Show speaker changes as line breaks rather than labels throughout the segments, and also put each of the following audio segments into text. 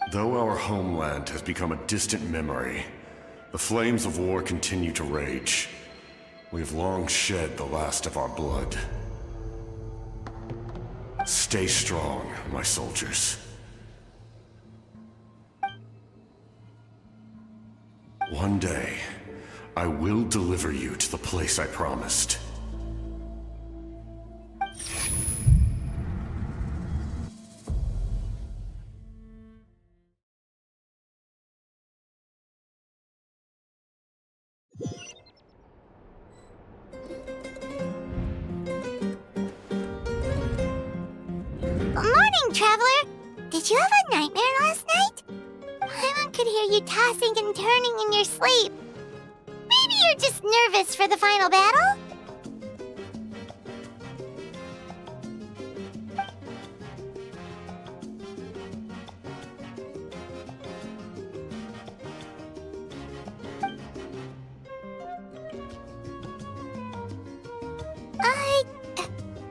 Though our homeland has become a distant memory, the flames of war continue to rage. We have long shed the last of our blood. Stay strong, my soldiers. One day, I will deliver you to the place I promised.
Morning, Traveler! Did you have a nightmare last night? Paimon could hear you tossing and turning in your sleep. Maybe you're just nervous for the final battle?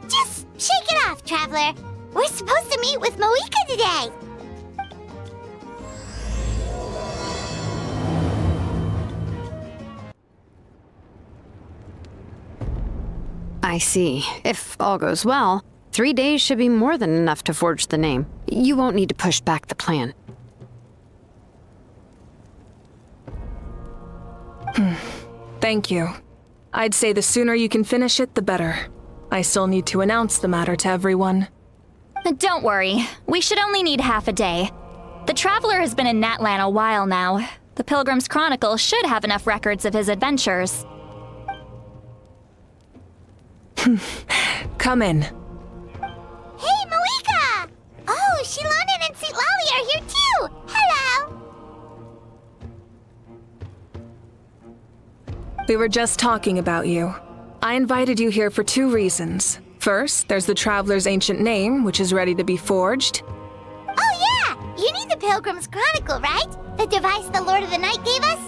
Just shake it off, Traveler. We're supposed to meet with Moika today.
I see. If all goes well, 3 days should be more than enough to forge the name. You won't need to push back the plan.
Thank you. I'd say the sooner you can finish it, the better. I still need to announce the matter to everyone.
Don't worry. We should only need half a day. The Traveler has been in Natlan a while now. The Pilgrim's Chronicle should have enough records of his adventures.
Come in.
Hey, Moika! Oh, Shilonen and St. Lolly are here too! Hello!
We were just talking about you. I invited you here for 2 reasons. First, there's the Traveler's ancient name, which is ready to be forged.
Oh yeah! You need the Pilgrim's Chronicle, right? The device the Lord of the Night gave us?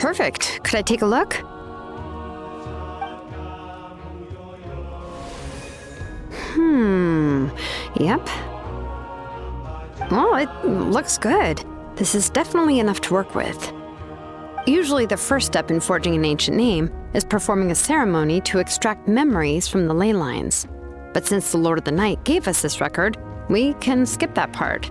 Perfect. Could I take a look? Yep. Well, it looks good. This is definitely enough to work with. Usually the first step in forging an ancient name is performing a ceremony to extract memories from the ley lines. But since the Lord of the Night gave us this record, we can skip that part.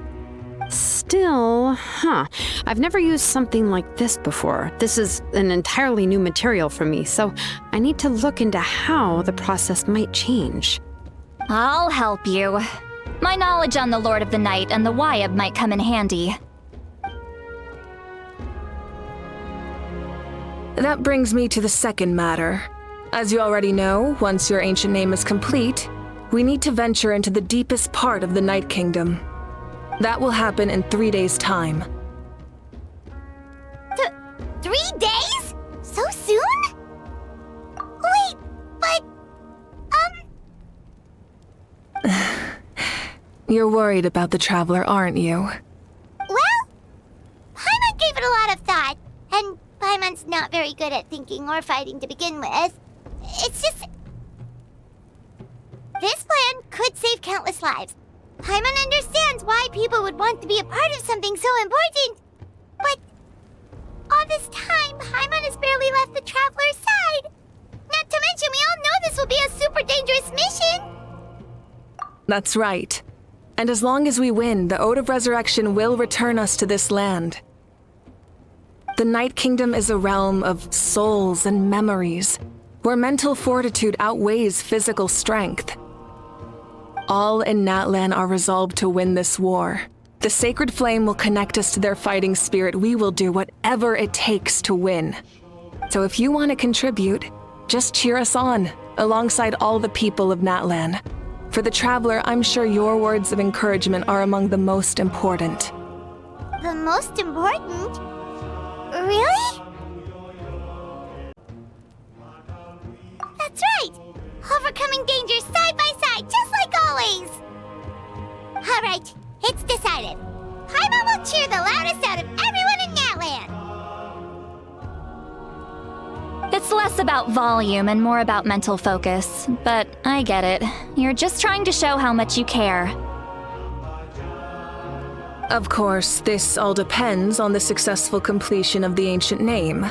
Still, I've never used something like this before. This is an entirely new material for me, so I need to look into how the process might change.
I'll help you. My knowledge on the Lord of the Night and the Wyab might come in handy.
That brings me to the second matter. As you already know, once your ancient name is complete, we need to venture into the deepest part of the Night Kingdom. That will happen in 3 days' time.
3 days? So soon? Wait, but...
You're worried about the Traveler, aren't you?
Well, Paimon gave it a lot of thought, and Paimon's not very good at thinking or fighting to begin with. It's just... This plan could save countless lives. Paimon understands why people would want to be a part of something so important. But all this time, Paimon has barely left the Traveler's side. Not to mention, we all know this will be a super dangerous mission.
That's right. And as long as we win, the Ode of Resurrection will return us to this land. The Night Kingdom is a realm of souls and memories, where mental fortitude outweighs physical strength. All in Natlan are resolved to win this war. The sacred flame will connect us to their fighting spirit. We will do whatever it takes to win. So if you want to contribute, just cheer us on, alongside all the people of Natlan. For the Traveler, I'm sure your words of encouragement are among the most important.
The most important? Really? That's right! Overcoming dangers side by side, just like always! Alright, it's decided. Paimon will cheer the loudest out of everyone in Natlan!
It's less about volume and more about mental focus, but I get it. You're just trying to show how much you care.
Of course, this all depends on the successful completion of the ancient name.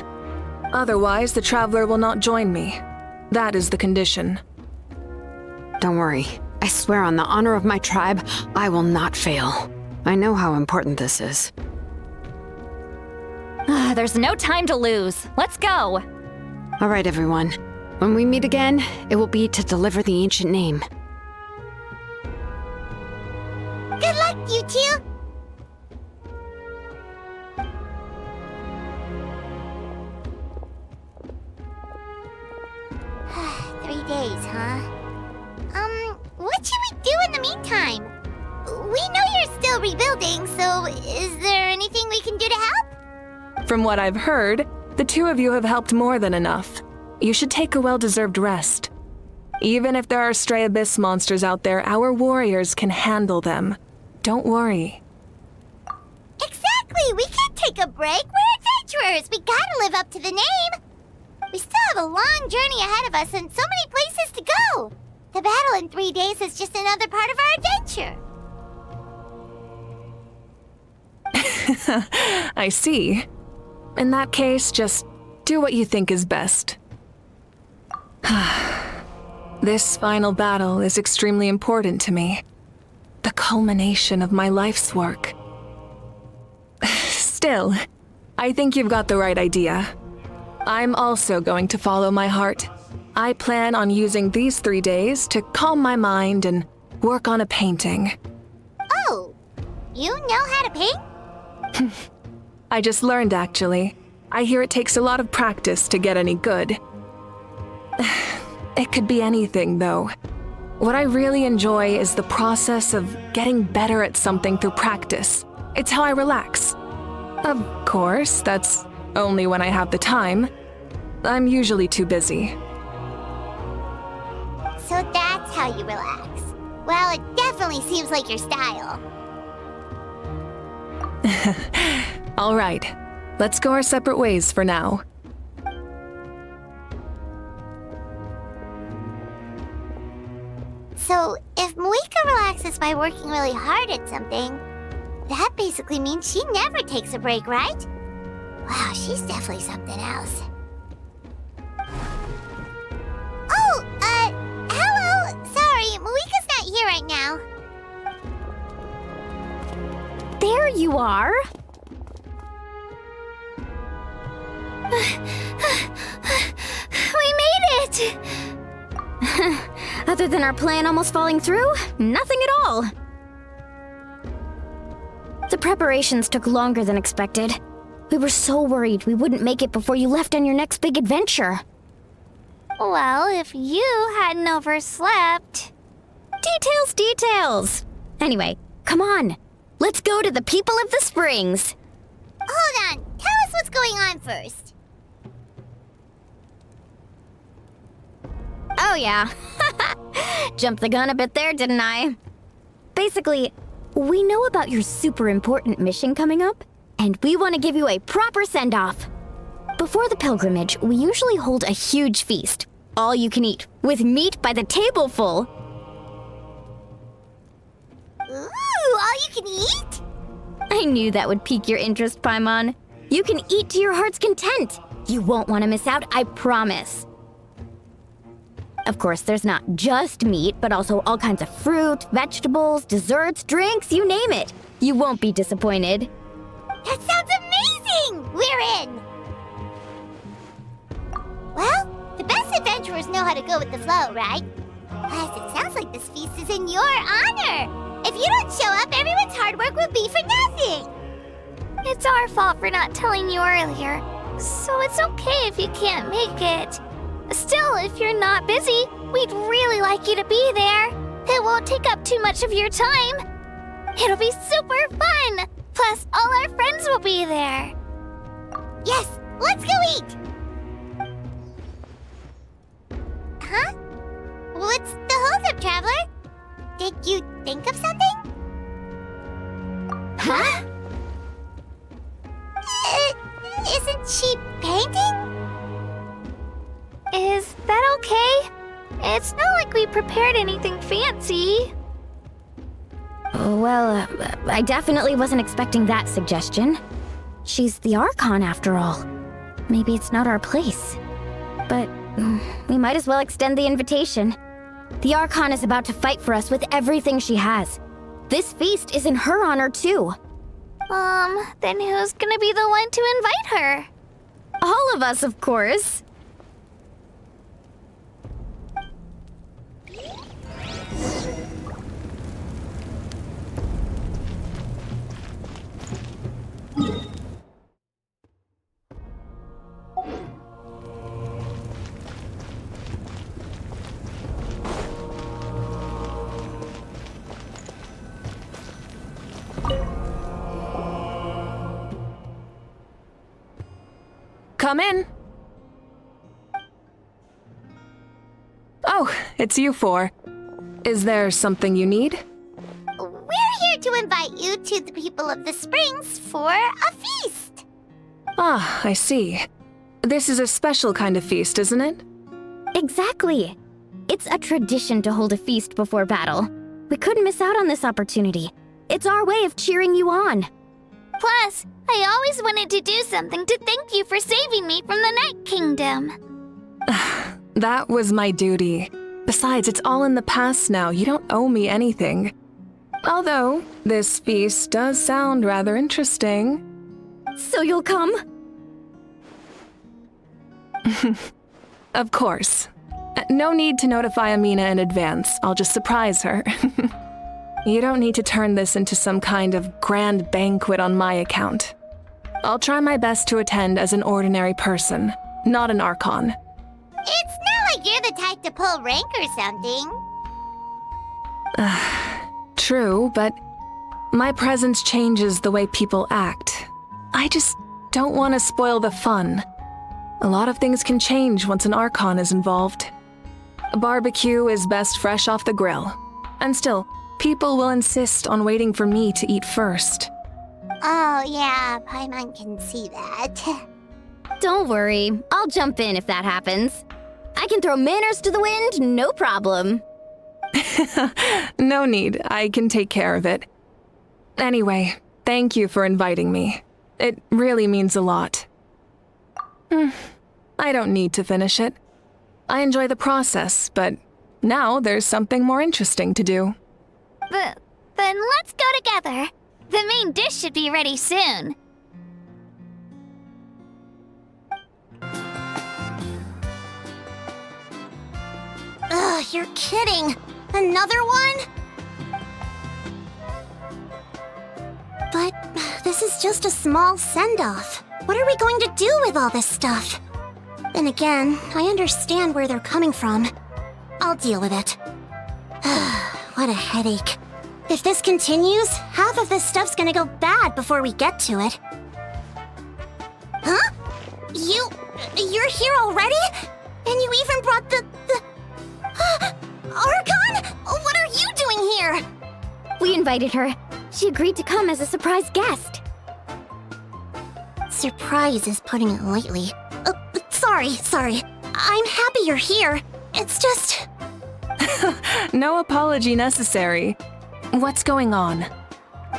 Otherwise, the Traveler will not join me. That is the condition.
Don't worry. I swear on the honor of my tribe, I will not fail. I know how important this is.
There's no time to lose. Let's go.
All right, everyone. When we meet again, it will be to deliver the ancient name.
Good luck, you two! Three days, huh? What should we do in the meantime? We know you're still rebuilding, so is there anything we can do to help?
From what I've heard, the two of you have helped more than enough. You should take a well-deserved rest. Even if there are stray abyss monsters out there, our warriors can handle them. Don't worry.
Exactly! We can't take a break! We're adventurers! We gotta live up to the name! We still have a long journey ahead of us and so many places to go! The battle in 3 days is just another part of our adventure.
I see. In that case, just do what you think is best. This final battle is extremely important to me. The culmination of my life's work. Still, I think you've got the right idea. I'm also going to follow my heart. I plan on using these 3 days to calm my mind and work on a painting.
Oh, you know how to paint?
I just learned, actually. I hear it takes a lot of practice to get any good. It could be anything, though. What I really enjoy is the process of getting better at something through practice. It's how I relax. Of course, that's only when I have the time. I'm usually too busy.
So that's how you relax. Well, it definitely seems like your style.
All right, let's go our separate ways for now.
So, if Moika relaxes by working really hard at something, that basically means she never takes a break, right? Wow, she's definitely something else. Oh, hello! Sorry, Moika's not here right now.
There you are.
We made it!
Other than our plan almost falling through, nothing at all. The preparations took longer than expected. We were so worried we wouldn't make it before you left on your next big adventure.
Well, if you hadn't overslept...
Details! Anyway, come on. Let's go to the people of the springs.
Hold on, tell us what's going on first.
Oh yeah. Jumped the gun a bit there, didn't I? Basically, we know about your super important mission coming up, and we want to give you a proper send-off. Before the pilgrimage, we usually hold a huge feast, all you can eat, with meat by the tableful.
Ooh, all you can eat?
I knew that would pique your interest, Paimon. You can eat to your heart's content. You won't want to miss out, I promise. Of course, there's not just meat, but also all kinds of fruit, vegetables, desserts, drinks, you name it. You won't be disappointed.
That sounds amazing! We're in! Well, the best adventurers know how to go with the flow, right? Plus, it sounds like this feast is in your honor! If you don't show up, everyone's hard work will be for nothing! It's our fault for not telling you earlier, so it's okay if you can't make it. Still, if you're not busy, we'd really like you to be there. It won't take up too much of your time. It'll be super fun! Plus, all our friends will be there. Yes, let's go eat! Huh? What's the holdup, Traveler? Did you think of something? Huh? Isn't she painting? Is that okay? It's not like we prepared anything fancy.
Well, I definitely wasn't expecting that suggestion. She's the Archon after all. Maybe it's not our place. But we might as well extend the invitation. The Archon is about to fight for us with everything she has. This feast is in her honor too.
Then who's gonna be the one to invite her?
All of us, of course.
Come in. Oh, it's you four. Is there something you need?
We're here to invite you to the people of the Springs for a feast.
Ah, I see. This is a special kind of feast, isn't it?
Exactly. It's a tradition to hold a feast before battle. We couldn't miss out on this opportunity. It's our way of cheering you on.
Plus, I always wanted to do something to thank you for saving me from the Night Kingdom.
That was my duty. Besides, it's all in the past now. You don't owe me anything. Although, this feast does sound rather interesting.
So you'll come?
Of course. No need to notify Amina in advance. I'll just surprise her. You don't need to turn this into some kind of grand banquet on my account. I'll try my best to attend as an ordinary person, not an Archon.
It's not like you're the type to pull rank or something.
True, but my presence changes the way people act. I just don't want to spoil the fun. A lot of things can change once an Archon is involved. A barbecue is best fresh off the grill. And still, people will insist on waiting for me to eat first.
Oh yeah, Paimon can see that.
Don't worry, I'll jump in if that happens. I can throw manners to the wind, no problem.
No need, I can take care of it. Anyway, thank you for inviting me. It really means a lot. I don't need to finish it. I enjoy the process, but now there's something more interesting to do.
Then let's go together. The main dish should be ready soon. Ugh, you're kidding. Another one? But this is just a small send-off. What are we going to do with all this stuff? Then again, I understand where they're coming from. I'll deal with it. What a headache. If this continues, half of this stuff's gonna go bad before we get to it. Huh? You're here already? And you even brought the... Archon? What are you doing here?
We invited her. She agreed to come as a surprise guest.
Surprise is putting it lightly. Sorry. I'm happy you're here. It's just...
No apology necessary. What's going on?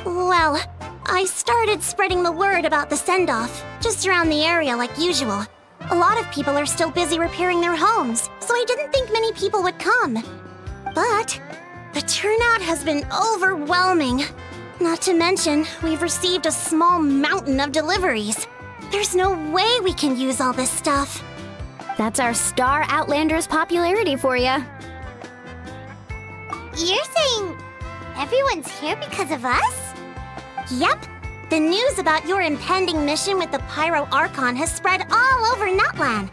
Well, I started spreading the word about the send-off, just around the area like usual. A lot of people are still busy repairing their homes, so I didn't think many people would come. But the turnout has been overwhelming. Not to mention, we've received a small mountain of deliveries. There's no way we can use all this stuff.
That's our Star Outlander's popularity for ya.
You're saying everyone's here because of us? Yep. The news about your impending mission with the Pyro Archon has spread all over Nutland.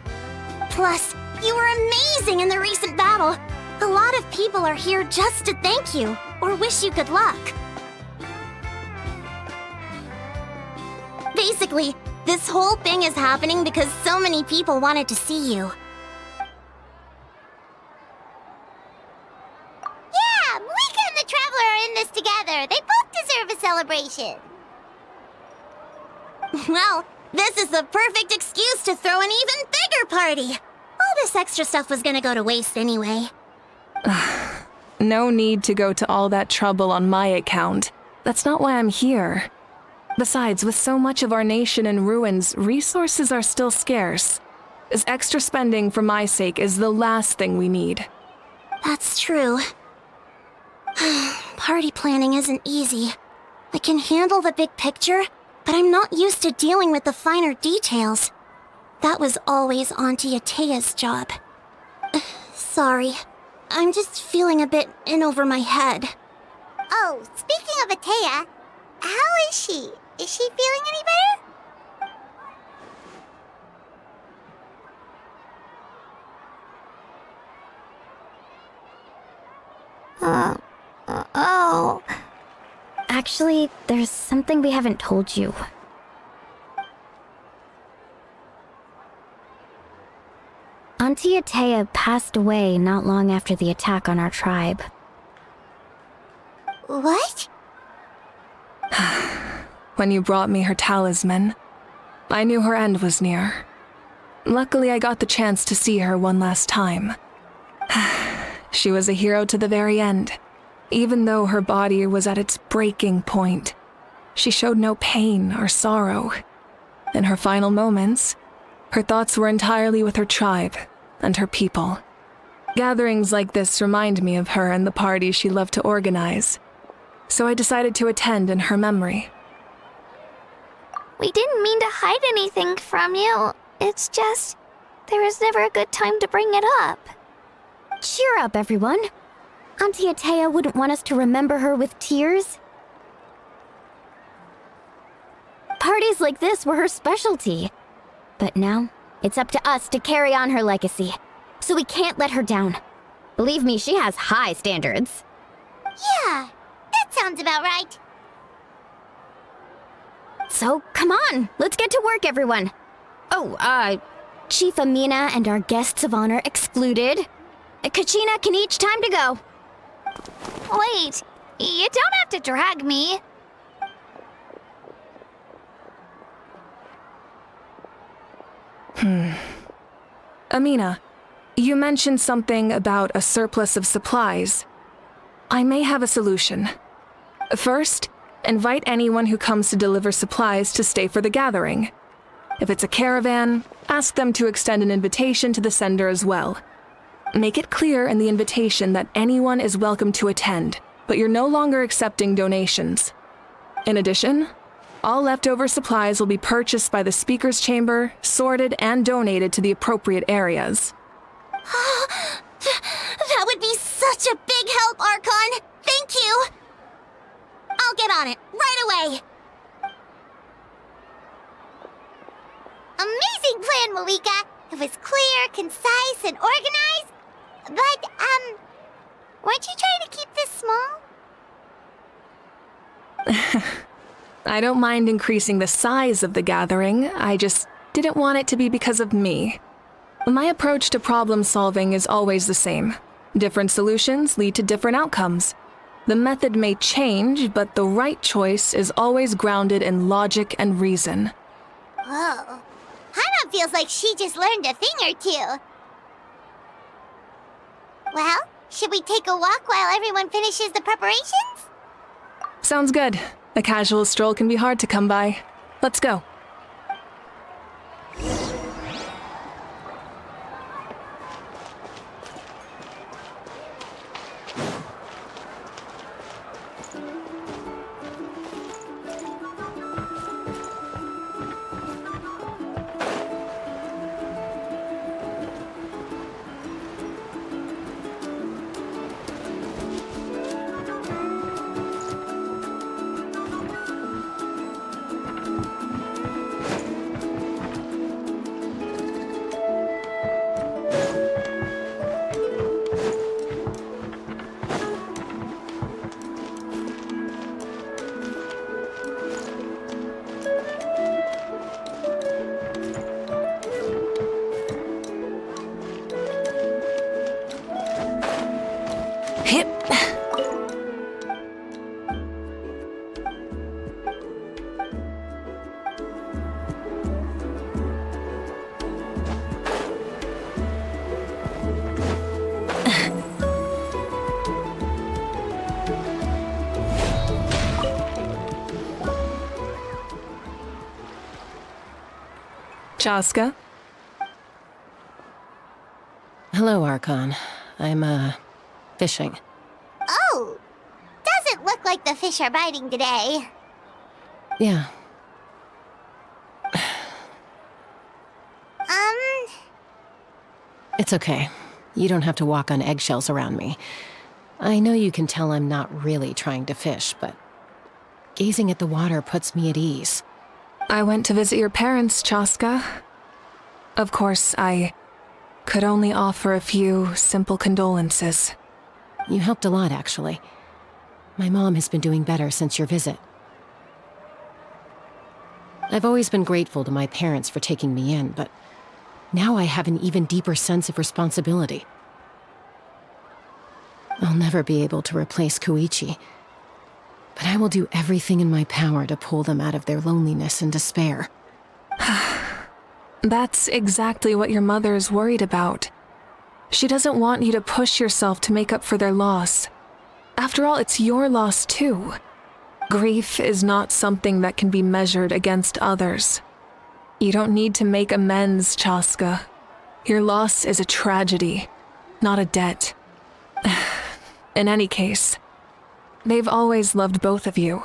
Plus, you were amazing in the recent battle. A lot of people are here just to thank you, or wish you good luck. Basically, this whole thing is happening because so many people wanted to see you. Yeah, Malika and the Traveler are in this together. They both deserve a celebration. Well, this is the perfect excuse to throw an even bigger party. All this extra stuff was gonna go to waste anyway.
No need to go to all that trouble on my account. That's not why I'm here. Besides, with so much of our nation in ruins, resources are still scarce. This extra spending for my sake is the last thing we need.
That's true. Party planning isn't easy. I can handle the big picture, but I'm not used to dealing with the finer details. That was always Auntie Atea's job. Sorry. I'm just feeling a bit in over my head. Oh, speaking of Atea, how is she? Is she feeling any better? Oh.
Actually, there's something we haven't told you. Auntie Atea passed away not long after the attack on our tribe.
What?
When you brought me her talisman, I knew her end was near. Luckily, I got the chance to see her one last time. She was a hero to the very end. Even though her body was at its breaking point, she showed no pain or sorrow. In her final moments, her thoughts were entirely with her tribe and her people. Gatherings like this remind me of her and the parties she loved to organize, so I decided to attend in her memory.
We didn't mean to hide anything from you. It's just, there was never a good time to bring it up.
Cheer up, everyone. Auntie Atea wouldn't want us to remember her with tears. Parties like this were her specialty. But now, it's up to us to carry on her legacy. So we can't let her down. Believe me, she has high standards.
Yeah, that sounds about right.
So, come on, let's get to work, everyone. Oh, Chief Amina and our guests of honor excluded. Kachina can each time to go.
Wait, you don't have to drag me.
Amina, you mentioned something about a surplus of supplies. I may have a solution. First, invite anyone who comes to deliver supplies to stay for the gathering. If it's a caravan, ask them to extend an invitation to the sender as well. Make it clear in the invitation that anyone is welcome to attend, but you're no longer accepting donations. In addition, all leftover supplies will be purchased by the speaker's chamber, sorted, and donated to the appropriate areas.
That would be such a big help, Archon. Thank you. I'll get on it right away. Amazing plan, Malika. It was clear, concise, and organized. But, weren't you trying to keep this small?
I don't mind increasing the size of the gathering, I just didn't want it to be because of me. My approach to problem solving is always the same. Different solutions lead to different outcomes. The method may change, but the right choice is always grounded in logic and reason.
Whoa. Hana feels like she just learned a thing or two. Well, should we take a walk while everyone finishes the preparations?
Sounds good. A casual stroll can be hard to come by. Let's go. Chaska?
Hello, Archon. I'm, fishing.
Oh! Doesn't look like the fish are biting today.
Yeah. It's okay. You don't have to walk on eggshells around me. I know you can tell I'm not really trying to fish, but gazing at the water puts me at ease.
I went to visit your parents, Chaska. Of course, I could only offer a few simple condolences.
You helped a lot, actually. My mom has been doing better since your visit. I've always been grateful to my parents for taking me in, but now I have an even deeper sense of responsibility. I'll never be able to replace Koichi, but I will do everything in my power to pull them out of their loneliness and despair.
That's exactly what your mother is worried about. She doesn't want you to push yourself to make up for their loss. After all, it's your loss too. Grief is not something that can be measured against others. You don't need to make amends, Chaska. Your loss is a tragedy, not a debt. In any case, they've always loved both of you.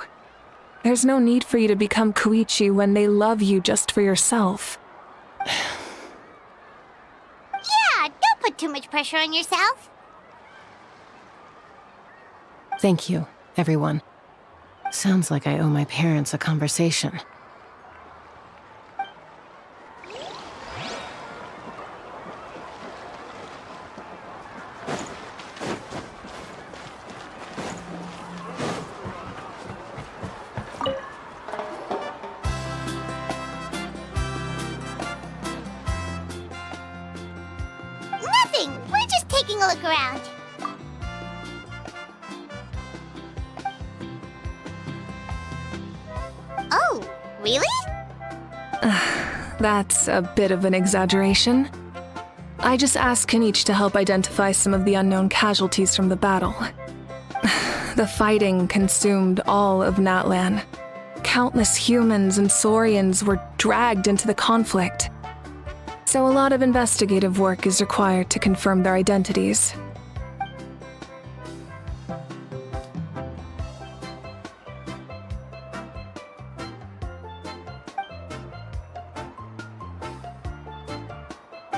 There's no need for you to become Koichi when they love you just for yourself.
Yeah, don't put too much pressure on yourself.
Thank you, everyone. Sounds like I owe my parents a conversation.
Nothing! We're just taking a look around. Oh, really?
That's a bit of an exaggeration. I just asked Kenichi to help identify some of the unknown casualties from the battle. The fighting consumed all of Natlan. Countless humans and Saurians were dragged into the conflict. So a lot of investigative work is required to confirm their identities.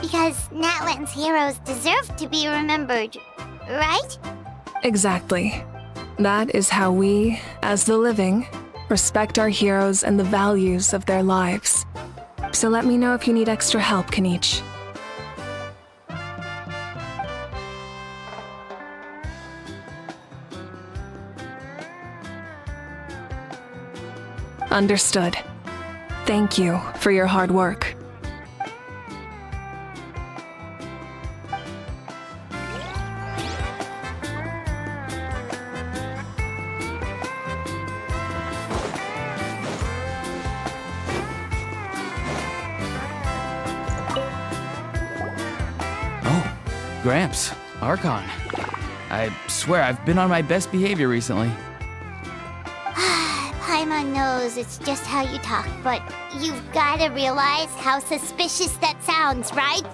Because Natlan's heroes deserve to be remembered, right?
Exactly. That is how we, as the living, respect our heroes and the values of their lives. So let me know if you need extra help, Kenichi. Understood. Thank you for your hard work.
Gramps, Archon. I swear I've been on my best behavior recently.
Paimon knows it's just how you talk, but you've gotta realize how suspicious that sounds, right?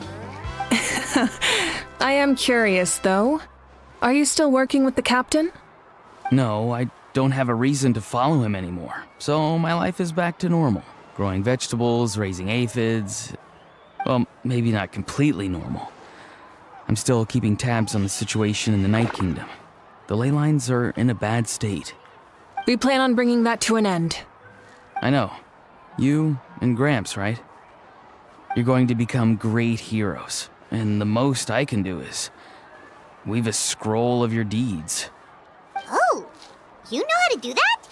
I am curious, though. Are you still working with the captain?
No, I don't have a reason to follow him anymore, so my life is back to normal. Growing vegetables, raising aphids. Well, maybe not completely normal. I'm still keeping tabs on the situation in the Night Kingdom. The ley lines are in a bad state.
We plan on bringing that to an end.
I know. You and Gramps, right? You're going to become great heroes, and the most I can do is weave a scroll of your deeds.
Oh, you know how to do that?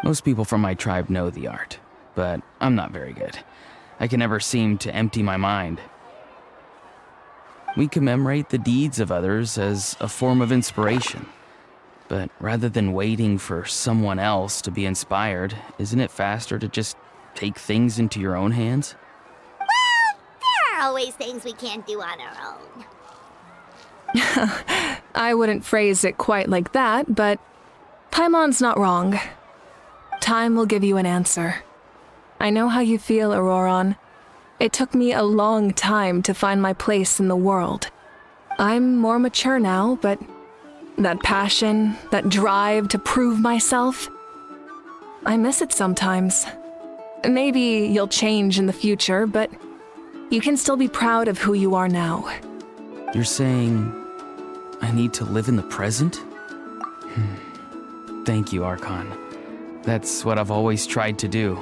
Most people from my tribe know the art, but I'm not very good. I can never seem to empty my mind. We commemorate the deeds of others as a form of inspiration. But rather than waiting for someone else to be inspired, isn't it faster to just take things into your own hands?
Well, there are always things we can't do on our own.
I wouldn't phrase it quite like that, but Paimon's not wrong. Time will give you an answer. I know how you feel, Auroron. It took me a long time to find my place in the world. I'm more mature now, but that passion, that drive to prove myself, I miss it sometimes. Maybe you'll change in the future, but you can still be proud of who you are now.
You're saying I need to live in the present? Thank you, Archon. That's what I've always tried to do.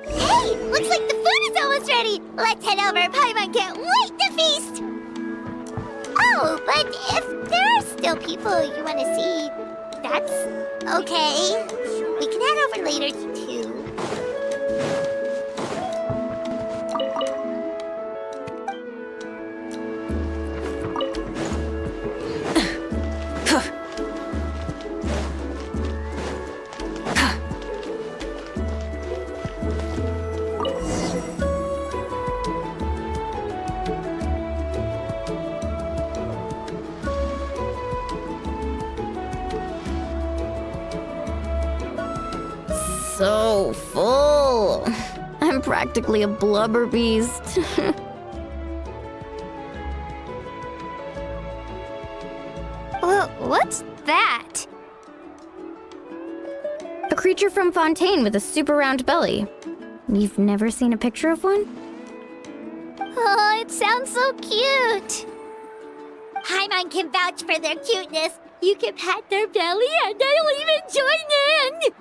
Hey, looks like the food is almost ready. Let's head over. Paimon can't wait to feast. Oh, but if there are still people you want to see, that's okay. We can head over later too.
So full. I'm practically a blubber beast.
What's that?
A creature from Fontaine with a super round belly. You've never seen a picture of one?
Oh, it sounds so cute. Paimon can vouch for their cuteness. You can pat their belly and I'll even join in.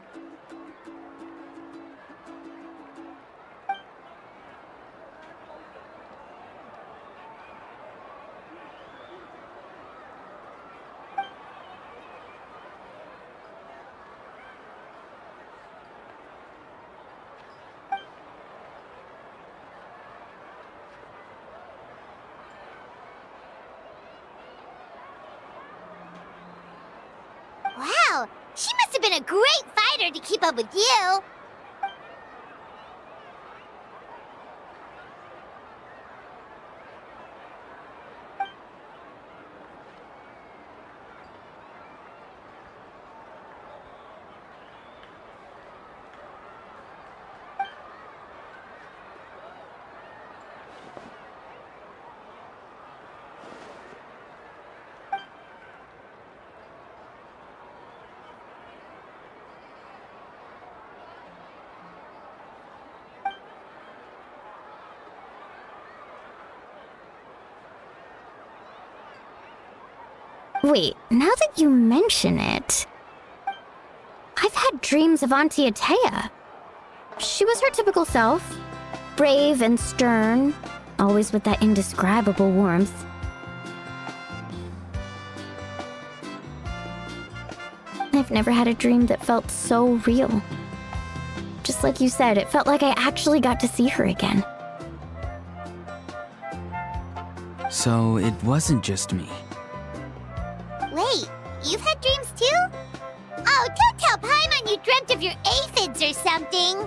Wow, she must have been a great fighter to keep up with you.
Wait, now that you mention it, I've had dreams of Auntie Atea. She was her typical self, brave and stern, always with that indescribable warmth. I've never had a dream that felt so real. Just like you said, it felt like I actually got to see her again.
So it wasn't just me.
Wait, you've had dreams too? Oh, don't tell Paimon you dreamt of your aphids or something.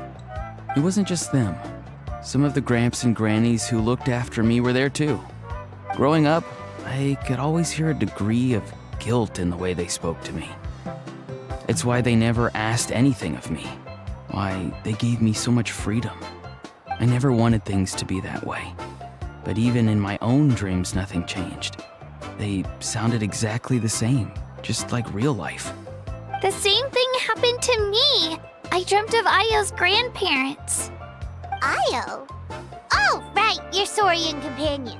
It wasn't just them. Some of the Gramps and Grannies who looked after me were there too. Growing up, I could always hear a degree of guilt in the way they spoke to me. It's why they never asked anything of me. Why they gave me so much freedom. I never wanted things to be that way. But even in my own dreams, nothing changed. They sounded exactly the same, just like real life.
The same thing happened to me. I dreamt of Io's grandparents. Io? Oh, right, your Saurian companion.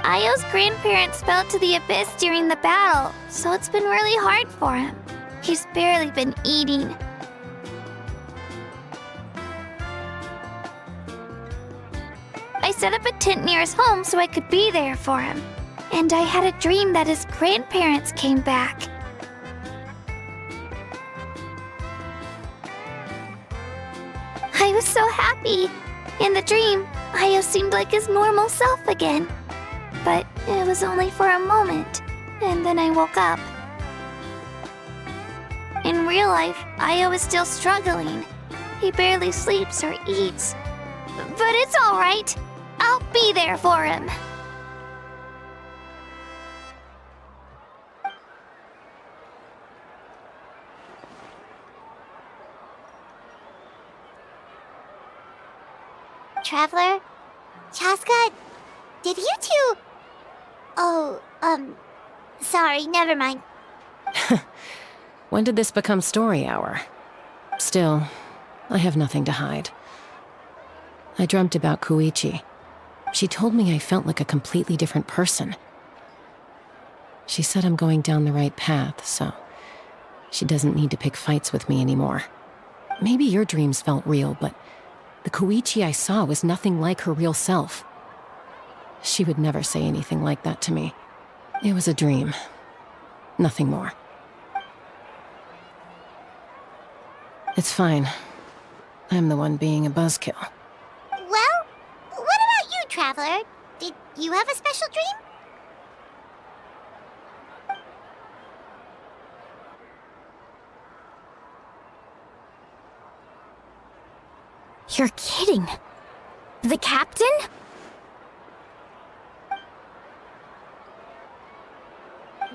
Io's grandparents fell to the abyss during the battle, so it's been really hard for him. He's barely been eating. I set up a tent near his home so I could be there for him. And I had a dream that his grandparents came back. I was so happy. In the dream, Io seemed like his normal self again. But it was only for a moment, and then I woke up. In real life, Io is still struggling. He barely sleeps or eats. But it's all right. I'll be there for him. Traveler? Chaska? Did you two... Oh, sorry, never mind.
When did this become story hour? Still, I have nothing to hide. I dreamt about Koichi. She told me I felt like a completely different person. She said I'm going down the right path, so she doesn't need to pick fights with me anymore. Maybe your dreams felt real, but the Koichi I saw was nothing like her real self. She would never say anything like that to me. It was a dream. Nothing more. It's fine. I'm the one being a buzzkill.
Well, what about you, Traveler? Did you have a special dream?
You're kidding. The captain?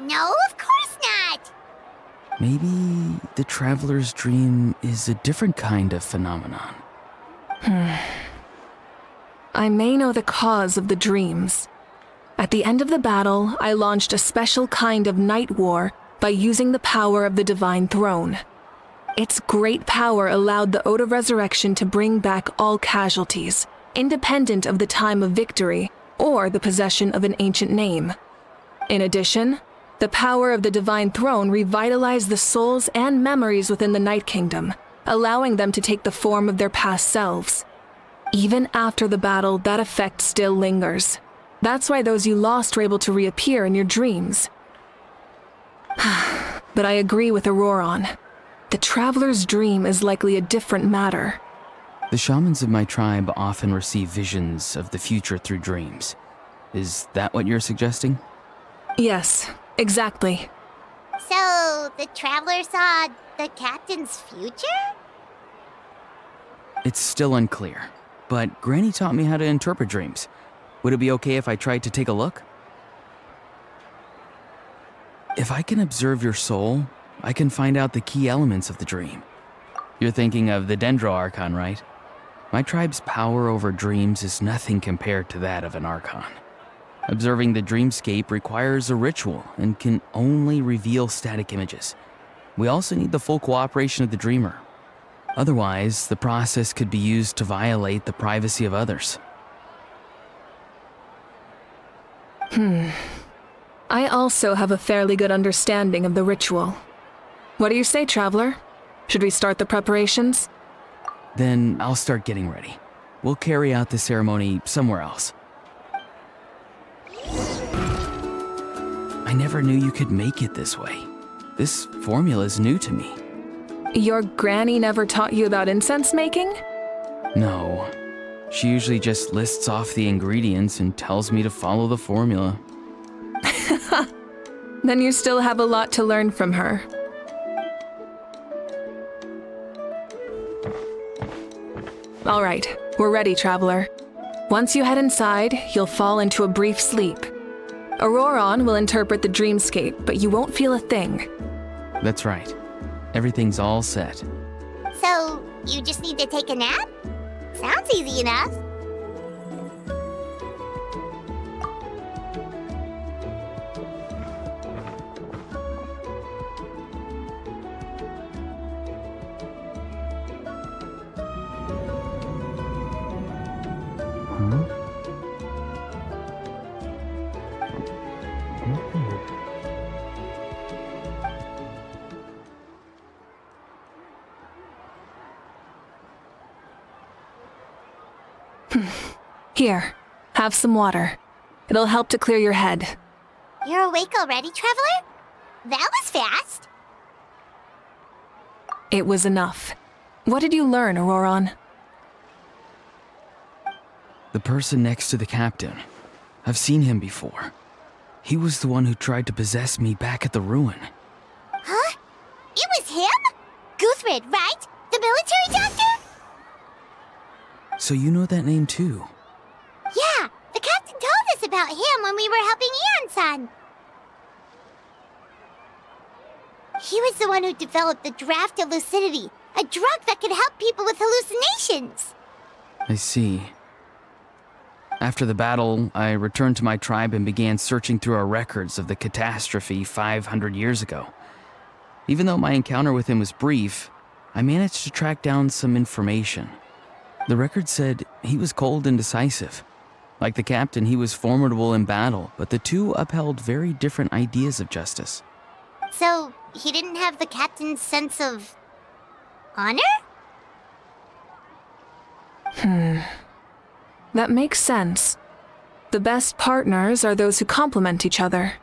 No, of course not!
Maybe the traveler's dream is a different kind of phenomenon.
I may know the cause of the dreams. At the end of the battle, I launched a special kind of night war by using the power of the Divine Throne. Its great power allowed the Ode of Resurrection to bring back all casualties, independent of the time of victory or the possession of an ancient name. In addition, the power of the Divine Throne revitalized the souls and memories within the Night Kingdom, allowing them to take the form of their past selves. Even after the battle, that effect still lingers. That's why those you lost were able to reappear in your dreams. But I agree with Auroron. The traveler's dream is likely a different matter.
The shamans of my tribe often receive visions of the future through dreams. Is that what you're suggesting?
Yes, exactly.
So, the Traveler saw the captain's future?
It's still unclear, but Granny taught me how to interpret dreams. Would it be okay if I tried to take a look? If I can observe your soul, I can find out the key elements of the dream. You're thinking of the Dendro Archon, right? My tribe's power over dreams is nothing compared to that of an Archon. Observing the dreamscape requires a ritual and can only reveal static images. We also need the full cooperation of the dreamer. Otherwise, the process could be used to violate the privacy of others.
I also have a fairly good understanding of the ritual. What do you say, Traveler? Should we start the preparations?
Then I'll start getting ready. We'll carry out the ceremony somewhere else. I never knew you could make it this way. This formula is new to me.
Your granny never taught you about incense making?
No. She usually just lists off the ingredients and tells me to follow the formula.
Then you still have a lot to learn from her. All right, we're ready, Traveler. Once you head inside, you'll fall into a brief sleep. Auroron will interpret the dreamscape, but you won't feel a thing.
That's right. Everything's all set.
So, you just need to take a nap? Sounds easy enough.
Here, have some water. It'll help to clear your head.
You're awake already, Traveler? That was fast.
It was enough. What did you learn, Auroron?
The person next to the captain. I've seen him before. He was the one who tried to possess me back at the ruin.
Huh? It was him? Guthrid, right? The military doctor?
So you know that name too?
Yeah, the captain told us about him when we were helping Ian-san. He was the one who developed the draft of lucidity, a drug that could help people with hallucinations.
I see. After the battle, I returned to my tribe and began searching through our records of the catastrophe 500 years ago. Even though my encounter with him was brief, I managed to track down some information. The record said he was cold and decisive. Like the captain, he was formidable in battle, but the two upheld very different ideas of justice.
So, he didn't have the captain's sense of honor?
That makes sense. The best partners are those who complement each other.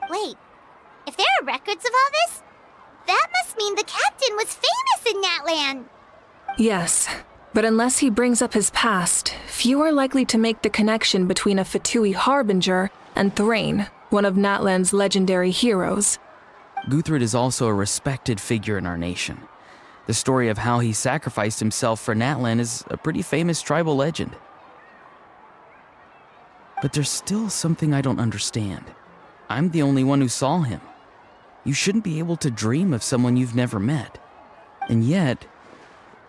Wait, if there are records of all this, that must mean the captain was famous in that land.
Yes, but unless he brings up his past, few are likely to make the connection between a Fatui harbinger and Thrain, one of Natlan's legendary heroes.
Guthred is also a respected figure in our nation. The story of how he sacrificed himself for Natlan is a pretty famous tribal legend. But there's still something I don't understand. I'm the only one who saw him. You shouldn't be able to dream of someone you've never met. And yet,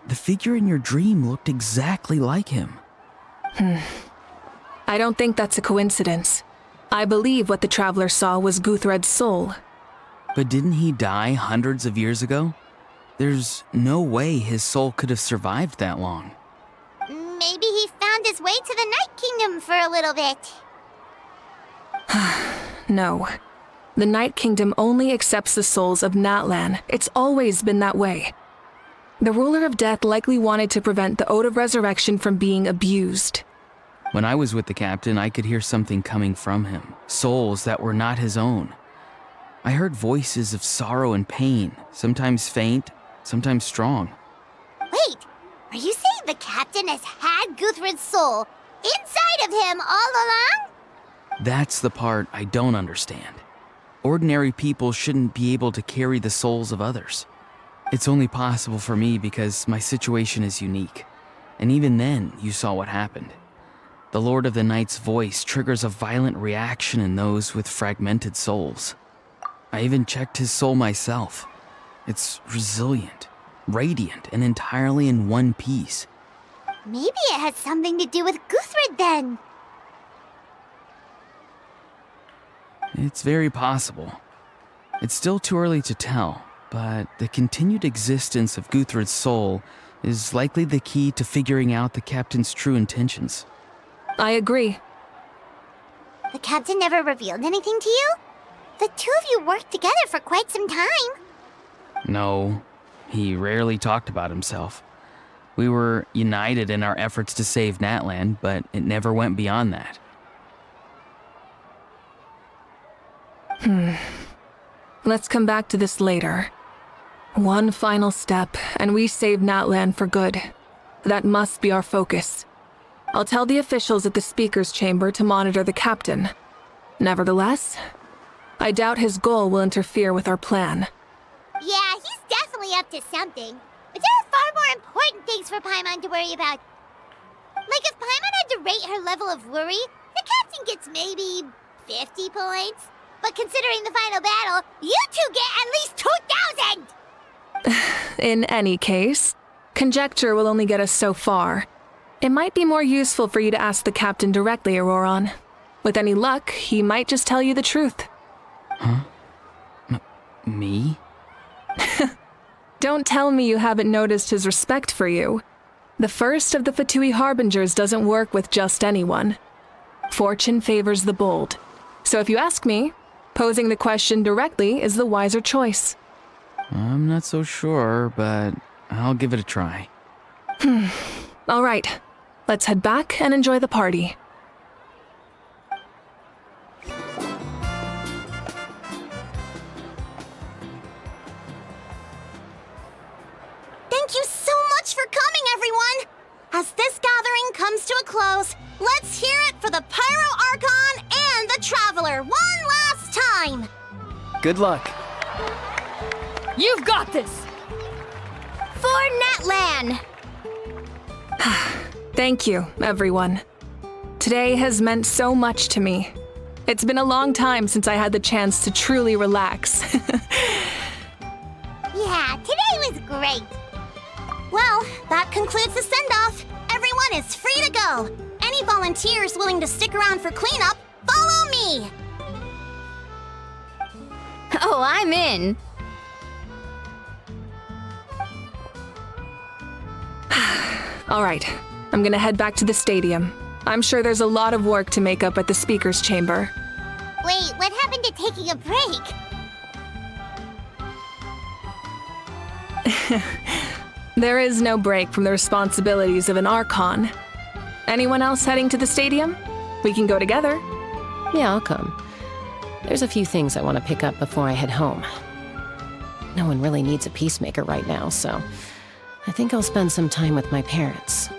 the figure in your dream looked exactly like him.
I don't think that's a coincidence. I believe what the traveler saw was Guthred's soul.
But didn't he die hundreds of years ago? There's no way his soul could have survived that long.
Maybe he found his way to the Night Kingdom for a little bit.
No. The Night Kingdom only accepts the souls of Natlan. It's always been that way. The ruler of death likely wanted to prevent the Ode of Resurrection from being abused.
When I was with the captain, I could hear something coming from him, souls that were not his own. I heard voices of sorrow and pain, sometimes faint, sometimes strong.
Wait, are you saying the captain has had Guthred's soul inside of him all along?
That's the part I don't understand. Ordinary people shouldn't be able to carry the souls of others. It's only possible for me because my situation is unique. And even then, you saw what happened. The Lord of the Night's voice triggers a violent reaction in those with fragmented souls. I even checked his soul myself. It's resilient, radiant, and entirely in one piece.
Maybe it has something to do with Guthred then.
It's very possible. It's still too early to tell, but the continued existence of Guthred's soul is likely the key to figuring out the captain's true intentions.
I agree.
The captain never revealed anything to you? The two of you worked together for quite some time.
No, he rarely talked about himself. We were united in our efforts to save Natlan, but it never went beyond that.
Let's come back to this later. One final step, and we save Natlan for good. That must be our focus. I'll tell the officials at the speaker's chamber to monitor the captain. Nevertheless, I doubt his goal will interfere with our plan.
Yeah, he's definitely up to something. But there are far more important things for Paimon to worry about. Like if Paimon had to rate her level of worry, the captain gets maybe 50 points. But considering the final battle, you two get at least 2,000!
In any case, conjecture will only get us so far. It might be more useful for you to ask the captain directly, Auroron. With any luck, he might just tell you the truth.
Huh? Me?
Don't tell me you haven't noticed his respect for you. The first of the Fatui Harbingers doesn't work with just anyone. Fortune favors the bold. So if you ask me, posing the question directly is the wiser choice.
I'm not so sure, but I'll give it a try.
All right, let's head back and enjoy the party.
Thank you so much for coming, everyone! As this gathering comes to a close, let's hear it for the Pyro Archon and the Traveler one last time!
Good luck.
You've got this! For Natlan!
Thank you, everyone. Today has meant so much to me. It's been a long time since I had the chance to truly relax.
Yeah, today was great. Well, that concludes the send-off. Everyone is free to go. any volunteers willing to stick around for cleanup, follow me!
Oh, I'm in.
All right, I'm gonna head back to the stadium. I'm sure there's a lot of work to make up at the speaker's chamber.
Wait, what happened to taking a break?
There is no break from the responsibilities of an Archon. Anyone else heading to the stadium? We can go together.
Yeah, I'll come. There's a few things I want to pick up before I head home. No one really needs a peacemaker right now, so I think I'll spend some time with my parents.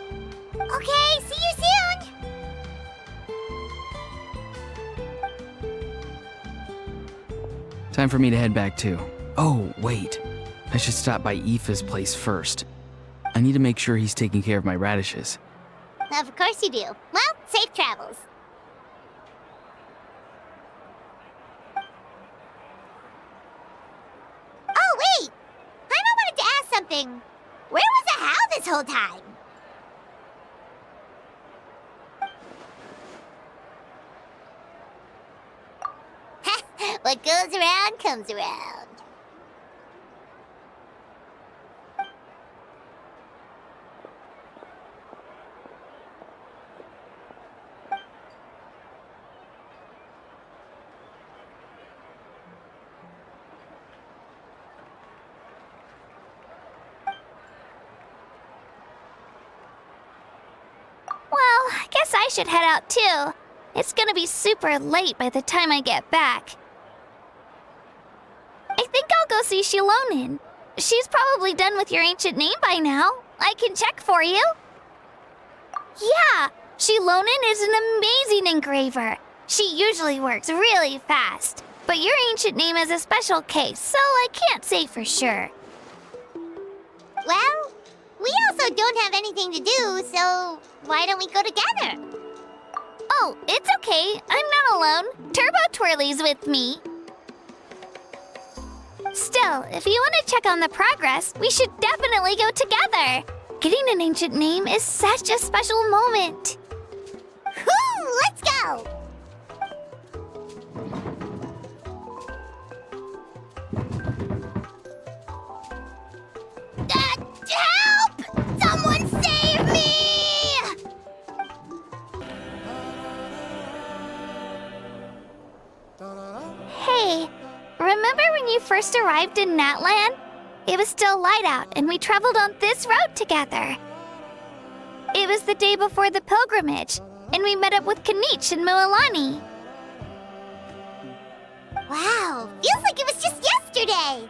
Okay, see you soon!
Time for me to head back too. Oh, wait. I should stop by Aoife's place first. I need to make sure he's taking care of my radishes.
Of course you do. Well, safe travels. Oh, wait! I wanted to ask something. Where was the How this whole time? What goes around comes around.
Well, I guess I should head out too. It's gonna be super late by the time I get back. I think I'll go see Shilonin. She's probably done with your ancient name by now. I can check for you. Yeah, Shilonin is an amazing engraver. She usually works really fast. But your ancient name is a special case, so I can't say for sure.
Well, we also don't have anything to do, so why don't we go together?
Oh, it's okay. I'm not alone. Turbo Twirly's with me. Still, if you want to check on the progress, we should definitely go together. Getting an ancient name is such a special moment.
Woo! Let's go! Help! Someone save me!
Hey, remember when you first arrived in Natland? It was still light out, and we traveled on this road together. It was the day before the pilgrimage, and we met up with Kanich and Mualani.
Wow, feels like it was just yesterday.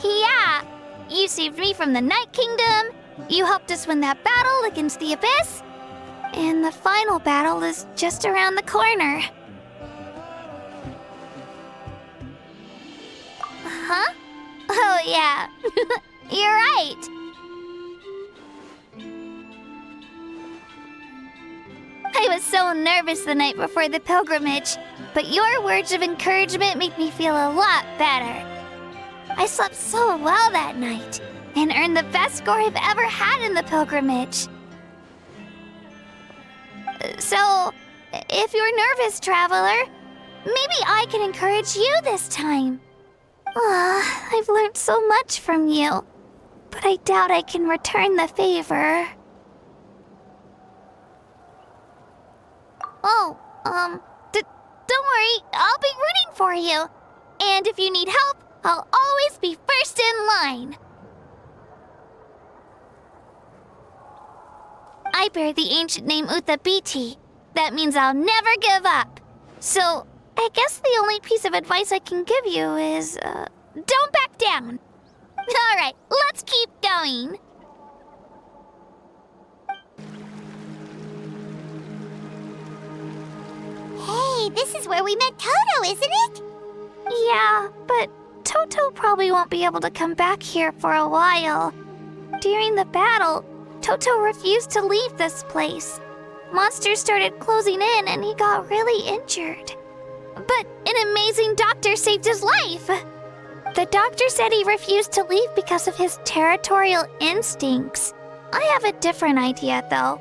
Yeah, you saved me from the Night Kingdom, you helped us win that battle against the Abyss, and the final battle is just around the corner. Huh? Oh, yeah. You're right. I was so nervous the night before the pilgrimage, but your words of encouragement made me feel a lot better. I slept so well that night and earned the best score I've ever had in the pilgrimage. So, if you're nervous, traveler, maybe I can encourage you this time. I've learned so much from you, but I doubt I can return the favor. Oh, don't worry, I'll be rooting for you. And if you need help, I'll always be first in line. I bear the ancient name Utabiti. That means I'll never give up. So, I guess the only piece of advice I can give you is, don't back down. All right, let's keep going.
Hey, this is where we met Toto, isn't it?
Yeah, but Toto probably won't be able to come back here for a while. During the battle, Toto refused to leave this place. Monsters started closing in and he got really injured. But an amazing doctor saved his life. The doctor said he refused to leave because of his territorial instincts. I have a different idea, though.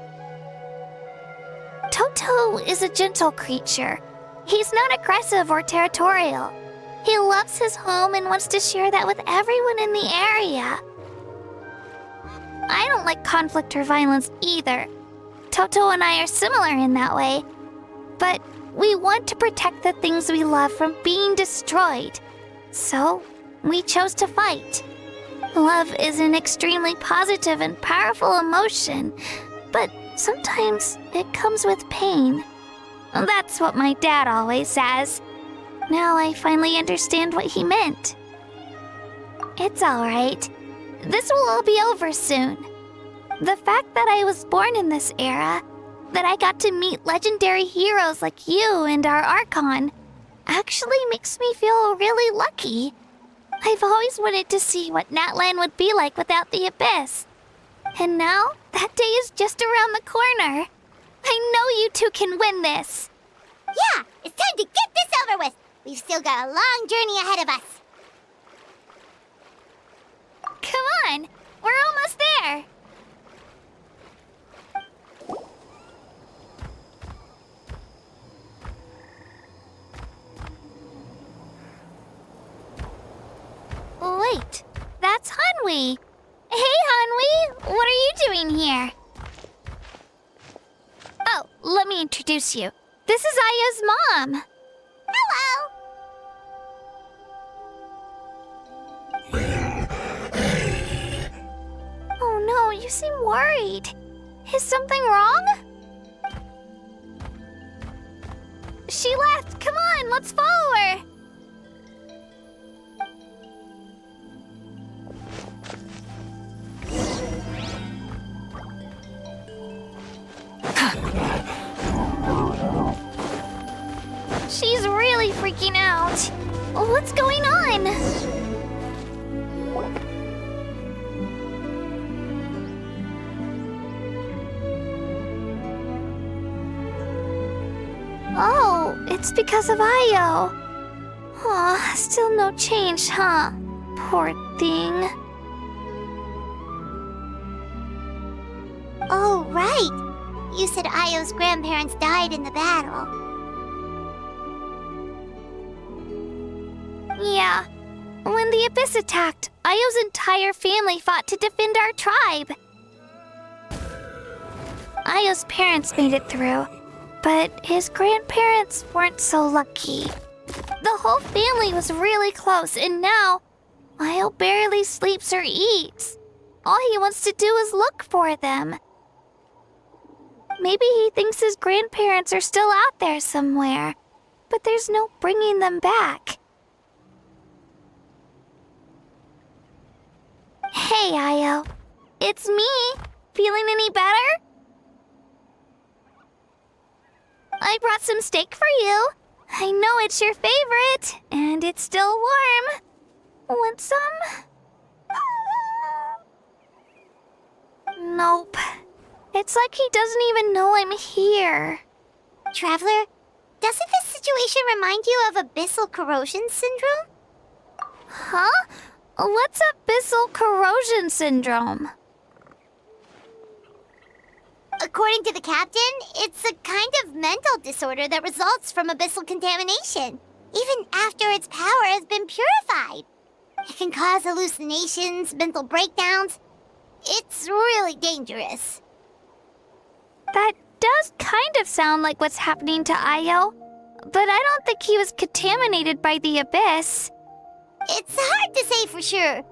Toto is a gentle creature. He's not aggressive or territorial. He loves his home and wants to share that with everyone in the area. I don't like conflict or violence either. Toto and I are similar in that way. But we want to protect the things we love from being destroyed. So, we chose to fight. Love is an extremely positive and powerful emotion, but sometimes it comes with pain. That's what my dad always says. Now I finally understand what he meant. It's alright. This will all be over soon. The fact that I was born in this era, that I got to meet legendary heroes like you and our Archon, actually makes me feel really lucky. I've always wanted to see what Natlan would be like without the Abyss. And now, that day is just around the corner. I know you two can win this.
Yeah, it's time to get this over with. We've still got a long journey ahead of us.
Come on, we're almost there. Wait, that's Hanwi. Hey, Hanwi, what are you doing here? Oh, let me introduce you. This is Aya's mom.
Hello!
Oh no, you seem worried. Is something wrong? She left. Come on, let's follow her. She's really freaking out. What's going on? Oh, it's because of Io. Aw, still no change, huh? Poor thing.
Oh, right. You said Io's grandparents died in the battle.
Yeah. When the Abyss attacked, Io's entire family fought to defend our tribe. Io's parents made it through, but his grandparents weren't so lucky. The whole family was really close, and now Io barely sleeps or eats. All he wants to do is look for them. Maybe he thinks his grandparents are still out there somewhere, but there's no bringing them back. Hey, Io. It's me. Feeling any better? I brought some steak for you. I know it's your favorite, and it's still warm. Want some? Nope. It's like he doesn't even know I'm here.
Traveler, doesn't this situation remind you of abyssal corrosion syndrome?
Huh? What's abyssal corrosion syndrome?
According to the captain, it's a kind of mental disorder that results from abyssal contamination, even after its power has been purified. It can cause hallucinations, mental breakdowns. It's really dangerous.
That does kind of sound like what's happening to Io, but I don't think he was contaminated by the Abyss.
It's hard to say for sure.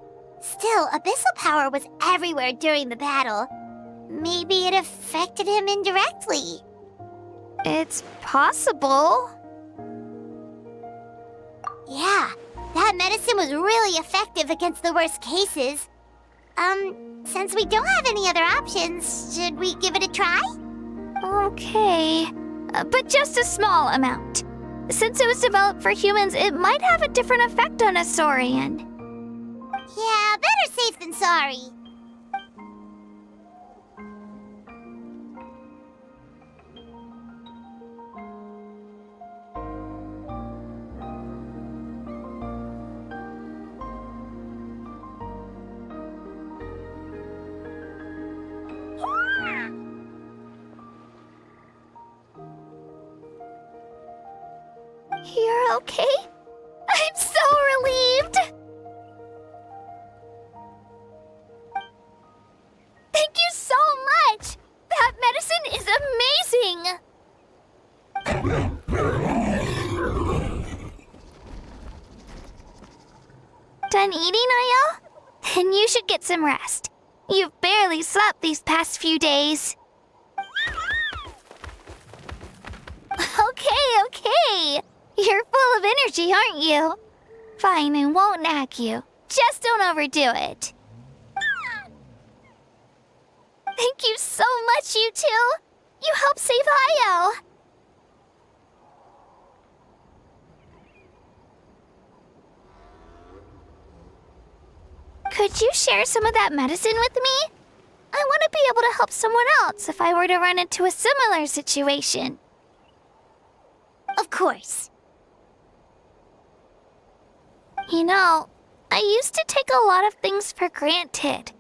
Still, abyssal power was everywhere during the battle. Maybe it affected him indirectly.
It's possible.
Yeah, that medicine was really effective against the worst cases. Since we don't have any other options, should we give it a try?
Okay, but just a small amount. Since it was developed for humans, it might have a different effect on a Saurian.
Yeah, better safe than sorry.
okay? I'm so relieved! Thank you so much! That medicine is amazing! Done eating, Ayo? Then you should get some rest. You've barely slept these past few days. Okay. You're full of energy, aren't you? Fine, I won't nag you. Just don't overdo it. Thank you so much, you two. You helped save Ayo. Could you share some of that medicine with me? I want to be able to help someone else if I were to run into a similar situation.
Of course.
You know, I used to take a lot of things for granted.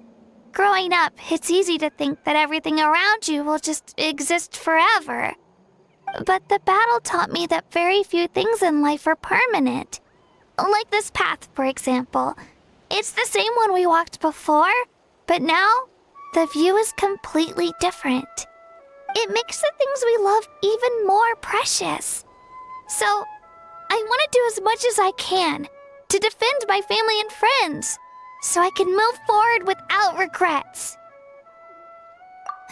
Growing up, it's easy to think that everything around you will just exist forever. But the battle taught me that very few things in life are permanent. Like this path, for example. It's the same one we walked before, but now the view is completely different. It makes the things we love even more precious. So, I want to do as much as I can to defend my family and friends, so I can move forward without regrets.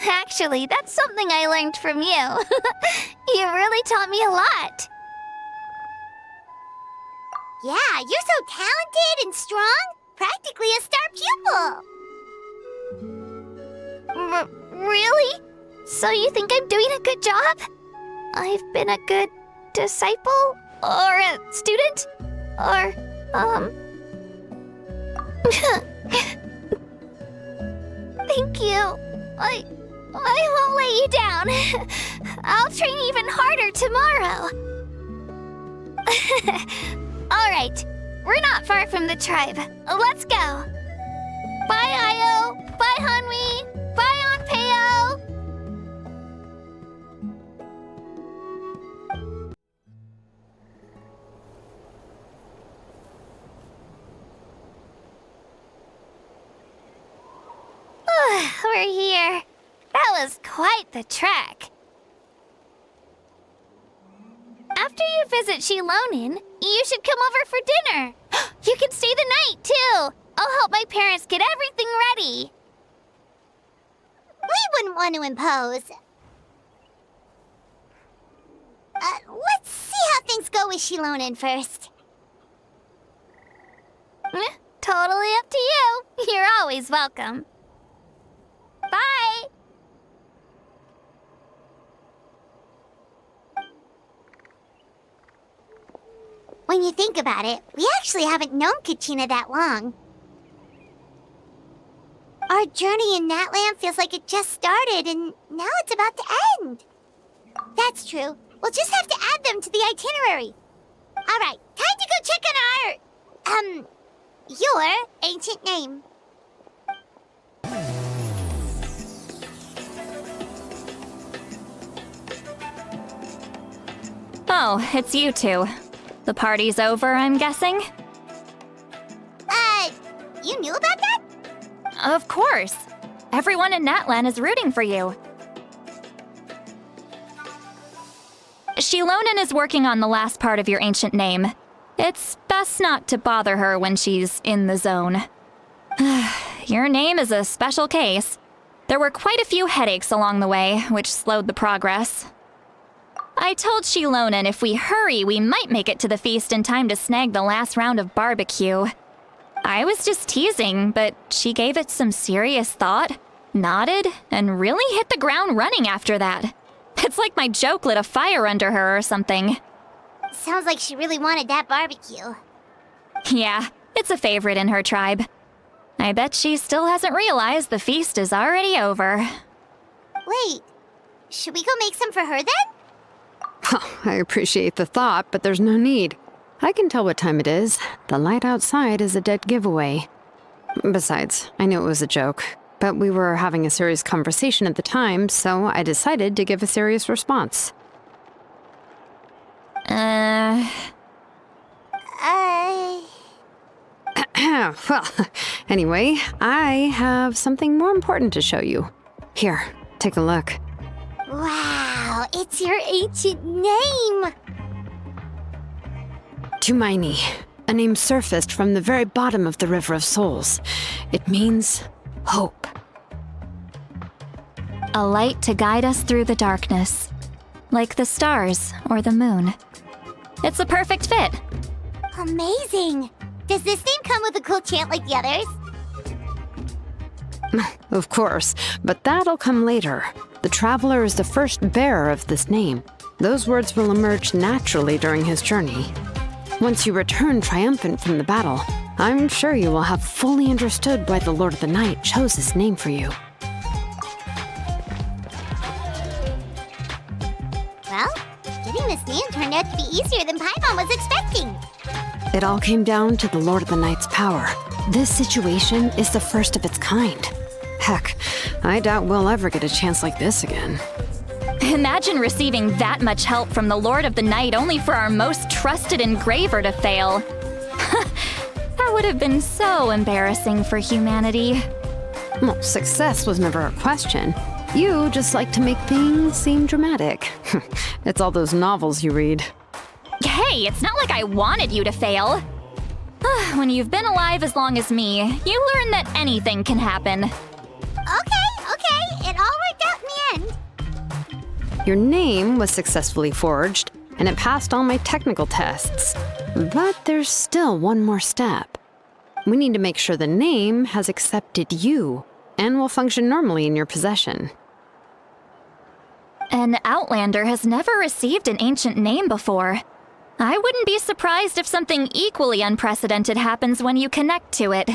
Actually, that's something I learned from you. You really taught me a lot.
Yeah, you're so talented and strong. Practically a star pupil.
Really? So you think I'm doing a good job? I've been a good disciple? Or a student? Or, Thank you. I won't let you down. I'll train even harder tomorrow. All right. We're not far from the tribe. Let's go. Bye, Ayo. Bye, Hanwi. Bye, Onpeo. We're here. That was quite the trek. After you visit Shilonin, you should come over for dinner. You can stay the night, too. I'll help my parents get everything ready.
We wouldn't want to impose. Let's see how things go with Shilonin first.
Totally up to you. You're always welcome. Bye.
When you think about it, we actually haven't known Kachina that long. Our journey in Natland feels like it just started, and now it's about to end. That's true. We'll just have to add them to the itinerary. All right, time to go check on your ancient name.
Oh, it's you two. The party's over, I'm guessing?
You knew about that?
Of course. Everyone in Natlan is rooting for you. Shilonin is working on the last part of your ancient name. It's best not to bother her when she's in the zone. Your name is a special case. There were quite a few headaches along the way, which slowed the progress. I told Shilonin if we hurry, we might make it to the feast in time to snag the last round of barbecue. I was just teasing, but she gave it some serious thought, nodded, and really hit the ground running after that. It's like my joke lit a fire under her or something.
Sounds like she really wanted that barbecue.
Yeah, it's a favorite in her tribe. I bet she still hasn't realized the feast is already over.
Wait, should we go make some for her then?
Oh, I appreciate the thought, but there's no need. I can tell what time it is. The light outside is a dead giveaway. Besides, I knew it was a joke, but we were having a serious conversation at the time, so I decided to give a serious response. Well, anyway, I have something more important to show you. Here, take a look.
Wow, it's your ancient name!
Tumaini, a name surfaced from the very bottom of the River of Souls. It means hope.
A light to guide us through the darkness, like the stars or the moon. It's a perfect fit.
Amazing! Does this name come with a cool chant like the others?
Of course, but that'll come later. The Traveler is the first bearer of this name. Those words will emerge naturally during his journey. Once you return triumphant from the battle, I'm sure you will have fully understood why the Lord of the Night chose this name for you.
Well, getting this name turned out to be easier than Paimon was expecting.
It all came down to the Lord of the Night's power. This situation is the first of its kind. Heck, I doubt we'll ever get a chance like this again.
Imagine receiving that much help from the Lord of the Night only for our most trusted engraver to fail. That would have been so embarrassing for humanity.
Well, success was never a question. You just like to make things seem dramatic. It's all those novels you read.
Hey, it's not like I wanted you to fail. When you've been alive as long as me, you learn that anything can happen.
Okay, it all worked out in the end.
Your name was successfully forged, and it passed all my technical tests. But there's still one more step. We need to make sure the name has accepted you, and will function normally in your possession.
An Outlander has never received an ancient name before. I wouldn't be surprised if something equally unprecedented happens when you connect to it.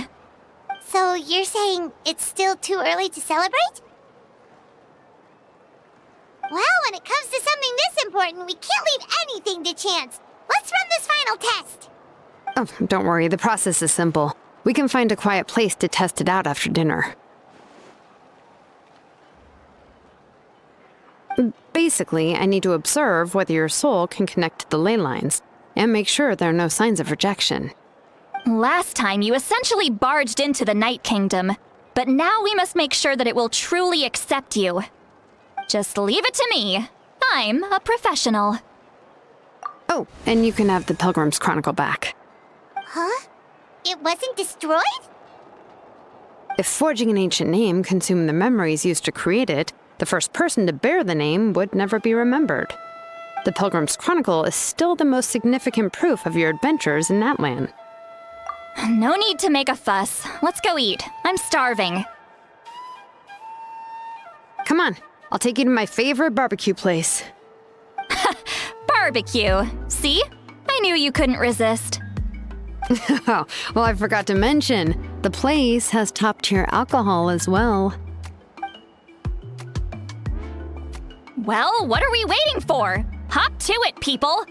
So you're saying it's still too early to celebrate? Well, when it comes to something this important, we can't leave anything to chance. Let's run this final test.
Oh, don't worry, the process is simple. We can find a quiet place to test it out after dinner. Basically, I need to observe whether your soul can connect to the ley lines, and make sure there are no signs of rejection.
Last time, you essentially barged into the Night Kingdom, but now we must make sure that it will truly accept you. Just leave it to me. I'm a professional.
Oh, and you can have the Pilgrim's Chronicle back.
Huh? It wasn't destroyed?
If forging an ancient name consumed the memories used to create it, the first person to bear the name would never be remembered. The Pilgrim's Chronicle is still the most significant proof of your adventures in that land.
No need to make a fuss. Let's go eat. I'm starving.
Come on, I'll take you to my favorite barbecue place.
Barbecue. See? I knew you couldn't resist.
Oh, well, I forgot to mention, the place has top-tier alcohol as well.
Well, what are we waiting for? Hop to it, people!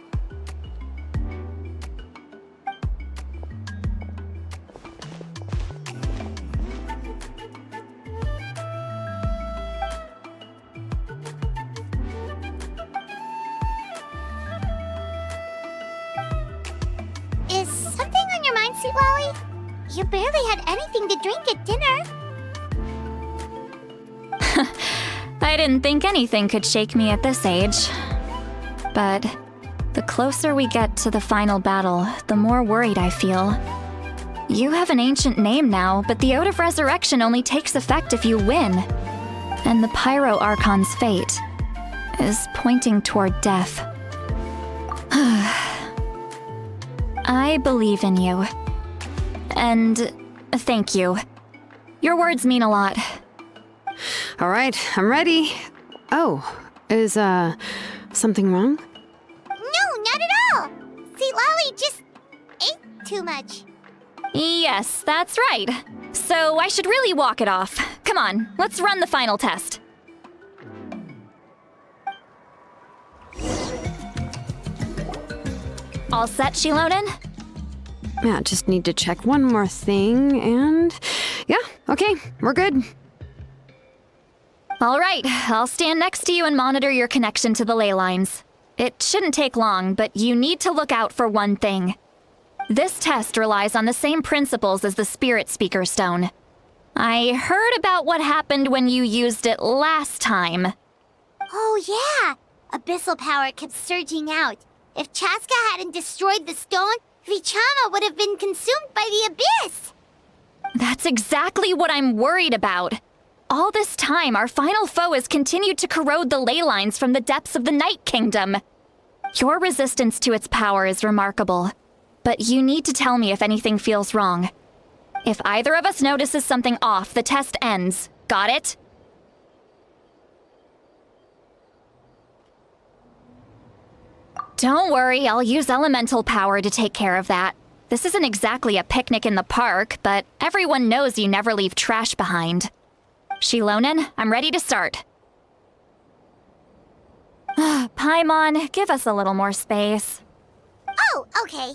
Is something on your mind, Sweet Lolly? You barely had anything to drink at dinner.
I didn't think anything could shake me at this age. But the closer we get to the final battle, the more worried I feel. You have an ancient name now, but the Ode of Resurrection only takes effect if you win. And the Pyro Archon's fate is pointing toward death. I believe in you. And thank you. Your words mean a lot.
All right, I'm ready. Oh, is, something wrong?
No, not at all. Sweet Lolly just ate too much.
Yes, that's right. So I should really walk it off. Come on, let's run the final test. All set, Shilonen?
Yeah, just need to check one more thing, and... yeah, okay, we're good.
All right, I'll stand next to you and monitor your connection to the ley lines. It shouldn't take long, but you need to look out for one thing. This test relies on the same principles as the Spirit Speaker Stone. I heard about what happened when you used it last time.
Oh yeah! Abyssal power kept surging out. If Chaska hadn't destroyed the stone, Vichama would have been consumed by the abyss!
That's exactly what I'm worried about. All this time, our final foe has continued to corrode the ley lines from the depths of the Night Kingdom. Your resistance to its power is remarkable, but you need to tell me if anything feels wrong. If either of us notices something off, the test ends. Got it? Don't worry, I'll use elemental power to take care of that. This isn't exactly a picnic in the park, but everyone knows you never leave trash behind. Shilonen, I'm ready to start. Paimon, give us a little more space.
Oh, okay.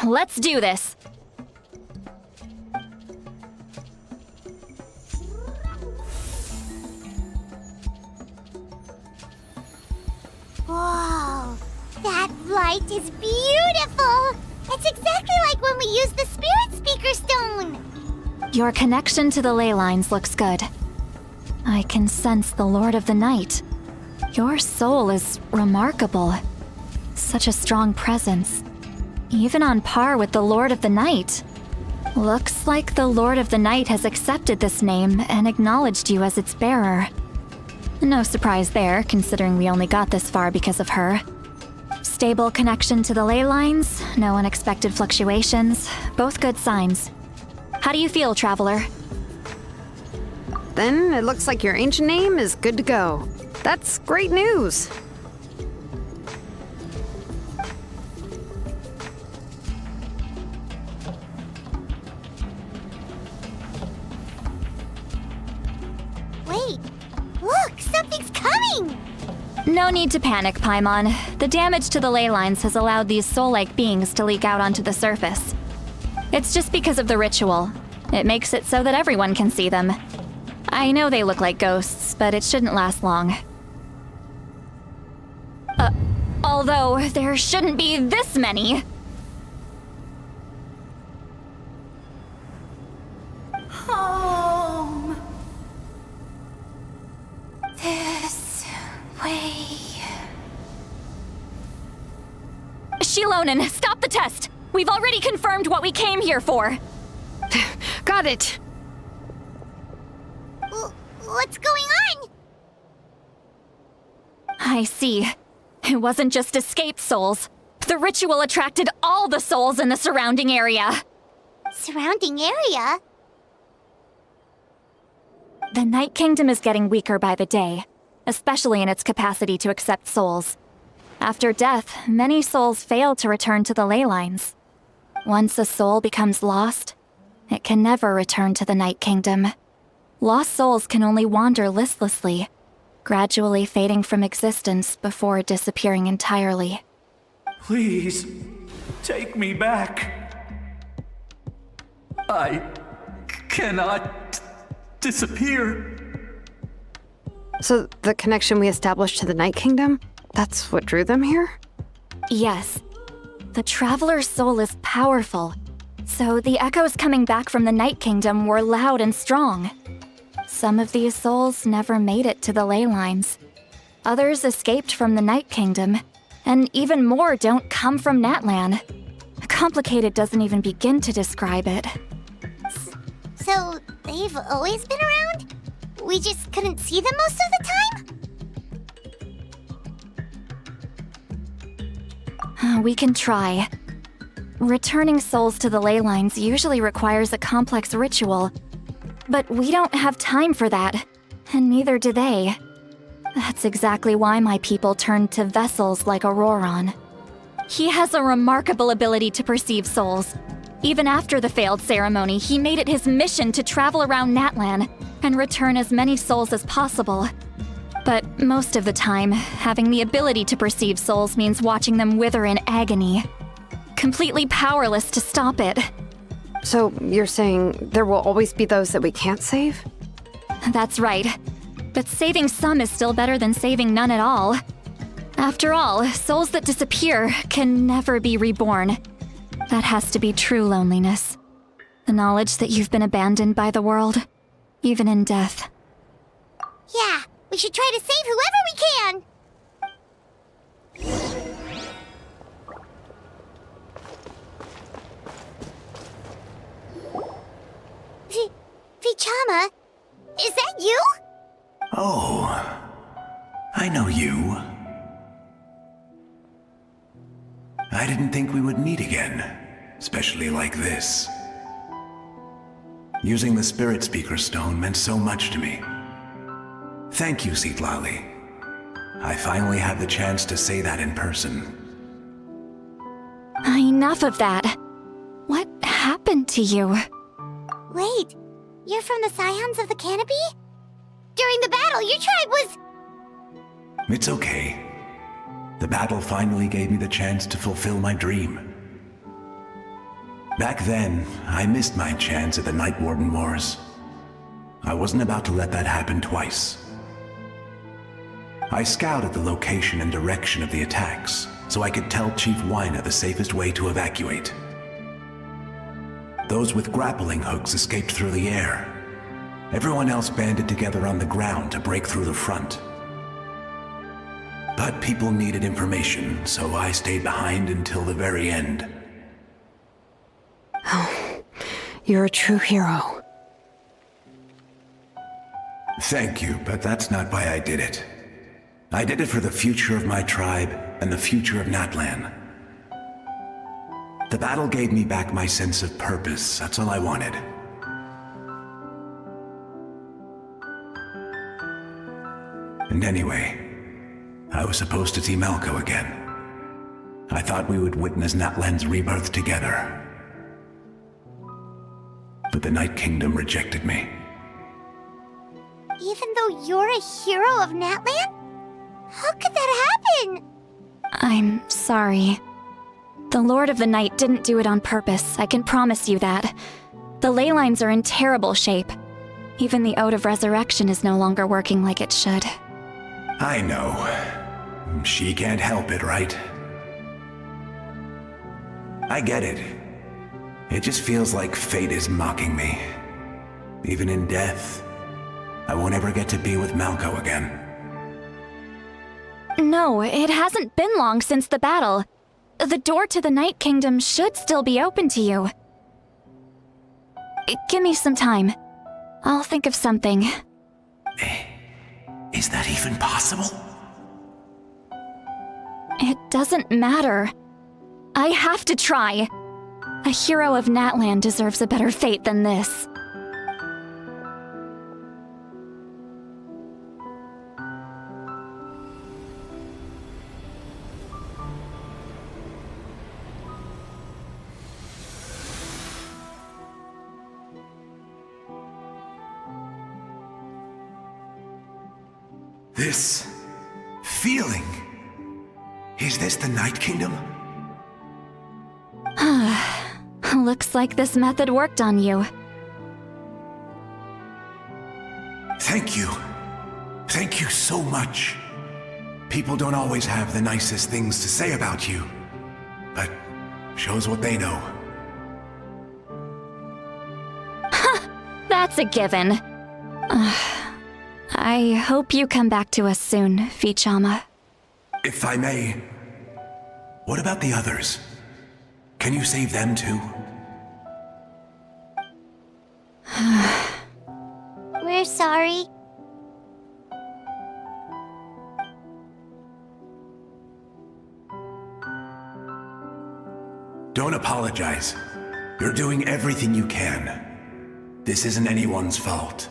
Let's do this.
Whoa, that light is beautiful! It's exactly like when we used the Spirit Speaker Stone!
Your connection to the ley lines looks good. I can sense the Lord of the Night. Your soul is remarkable. Such a strong presence. Even on par with the Lord of the Night. Looks like the Lord of the Night has accepted this name and acknowledged you as its bearer. No surprise there, considering we only got this far because of her. Stable connection to the ley lines, no unexpected fluctuations, both good signs. How do you feel, Traveler?
Then it looks like your ancient name is good to go. That's great news.
Wait, look, something's coming!
No need to panic, Paimon. The damage to the ley lines has allowed these soul-like beings to leak out onto the surface. It's just because of the ritual. It makes it so that everyone can see them. I know they look like ghosts, but it shouldn't last long. Although there shouldn't be this many.
Home. This way.
Shilonen, stop the test! We've already confirmed what we came here for.
Got it.
What's going on?
I see. It wasn't just escaped souls. The ritual attracted all the souls in the surrounding area.
Surrounding area?
The Night Kingdom is getting weaker by the day, especially in its capacity to accept souls. After death, many souls fail to return to the ley lines. Once a soul becomes lost, it can never return to the Night Kingdom. Lost souls can only wander listlessly, gradually fading from existence before disappearing entirely.
Please, take me back. I cannot disappear.
So the connection we established to the Night Kingdom, that's what drew them here?
Yes. The Traveler's soul is powerful, so the echoes coming back from the Night Kingdom were loud and strong. Some of these souls never made it to the ley lines. Others escaped from the Night Kingdom, and even more don't come from Natlan. Complicated doesn't even begin to describe it.
So, they've always been around? We just couldn't see them most of the
time? We can try. Returning souls to the ley lines usually requires a complex ritual, but we don't have time for that, and neither do they. That's exactly why my people turned to vessels like Auroron. He has a remarkable ability to perceive souls. Even after the failed ceremony, he made it his mission to travel around Natlan and return as many souls as possible. But most of the time, having the ability to perceive souls means watching them wither in agony. Completely powerless to stop it.
So you're saying there will always be those that we can't save?
That's right. But saving some is still better than saving none at all. After all, souls that disappear can never be reborn. That has to be true loneliness. The knowledge that you've been abandoned by the world, even in death.
Yeah, we should try to save whoever we can! Vichama? Is that you?
Oh, I know you. I didn't think we would meet again, especially like this. Using the Spirit Speaker Stone meant so much to me. Thank you, Citlali. I finally had the chance to say that in person.
Enough of that. What happened to you?
Wait, you're from the Scions of the Canopy? During the battle, your tribe was...
It's okay. The battle finally gave me the chance to fulfill my dream. Back then, I missed my chance at the Night Warden Wars. I wasn't about to let that happen twice. I scouted the location and direction of the attacks, so I could tell Chief Wyna the safest way to evacuate. Those with grappling hooks escaped through the air. Everyone else banded together on the ground to break through the front. But people needed information, so I stayed behind until the very end.
Oh, you're a true hero.
Thank you, but that's not why I did it. I did it for the future of my tribe and the future of Natlan. The battle gave me back my sense of purpose, that's all I wanted. And anyway, I was supposed to see Malco again. I thought we would witness Natlan's rebirth together. But the Night Kingdom rejected me.
Even though you're a hero of Natlan? How could that happen?
I'm sorry. The Lord of the Night didn't do it on purpose, I can promise you that. The ley lines are in terrible shape. Even the Ode of Resurrection is no longer working like it should.
I know. She can't help it, right? I get it. It just feels like fate is mocking me. Even in death, I won't ever get to be with Malco again.
No, it hasn't been long since the battle. The door to the Night Kingdom should still be open to you. Give me some time. I'll think of something.
Is that even possible?
It doesn't matter. I have to try. A hero of Natlan deserves a better fate than this.
This feeling. Is this the Night Kingdom?
Looks like this method worked on you.
Thank you. Thank you so much. People don't always have the nicest things to say about you, but shows what they know.
That's a given. I hope you come back to us soon, Vichama.
If I may, what about the others? Can you save them too?
We're sorry.
Don't apologize. You're doing everything you can. This isn't anyone's fault.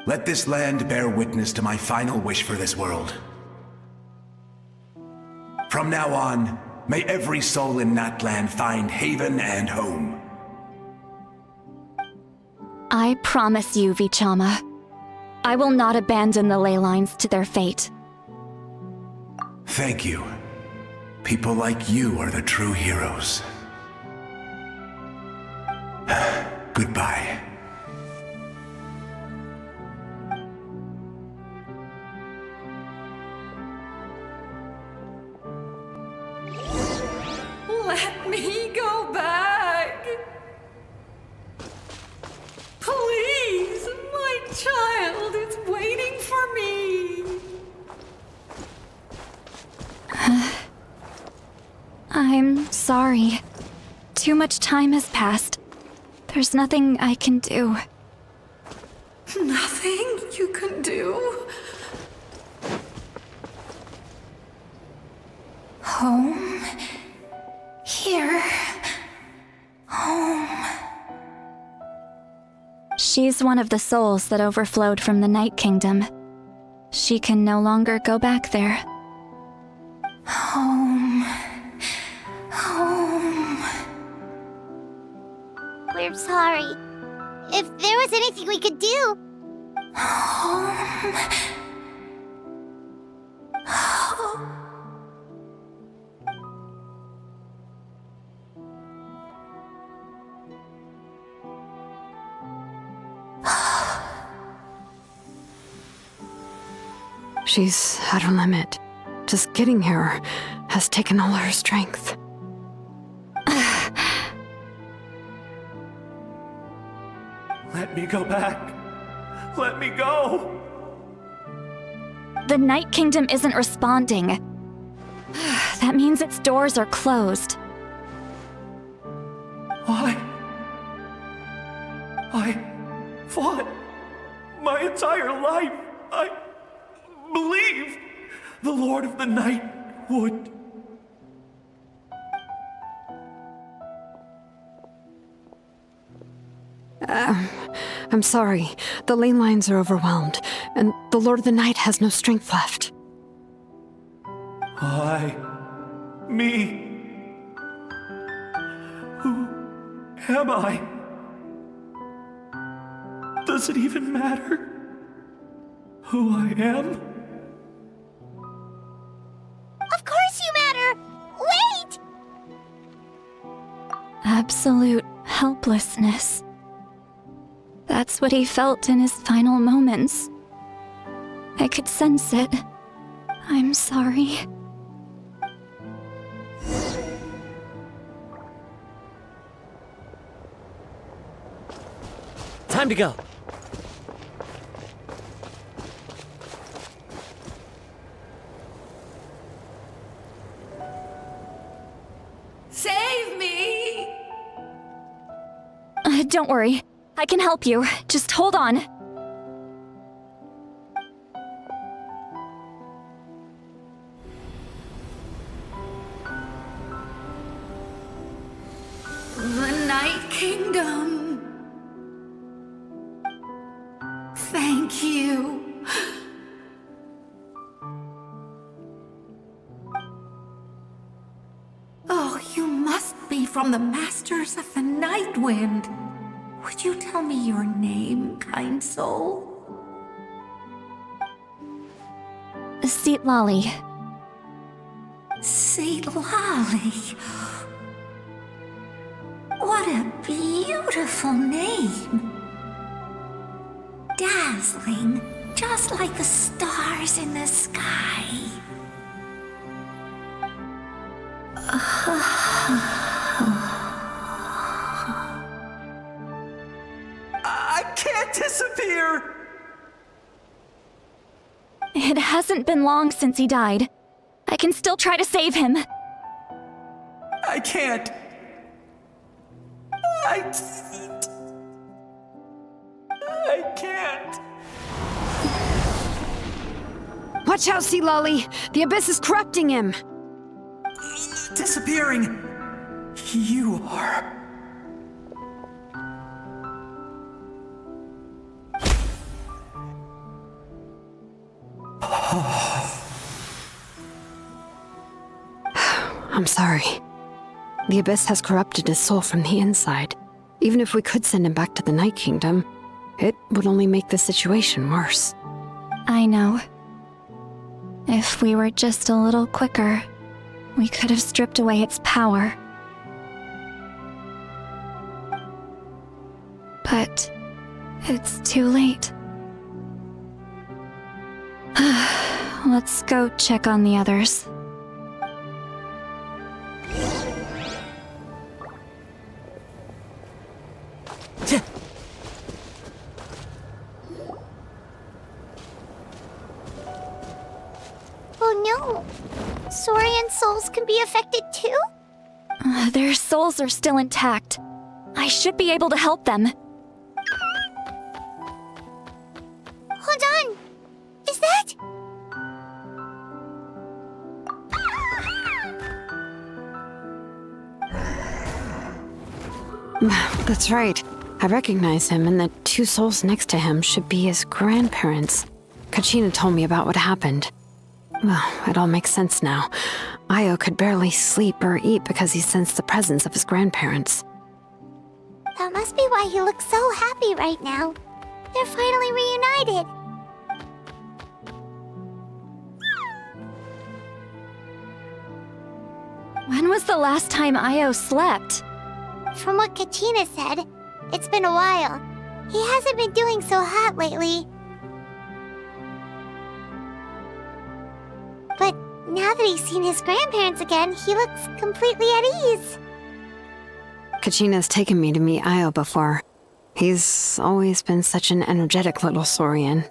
Let this land bear witness to my final wish for this world. From now on, may every soul in Natlan find haven and home.
I promise you, Vichama. I will not abandon the ley lines to their fate.
Thank you. People like you are the true heroes. Goodbye.
sorry. Too much time has passed. There's nothing I can do.
Nothing you can do? Home. Here. Home.
She's one of the souls that overflowed from the Night Kingdom. She can no longer go back there.
Home. Home.
We're sorry. If there was anything we could do...
Home.
She's at her limit. Just getting here has taken all her strength.
Let me go back. Let me go.
The Night Kingdom isn't responding. That means its doors are closed.
I fought my entire life. I believed the Lord of the Night would.
I'm sorry. The ley lines are overwhelmed, and the Lord of the Night has no strength left.
Me. Who am I? Does it even matter who I am?
Of course you matter! Wait!
Absolute helplessness. That's what he felt in his final moments. I could sense it. I'm sorry.
Time to go.
Save me!
Don't worry. I can help you. Just hold on.
The Night Kingdom. Thank you. Oh, you must be from the Masters of the Night Wind. Would you tell me your name, kind soul?
Seat Lolly.
Seat Lolly. What a beautiful name. Dazzling, just like the stars in the sky.
I can't disappear!
It hasn't been long since he died. I can still try to save him.
I can't. I can't.
Watch out, Sea Lolly! The Abyss is corrupting him!
Disappearing. You are.
I'm sorry. The Abyss has corrupted his soul from the inside. Even if we could send him back to the Night Kingdom, it would only make the situation worse.
I know. If we were just a little quicker, we could have stripped away its power. But it's too late. Let's go check on the others.
Oh no! Saurian souls can be affected too?
Their souls are still intact. I should be able to help them.
Hold on! Is that...
That's right. I recognize him, and the two souls next to him should be his grandparents. Kachina told me about what happened. Well, it all makes sense now. Io could barely sleep or eat because he sensed the presence of his grandparents.
That must be why he looks so happy right now. They're finally reunited.
When was the last time Io slept?
From what Kachina said, it's been a while. He hasn't been doing so hot lately. But now that he's seen his grandparents again, he looks completely at ease.
Kachina's taken me to meet Io before. He's always been such an energetic little Saurian.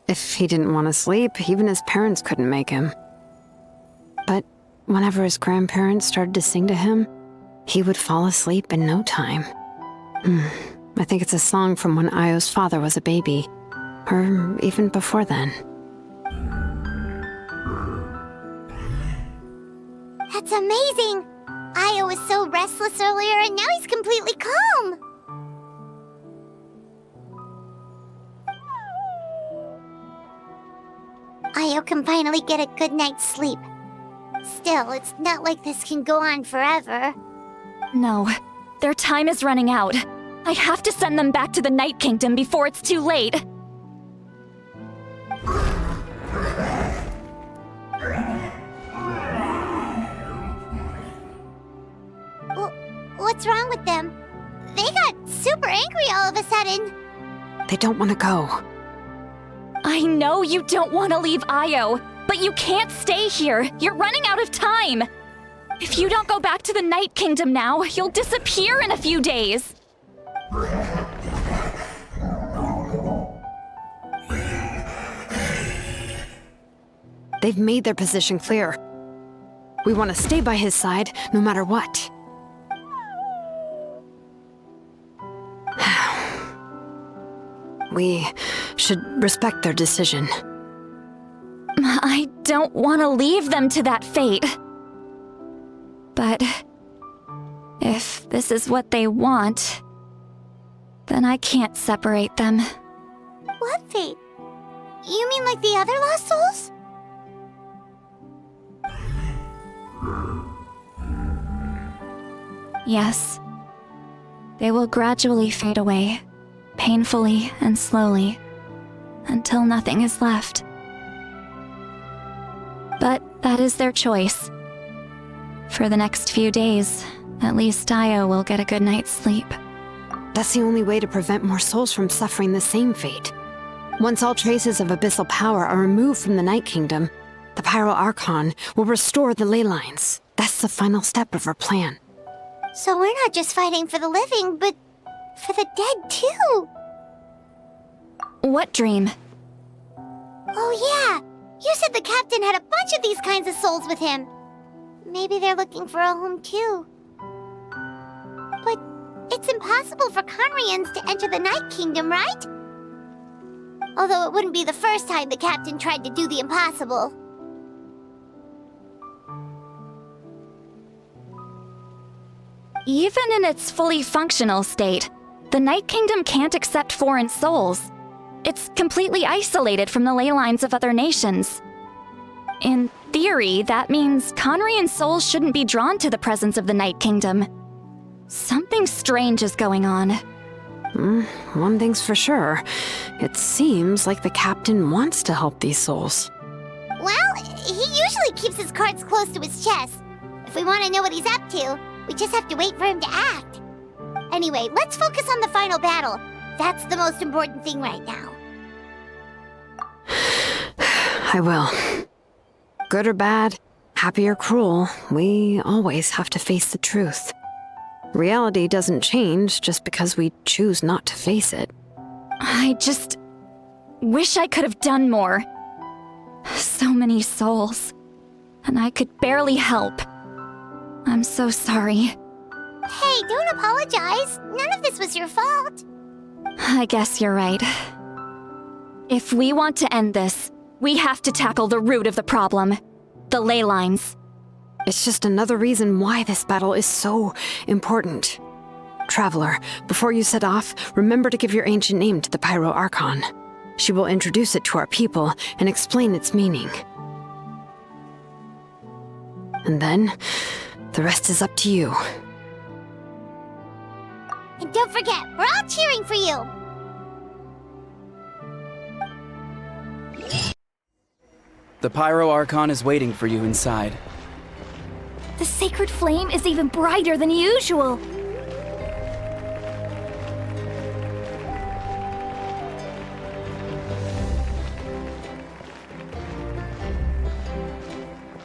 If he didn't want to sleep, even his parents couldn't make him. But whenever his grandparents started to sing to him, he would fall asleep in no time. I think it's a song from when Io's father was a baby, or even before then.
That's amazing! Io was so restless earlier and now he's completely calm! Io can finally get a good night's sleep. Still, it's not like this can go on forever.
No, their time is running out. I have to send them back to the Night Kingdom before it's too late.
What's wrong with them? They got super angry all of a sudden.
They don't want to go.
I know you don't want to leave Io, but you can't stay here. You're running out of time. If you don't go back to the Night Kingdom now, you'll disappear in a few days.
They've made their position clear. We want to stay by his side, no matter what. We should respect their decision.
I don't want to leave them to that fate. But if this is what they want, then I can't separate them.
What fate? You mean like the other lost souls?
Yes. They will gradually fade away, painfully and slowly, until nothing is left. But that is their choice. For the next few days, at least Io will get a good night's sleep.
That's the only way to prevent more souls from suffering the same fate. Once all traces of abyssal power are removed from the Night Kingdom, the Pyro Archon will restore the ley lines. That's the final step of our plan.
So we're not just fighting for the living, but for the dead too.
What dream?
Oh yeah, you said the captain had a bunch of these kinds of souls with him. Maybe they're looking for a home too. But it's impossible for Conrians to enter the Night Kingdom, right? Although it wouldn't be the first time the captain tried to do the impossible.
Even in its fully functional state, the Night Kingdom can't accept foreign souls. It's completely isolated from the ley lines of other nations. In theory, that means Conrian souls shouldn't be drawn to the presence of the Night Kingdom. Something strange is going on.
One thing's for sure. It seems like the captain wants to help these souls.
Well, he usually keeps his cards close to his chest. If we want to know what he's up to, we just have to wait for him to act. Anyway, let's focus on the final battle. That's the most important thing right now.
I will. Good or bad, happy or cruel, we always have to face the truth. Reality doesn't change just because we choose not to face it.
I just wish I could have done more. So many souls, and I could barely help. I'm so sorry.
Hey, don't apologize. None of this was your fault.
I guess you're right. If we want to end this, we have to tackle the root of the problem. The ley lines.
It's just another reason why this battle is so important. Traveler, before you set off, remember to give your ancient name to the Pyro Archon. She will introduce it to our people and explain its meaning. And then, the rest is up to you.
And don't forget, we're all cheering for you.
The Pyro Archon is waiting for you inside.
The sacred flame is even brighter than usual.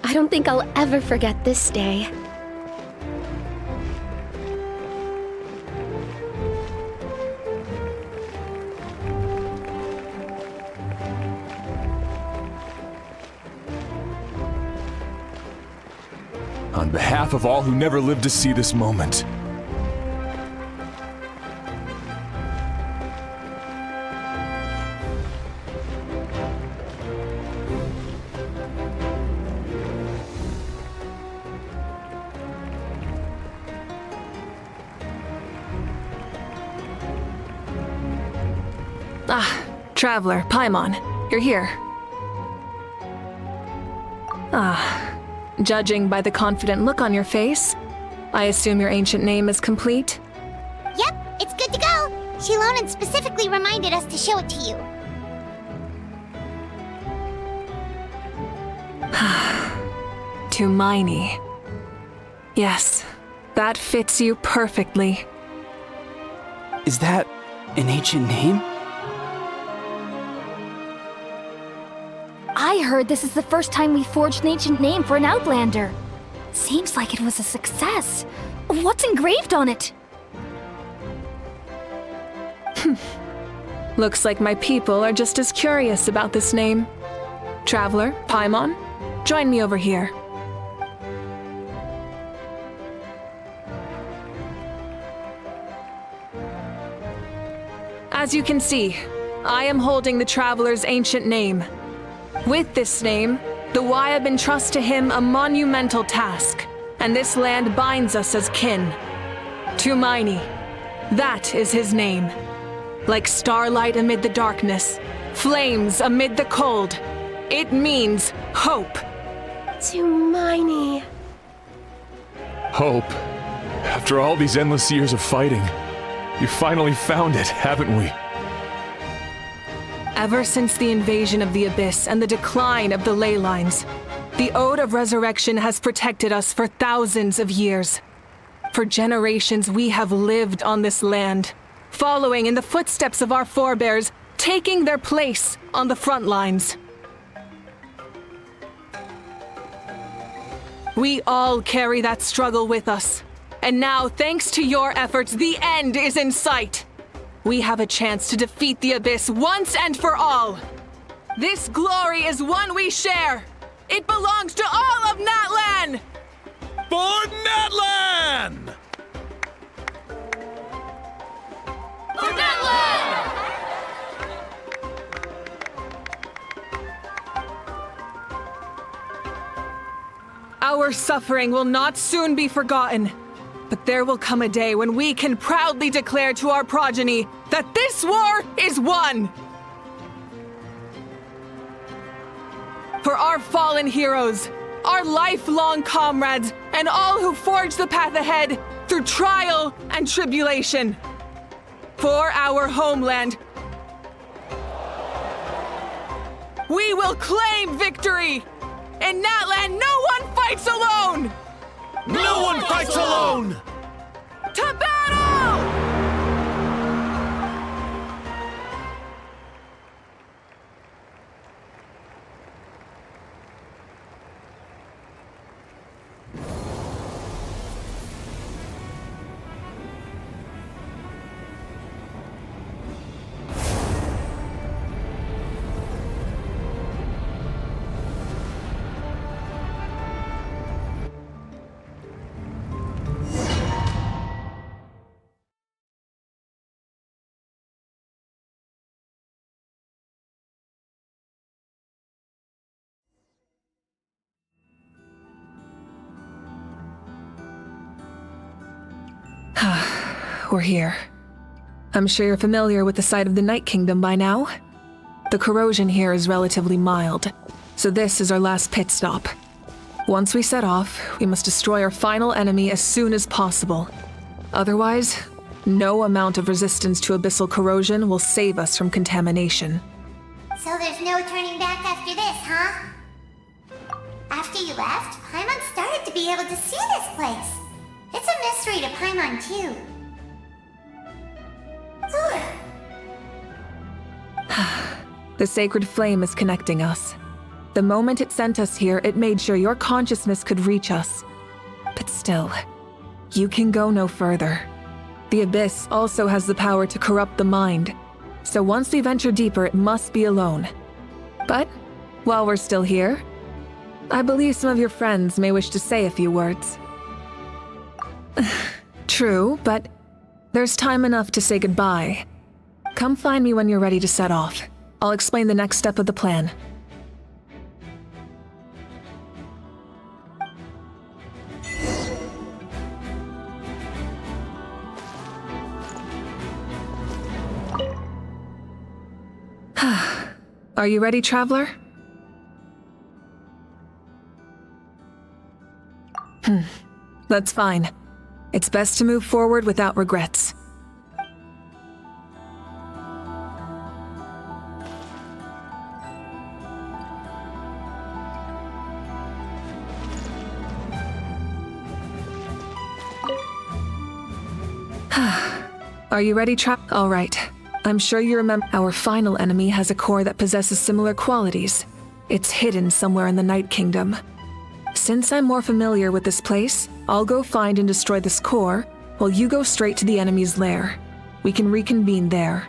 I don't think I'll ever forget this day.
On behalf of all who never lived to see this moment.
Ah, Traveler, Paimon, you're here. Judging by the confident look on your face, I assume your ancient name is complete?
Yep, it's good to go. Shilonan specifically reminded us to show it to you.
Tumaini. Yes, that fits you perfectly.
Is that an ancient name?
I heard this is the first time we forged an ancient name for an Outlander. Seems like it was a success. What's engraved on it?
Looks like my people are just as curious about this name. Traveler, Paimon, join me over here. As you can see, I am holding the Traveler's ancient name. With this name, the Wyab entrust to him a monumental task, and this land binds us as kin. Tumaini, that is his name. Like starlight amid the darkness, flames amid the cold, it means hope.
Tumaini.
Hope. After all these endless years of fighting, you finally found it, haven't we?
Ever since the invasion of the Abyss and the decline of the ley lines, the Ode of Resurrection has protected us for thousands of years. For generations we have lived on this land, following in the footsteps of our forebears, taking their place on the front lines. We all carry that struggle with us, and now, thanks to your efforts, the end is in sight. We have a chance to defeat the Abyss once and for all. This glory is one we share. It belongs to all of Natlan!
For Natlan!
For Natlan! Our suffering will not soon be forgotten. But there will come a day when we can proudly declare to our progeny that this war is won! For our fallen heroes, our lifelong comrades, and all who forge the path ahead through trial and tribulation. For our homeland, we will claim victory! In Natlan, no one fights alone!
No one fights alone!
To battle! we're here. I'm sure you're familiar with the site of the Night Kingdom by now. The corrosion here is relatively mild, so this is our last pit stop. Once we set off, we must destroy our final enemy as soon as possible. Otherwise, no amount of resistance to abyssal corrosion will save us from contamination.
So there's no turning back after this, huh? After you left, Paimon started to be able to see this place. It's a mystery to Paimon, too.
The sacred flame is connecting us. The moment it sent us here, it made sure your consciousness could reach us. But still, you can go no further. The Abyss also has the power to corrupt the mind, so once we venture deeper, it must be alone. But, while we're still here, I believe some of your friends may wish to say a few words. True, but there's time enough to say goodbye. Come find me when you're ready to set off. I'll explain the next step of the plan. Are you ready, traveler? That's fine. It's best to move forward without regrets. Are you ready, All right. I'm sure you remember our final enemy has a core that possesses similar qualities. It's hidden somewhere in the Night Kingdom. Since I'm more familiar with this place, I'll go find and destroy this core, while you go straight to the enemy's lair. We can reconvene there.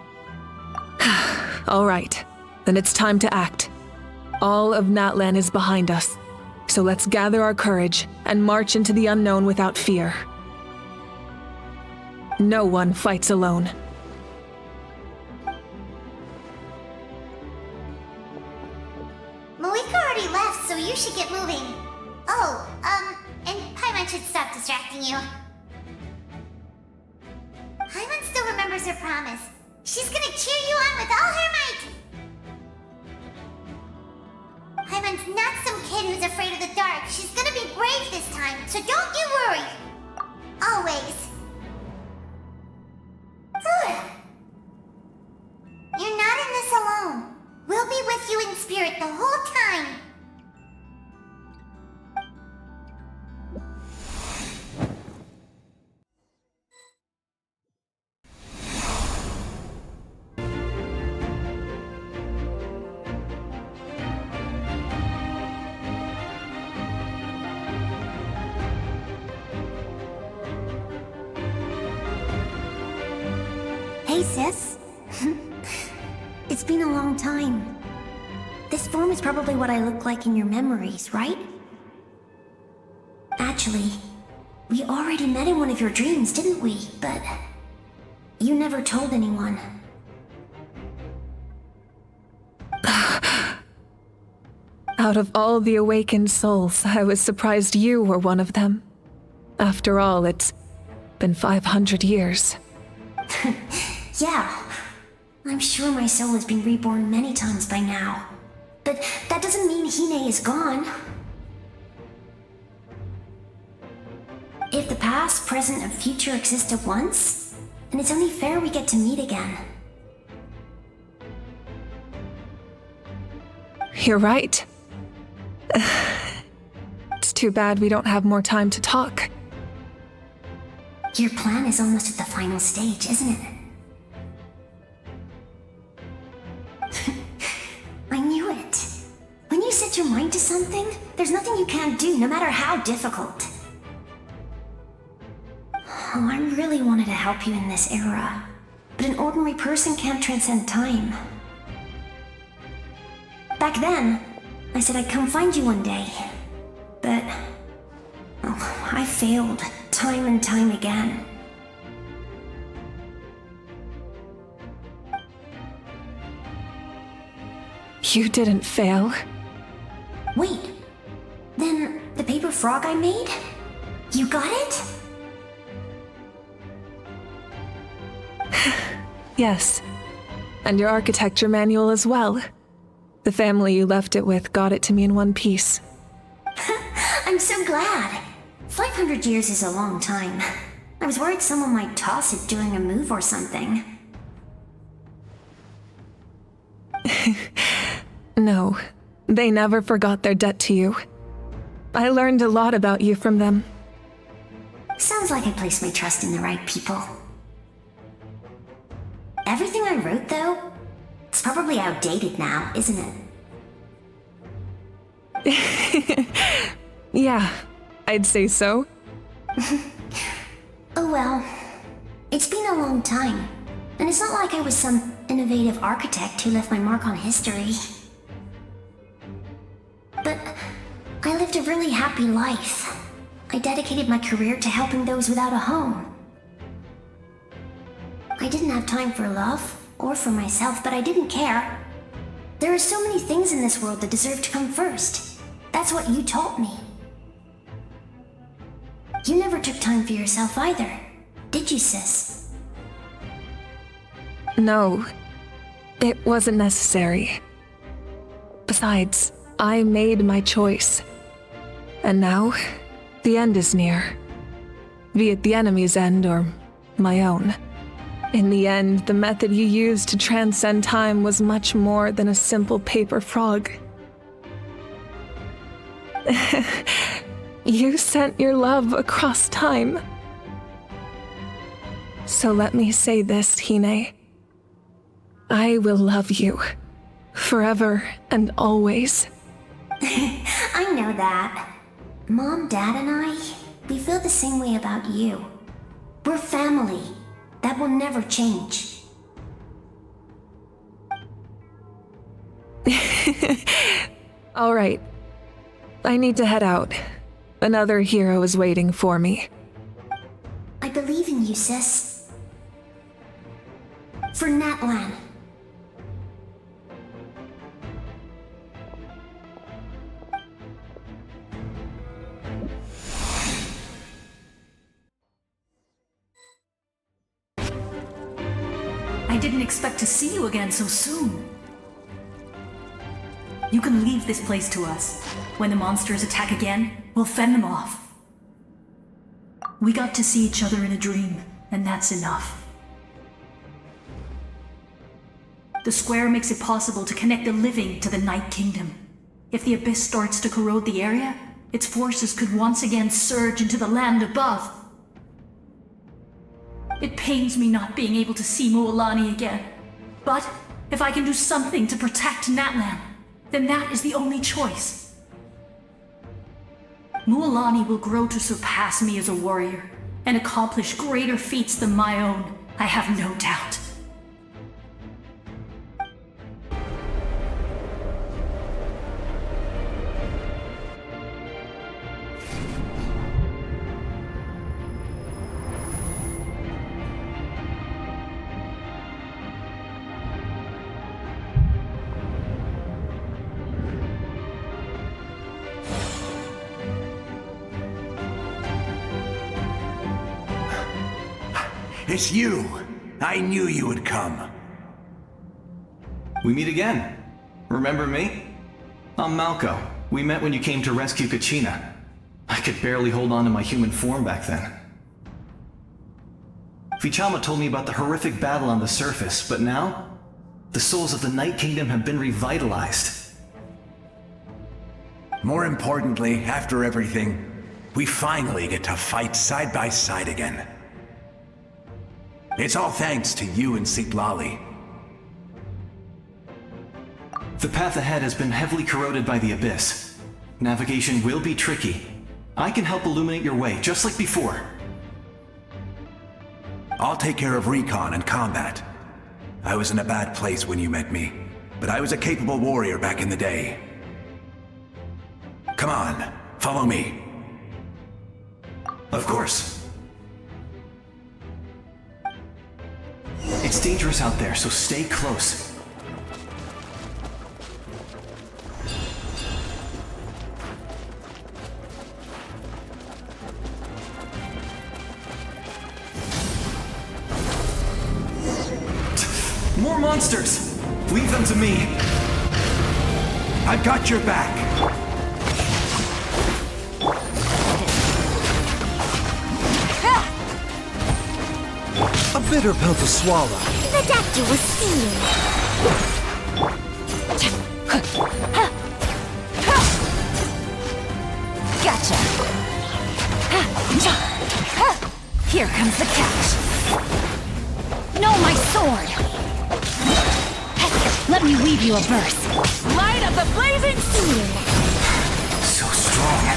All right, then it's time to act. All of Natlan is behind us, so let's gather our courage and march into the unknown without fear. No one fights alone.
Malika already left, so you should get moving. Oh, and Paimon should stop distracting you. Paimon still remembers her promise. She's gonna cheer you on with all her might. Paimon's not some kid who's afraid of the dark. She's gonna be brave this time, so don't you worry. Always. You're not in this alone. We'll be with you in spirit the whole time.
Hey, sis. It's been a long time. This form is probably what I look like in your memories, right? Actually, we already met in one of your dreams, didn't we? But you never told anyone.
Out of all the awakened souls, I was surprised you were one of them. After all, it's been 500 years.
Yeah. I'm sure my soul has been reborn many times by now. But that doesn't mean Hine is gone. If the past, present, and future exist at once, then it's only fair we get to meet again.
You're right. It's too bad we don't have more time to talk.
Your plan is almost at the final stage, isn't it? I knew it. When you set your mind to something, there's nothing you can't do, no matter how difficult. Oh, I really wanted to help you in this era, but an ordinary person can't transcend time. Back then, I said I'd come find you one day, but I failed time and time again.
You didn't fail.
Wait, then the paper frog I made? You got it?
Yes. And your architecture manual as well. The family you left it with got it to me in one piece.
I'm so glad. 500 years is a long time. I was worried someone might toss it during a move or something.
No, they never forgot their debt to you. I learned a lot about you from them.
Sounds like I placed my trust in the right people. Everything I wrote, though, it's probably outdated now, isn't it?
Yeah, I'd say so.
Oh well. It's been a long time, and it's not like I was some innovative architect who left my mark on history. But I lived a really happy life. I dedicated my career to helping those without a home. I didn't have time for love, or for myself, but I didn't care. There are so many things in this world that deserve to come first. That's what you taught me. You never took time for yourself either, did you, sis?
No, it wasn't necessary. Besides, I made my choice. And now, the end is near. Be it the enemy's end or my own. In the end, the method you used to transcend time was much more than a simple paper frog. You sent your love across time. So let me say this, Hine. I will love you. Forever and always.
I know that. Mom, Dad, and I, we feel the same way about you. We're family. That will never change.
All right. I need to head out. Another hero is waiting for me.
I believe in you, sis. For Natlan.
I didn't expect to see you again so soon. You can leave this place to us. When the monsters attack again, we'll fend them off. We got to see each other in a dream, and that's enough. The square makes it possible to connect the living to the Night Kingdom. If the abyss starts to corrode the area, its forces could once again surge into the land above. It pains me not being able to see Mualani again. But if I can do something to protect Natlan, then that is the only choice. Mualani will grow to surpass me as a warrior and accomplish greater feats than my own, I have no doubt.
It's you! I knew you would come.
We meet again. Remember me? I'm Malco. We met when you came to rescue Kachina. I could barely hold on to my human form back then. Vichama told me about the horrific battle on the surface, but now, the souls of the Night Kingdom have been revitalized.
More importantly, after everything, we finally get to fight side by side again. It's all thanks to you and Sitlali.
The path ahead has been heavily corroded by the abyss. Navigation will be tricky. I can help illuminate your way, just like before.
I'll take care of recon and combat. I was in a bad place when you met me, but I was a capable warrior back in the day. Come on, follow me.
Of course. It's dangerous out there, so stay close. More monsters! Leave them to me.
I've got your back.
A bitter pill to swallow.
The doctor was seeing.
Gotcha. Here comes the catch. No, my sword! Let me weave you a verse. Light of the blazing ceiling!
So strong.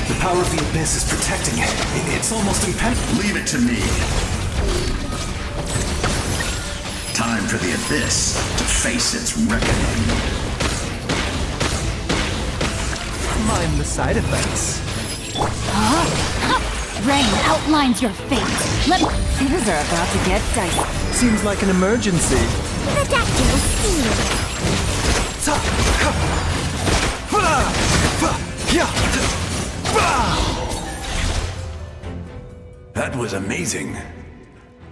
The power of the Abyss is protecting it. It's almost impenetrable.
Leave it to me. Time for the Abyss to face its reckoning.
Mind the side effects.
Rain outlines your fate. Things are about to get dicey.
Seems like an emergency.
The doctor was seeing.
That was amazing.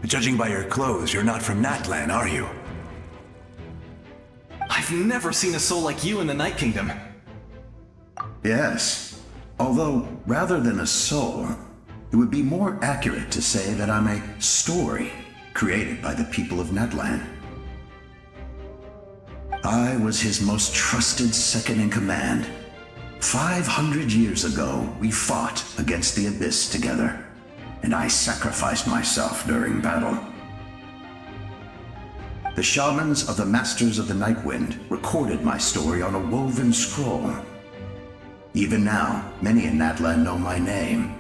Judging by your clothes, you're not from Natlan, are you?
I've never seen a soul like you in the Night Kingdom.
Yes. Although, rather than a soul, it would be more accurate to say that I'm a story created by the people of Natlan. I was his most trusted second-in-command. 500 years ago, we fought against the Abyss together, and I sacrificed myself during battle. The shamans of the Masters of the Nightwind recorded my story on a woven scroll. Even now, many in Natlan know my name.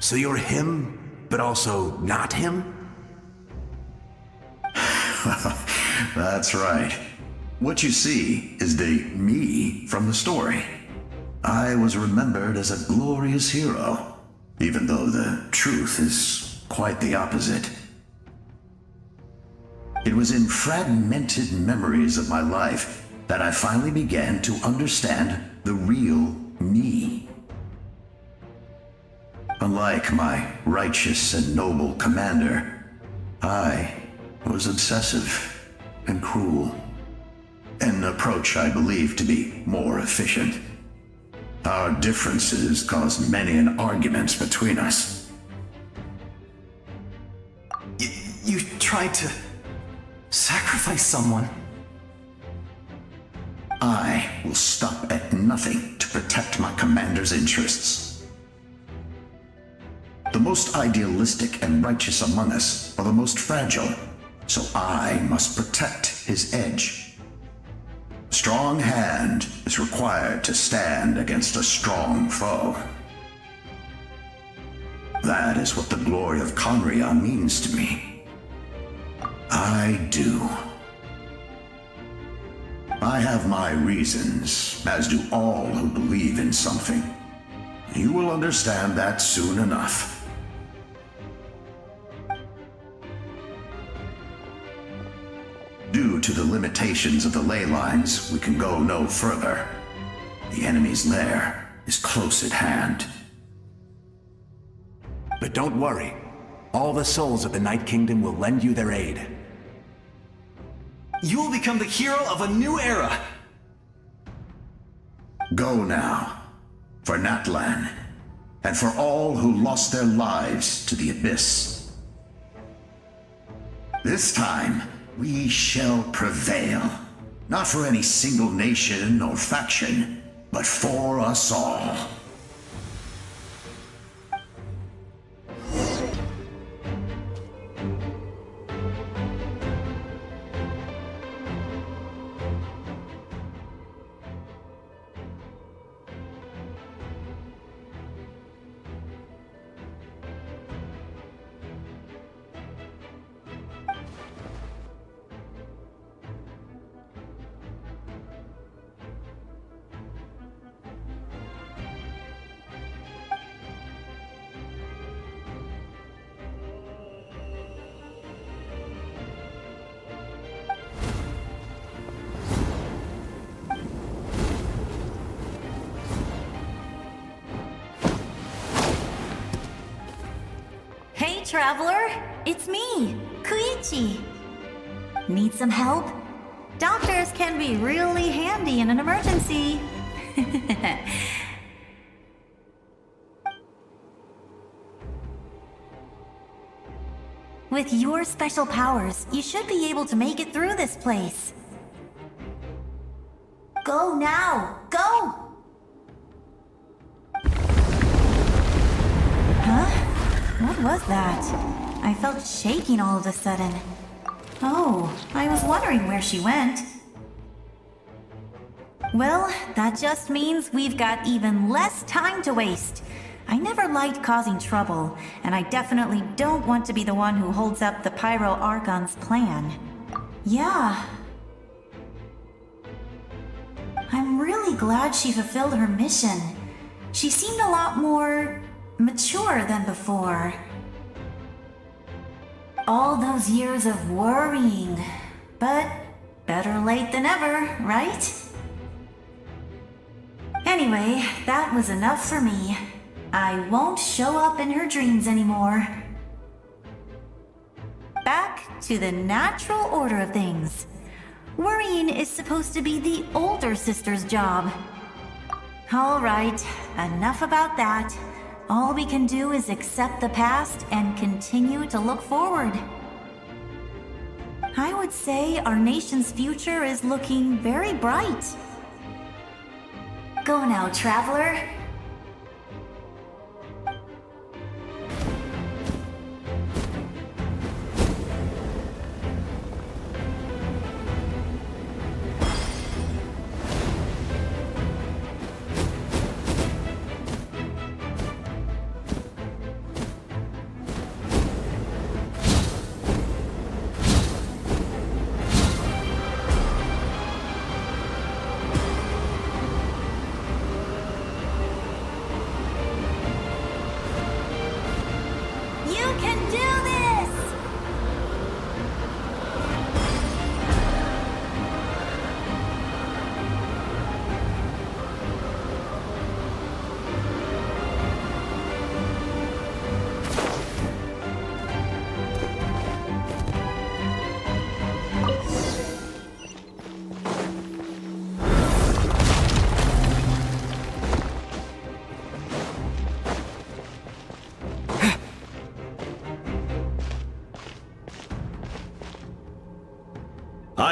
So you're him, but also not him?
That's right. What you see is the me from the story. I was remembered as a glorious hero, even though the truth is quite the opposite. It was in fragmented memories of my life that I finally began to understand the real me. Unlike my righteous and noble commander, I was obsessive and cruel, an approach I believe to be more efficient. Our differences caused many an arguments between us.
You tried to sacrifice someone.
I will stop at nothing to protect my commander's interests. The most idealistic and righteous among us are the most fragile, so I must protect his edge. A strong hand is required to stand against a strong foe. That is what the glory of Conria means to me. I do. I have my reasons, as do all who believe in something. You will understand that soon enough. Due to the limitations of the ley lines, we can go no further. The enemy's lair is close at hand.
But don't worry. All the souls of the Night Kingdom will lend you their aid.
You will become the hero of a new era!
Go now, for Natlan, and for all who lost their lives to the Abyss. This time, we shall prevail, not for any single nation or faction, but for us all.
Hey, traveler! it's me, Koichi. Need some help? Doctors can be really handy in an emergency. With your special powers, you should be able to make it through this place. Go now! Go! Huh? What was that? I felt shaking all of a sudden. Oh, I was wondering where she went. Well, that just means we've got even less time to waste. I never liked causing trouble, and I definitely don't want to be the one who holds up the Pyro Archon's plan. Yeah. I'm really glad she fulfilled her mission. She seemed a lot more mature than before. All those years of worrying, but better late than ever, right? Anyway, that was enough for me. I won't show up in her dreams anymore. Back to the natural order of things. Worrying is supposed to be the older sister's job. Alright, enough about that. All we can do is accept the past and continue to look forward. I would say our nation's future is looking very bright. Go now, traveler.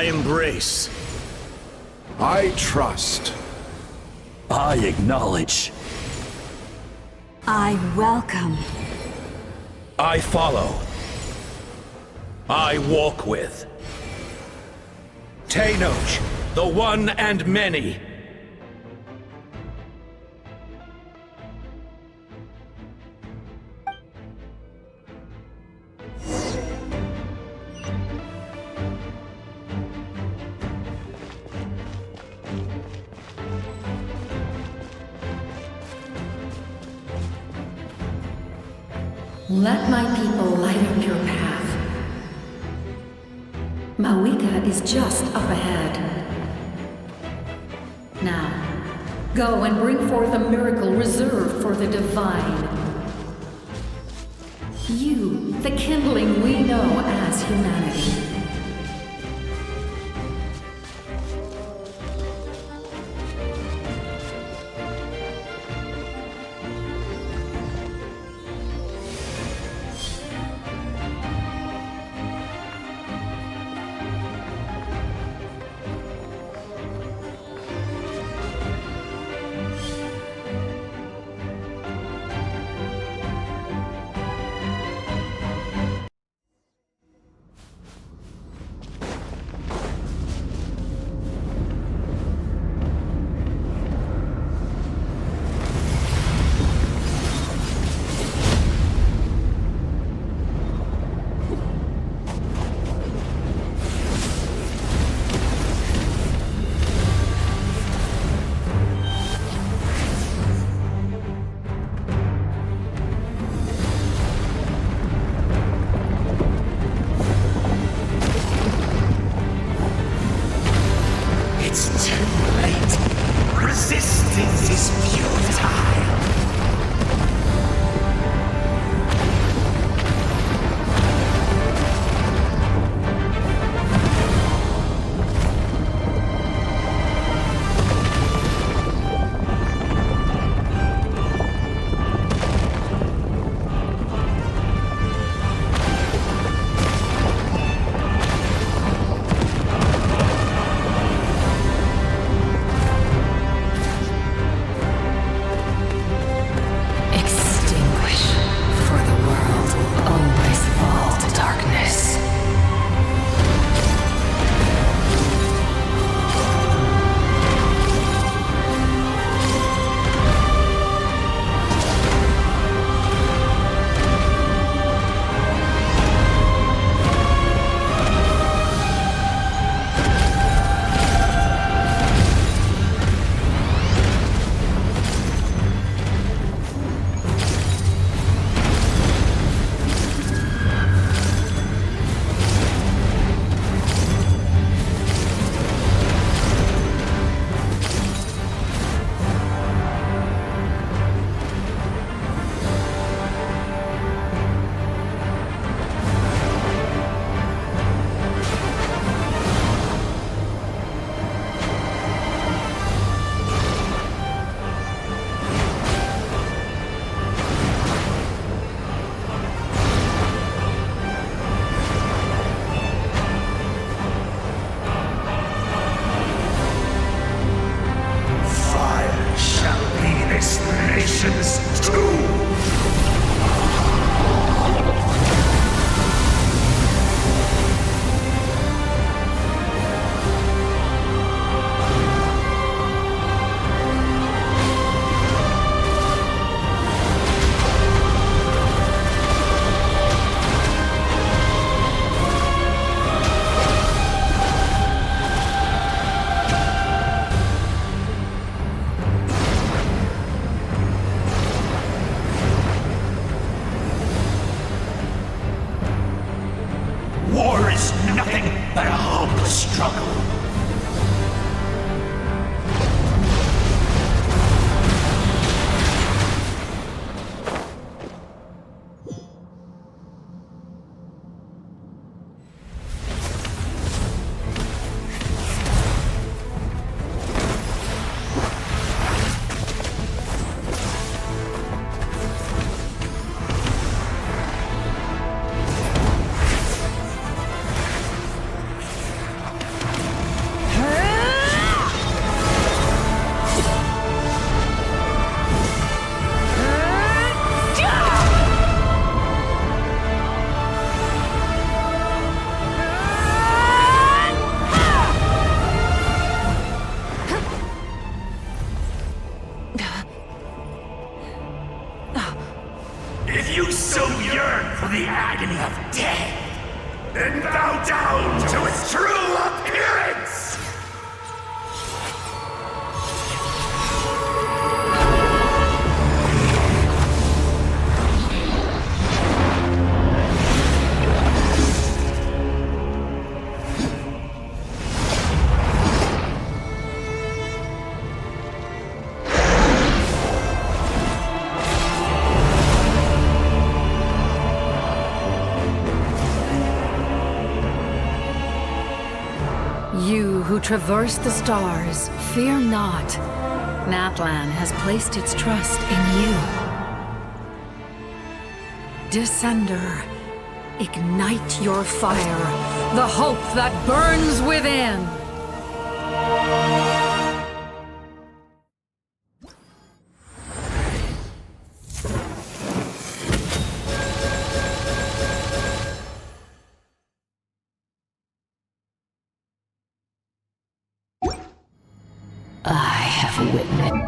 I embrace.
I trust.
I acknowledge.
I welcome.
I follow. I walk with. Tenoch, the one and many.
Let my people light up your path. Mawika is just up ahead. Now, go and bring forth a miracle reserved for the divine. You, the kindling we know as humanity.
It's nothing but a hopeless struggle. If you so yearn for the agony of death, then bow down to its true appearance!
You who traverse the stars, fear not. Natlan has placed its trust in you. Descender, ignite your fire, the hope that burns within.
I have witnessed.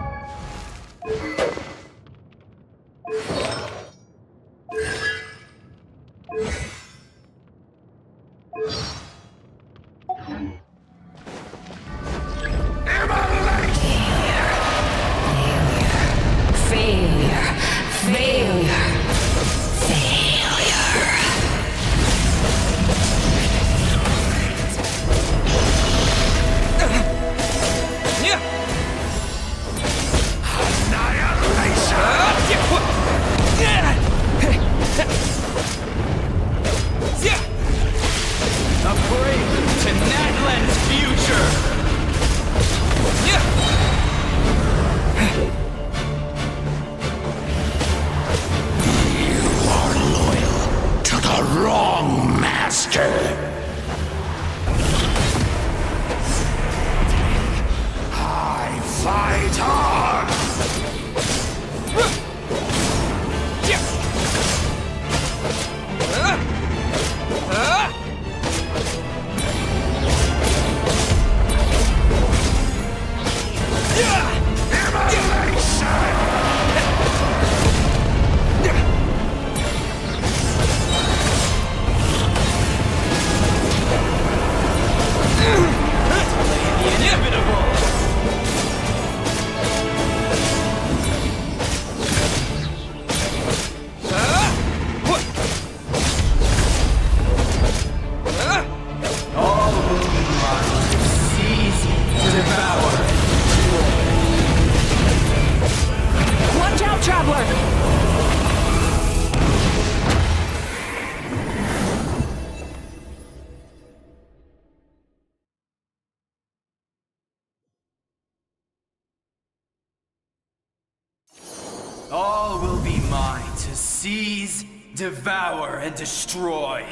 All will be mine to seize, devour, and destroy.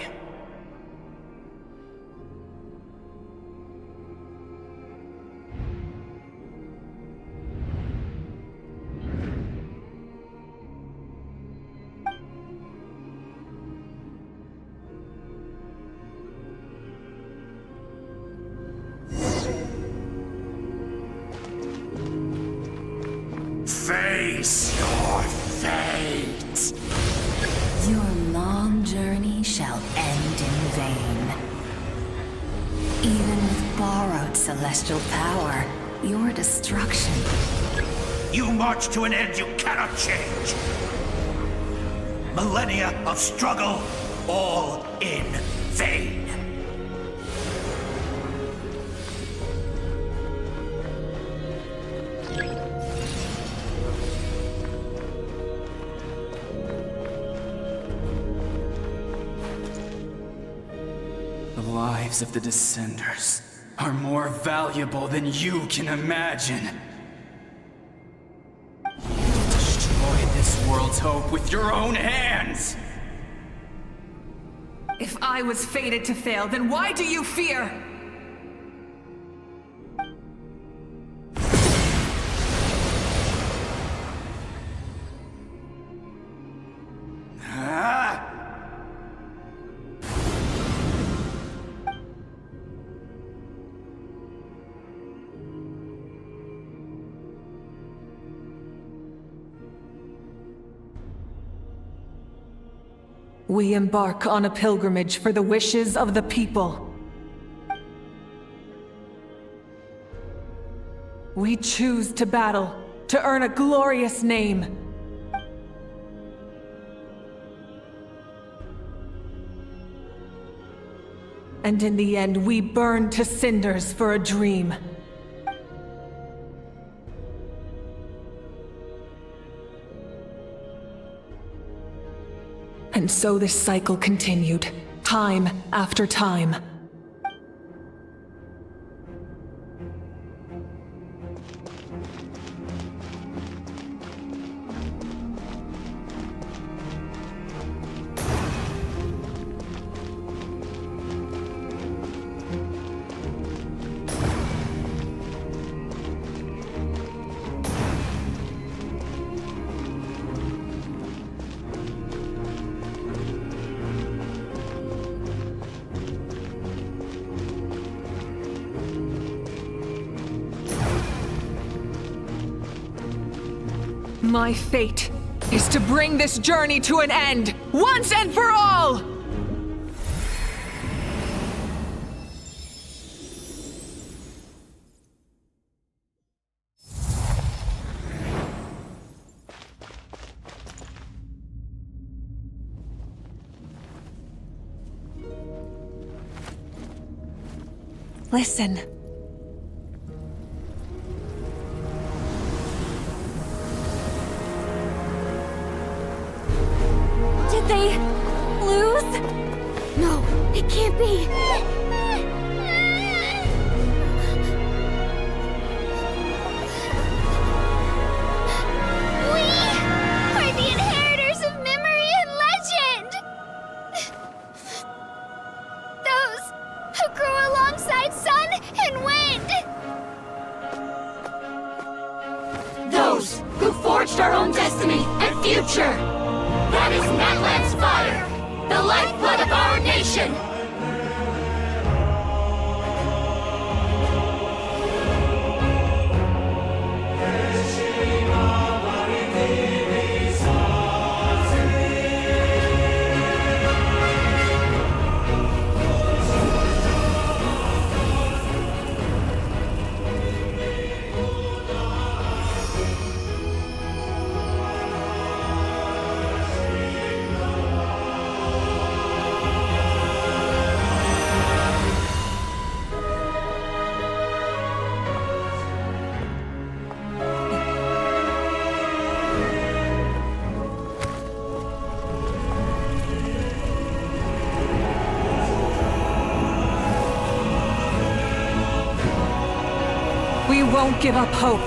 Face your fate!
Your long journey shall end in vain. Even with borrowed celestial power, your destruction.
You march to an end you cannot change. Millennia of struggle, all in vain.
lives of the Descenders are more valuable than you can imagine. You destroyed this world's hope with your own hands!
If I was fated to fail, then why do you fear?
We embark on a pilgrimage for the wishes of the people. We choose to battle, to earn a glorious name. And in the end, we burn to cinders for a dream. And so this cycle continued, time after time. My fate is to bring this journey to an end, once and for all! Listen.
Did they lose? No, it can't be.
We are the inheritors of memory and legend! Those who grew alongside sun and wind!
Those who forged our own destiny and future! That is Natlan's fire, the lifeblood of our nation!
We won't give up hope.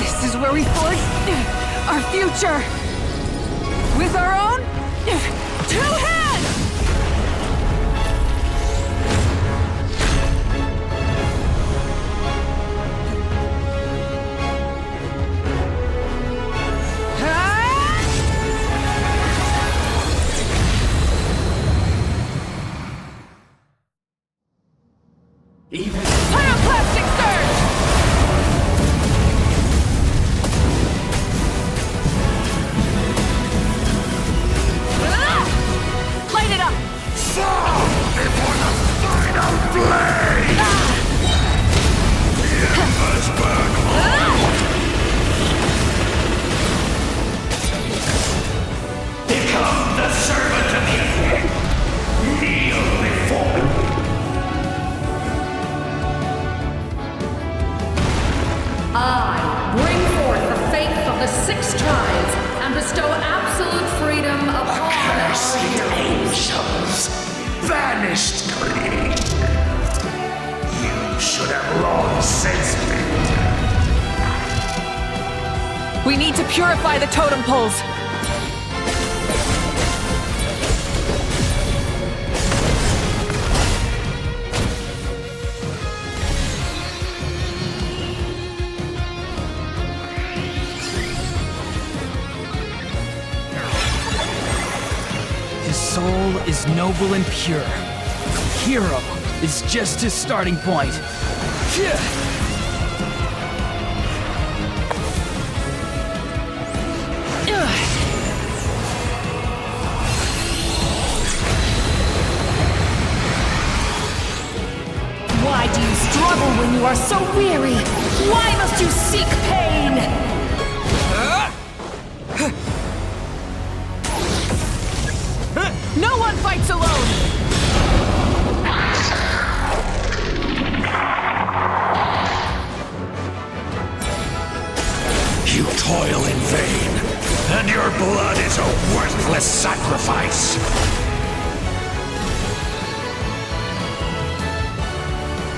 This is where we forge our future. With our own 2 hands!
Even
Pyroclastic surge!
banished clean. You should have long since been dead.
We need to purify the totem poles.
His soul is noble and pure. Hero is just his starting point.
Why do you struggle when you are so weary? Why must you seek pain?
No one fights alone!
You toil in vain, and your blood is a worthless sacrifice.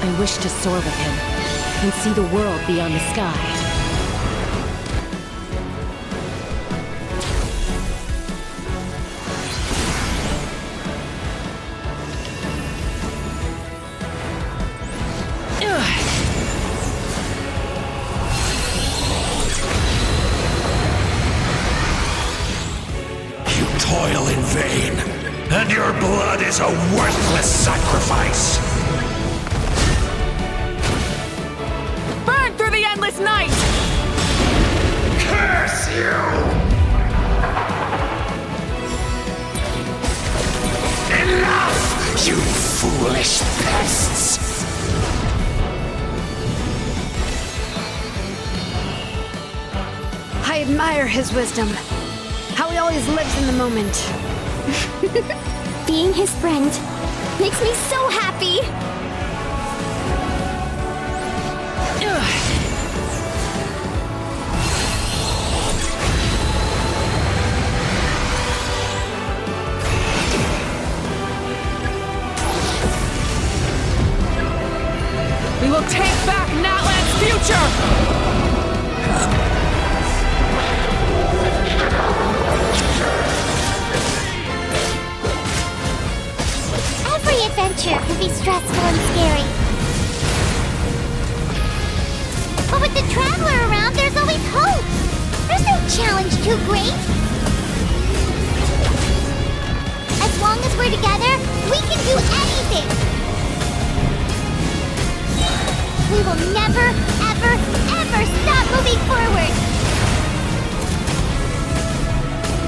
I wish to soar with him and see the world beyond the sky.
You toil in vain, and your blood is a worthless sacrifice.
Burn through the endless night!
Curse you! Enough, you foolish pests!
I admire his wisdom. How he always lives in the moment.
Being his friend makes me so happy.
We will take back Natlan's future!
Every adventure can be stressful and scary. But with the Traveler around, there's always hope. There's no challenge too great. As long as we're together, we can do anything. We will never, ever, ever stop moving forward.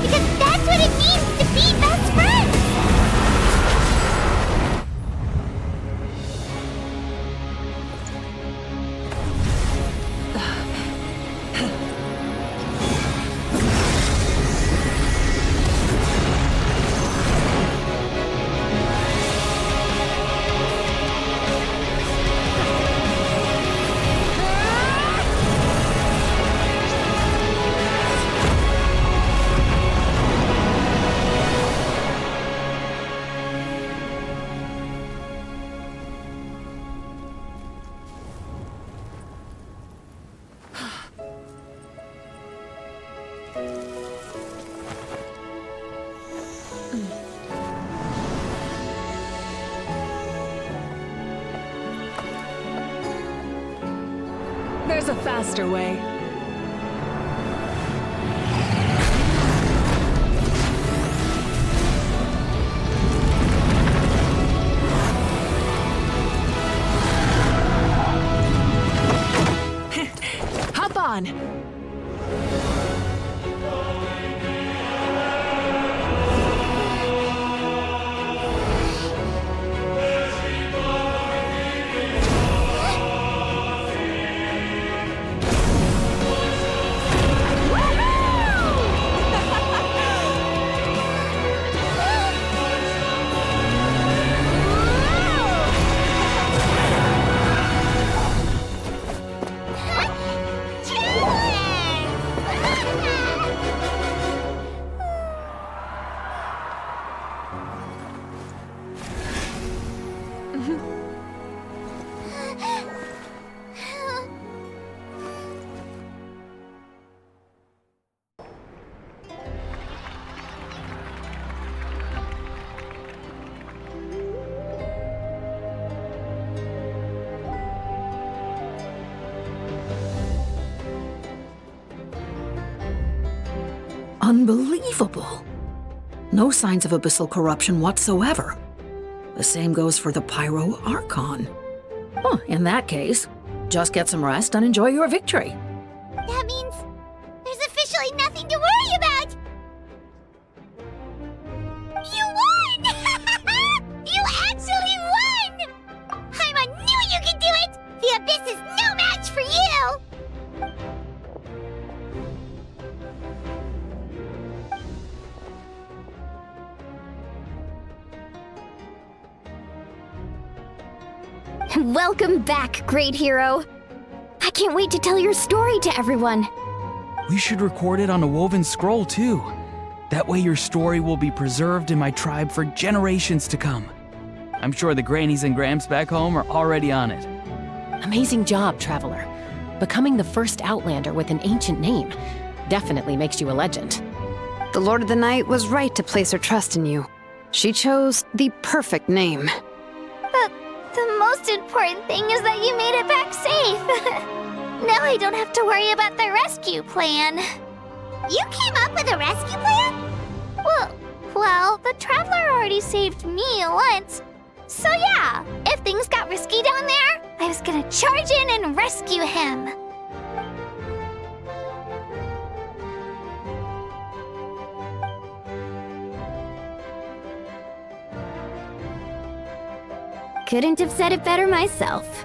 Because that's what it means to be best friends.
There's a faster way. Hop on!
Unbelievable. No signs of abyssal corruption whatsoever. The same goes for the Pyro Archon. Well, in that case, just get some rest and enjoy your victory.
That means there's officially nothing to worry about! You won! You actually won! Paimon knew you could do it! The Abyss is no match for you!
Welcome back, great hero. I can't wait to tell your story to everyone.
We should record it on a woven scroll, too. That way your story will be preserved in my tribe for generations to come. I'm sure the grannies and gramps back home are already on it.
Amazing job, Traveler. Becoming the first Outlander with an ancient name definitely makes you a legend.
The Lord of the Night was right to place her trust in you. She chose the perfect name.
The most important thing is that you made it back safe. Now I don't have to worry about the rescue plan.
You came up with a rescue plan?
Well, the Traveler already saved me once. So yeah, if things got risky down there, I was gonna charge in and rescue him.
Couldn't have said it better myself.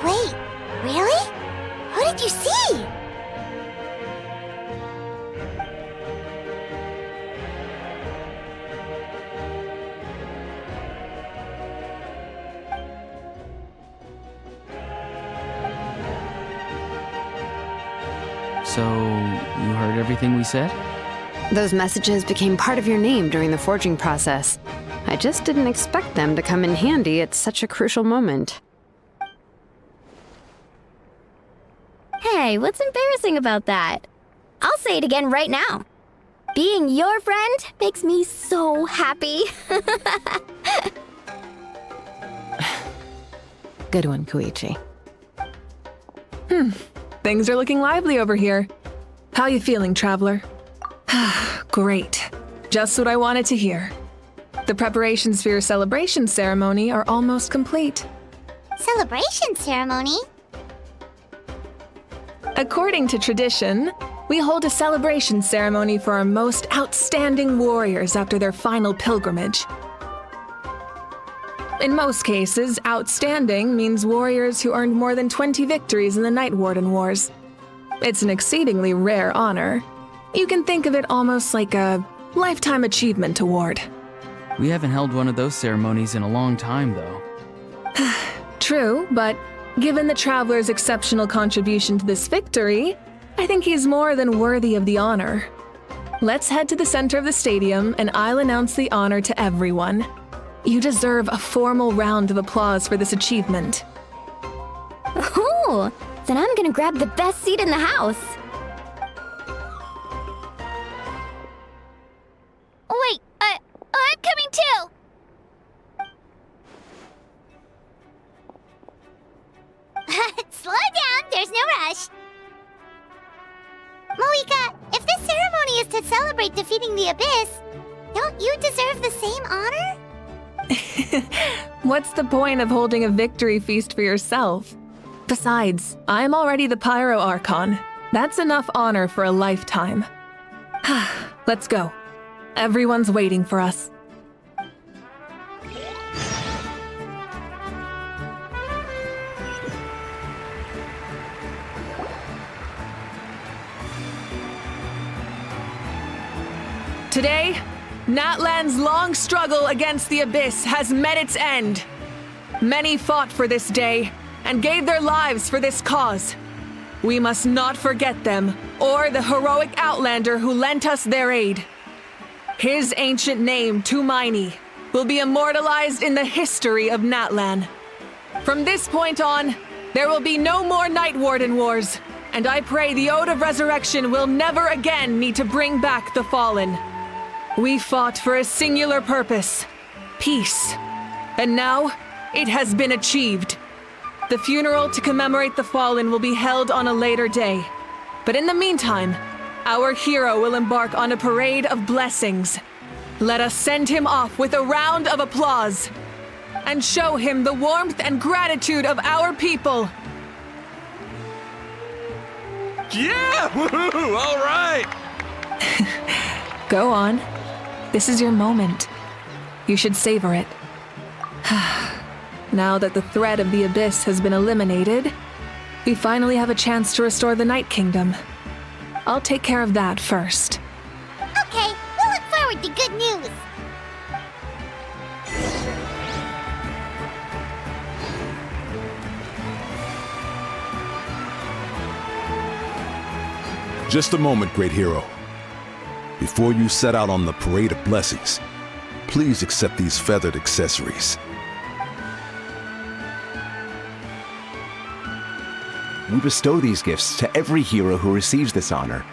Wait, really? Who did you see?
So, you heard everything we said?
Those messages became part of your name during the forging process. I just didn't expect them to come in handy at such a crucial moment.
Hey, what's embarrassing about that? I'll say it again right now. Being your friend makes me so happy.
Good one, Koichi.
Things are looking lively over here. How you feeling, Traveler? Great. Just what I wanted to hear. The preparations for your celebration ceremony are almost complete.
Celebration ceremony?
According to tradition, we hold a celebration ceremony for our most outstanding warriors after their final pilgrimage. In most cases, outstanding means warriors who earned more than 20 victories in the Night Warden Wars. It's an exceedingly rare honor. You can think of it almost like a lifetime achievement award.
We haven't held one of those ceremonies in a long time, though.
True, but given the Traveler's exceptional contribution to this victory, I think he's more than worthy of the honor. Let's head to the center of the stadium and I'll announce the honor to everyone. You deserve a formal round of applause for this achievement.
Ooh, then I'm gonna grab the best seat in the house.
Wait, I'm coming too!
Slow down, there's no rush. Moika, if this ceremony is to celebrate defeating the Abyss, don't you deserve the same honor?
What's the point of holding a victory feast for yourself? Besides, I'm already the Pyro Archon. That's enough honor for a lifetime. Let's go. Everyone's waiting for us. Today, Natlan's long struggle against the Abyss has met its end. Many fought for this day and gave their lives for this cause. We must not forget them or the heroic Outlander who lent us their aid. His ancient name, Tumaini, will be immortalized in the history of Natlan. From this point on, there will be no more Night Warden Wars, and I pray the Ode of Resurrection will never again need to bring back the fallen. We fought for a singular purpose, peace. And now, it has been achieved. The funeral to commemorate the fallen will be held on a later day. But in the meantime, our hero will embark on a parade of blessings. Let us send him off with a round of applause and show him the warmth and gratitude of our people.
Yeah! Woohoo! All right!
Go on. This is your moment. You should savor it. Now that the threat of the Abyss has been eliminated, we finally have a chance to restore the Night Kingdom. I'll take care of that first.
Okay, we'll look forward to good news.
Just a moment, great hero. Before you set out on the parade of blessings, please accept these feathered accessories.
We bestow these gifts to every hero who receives this honor.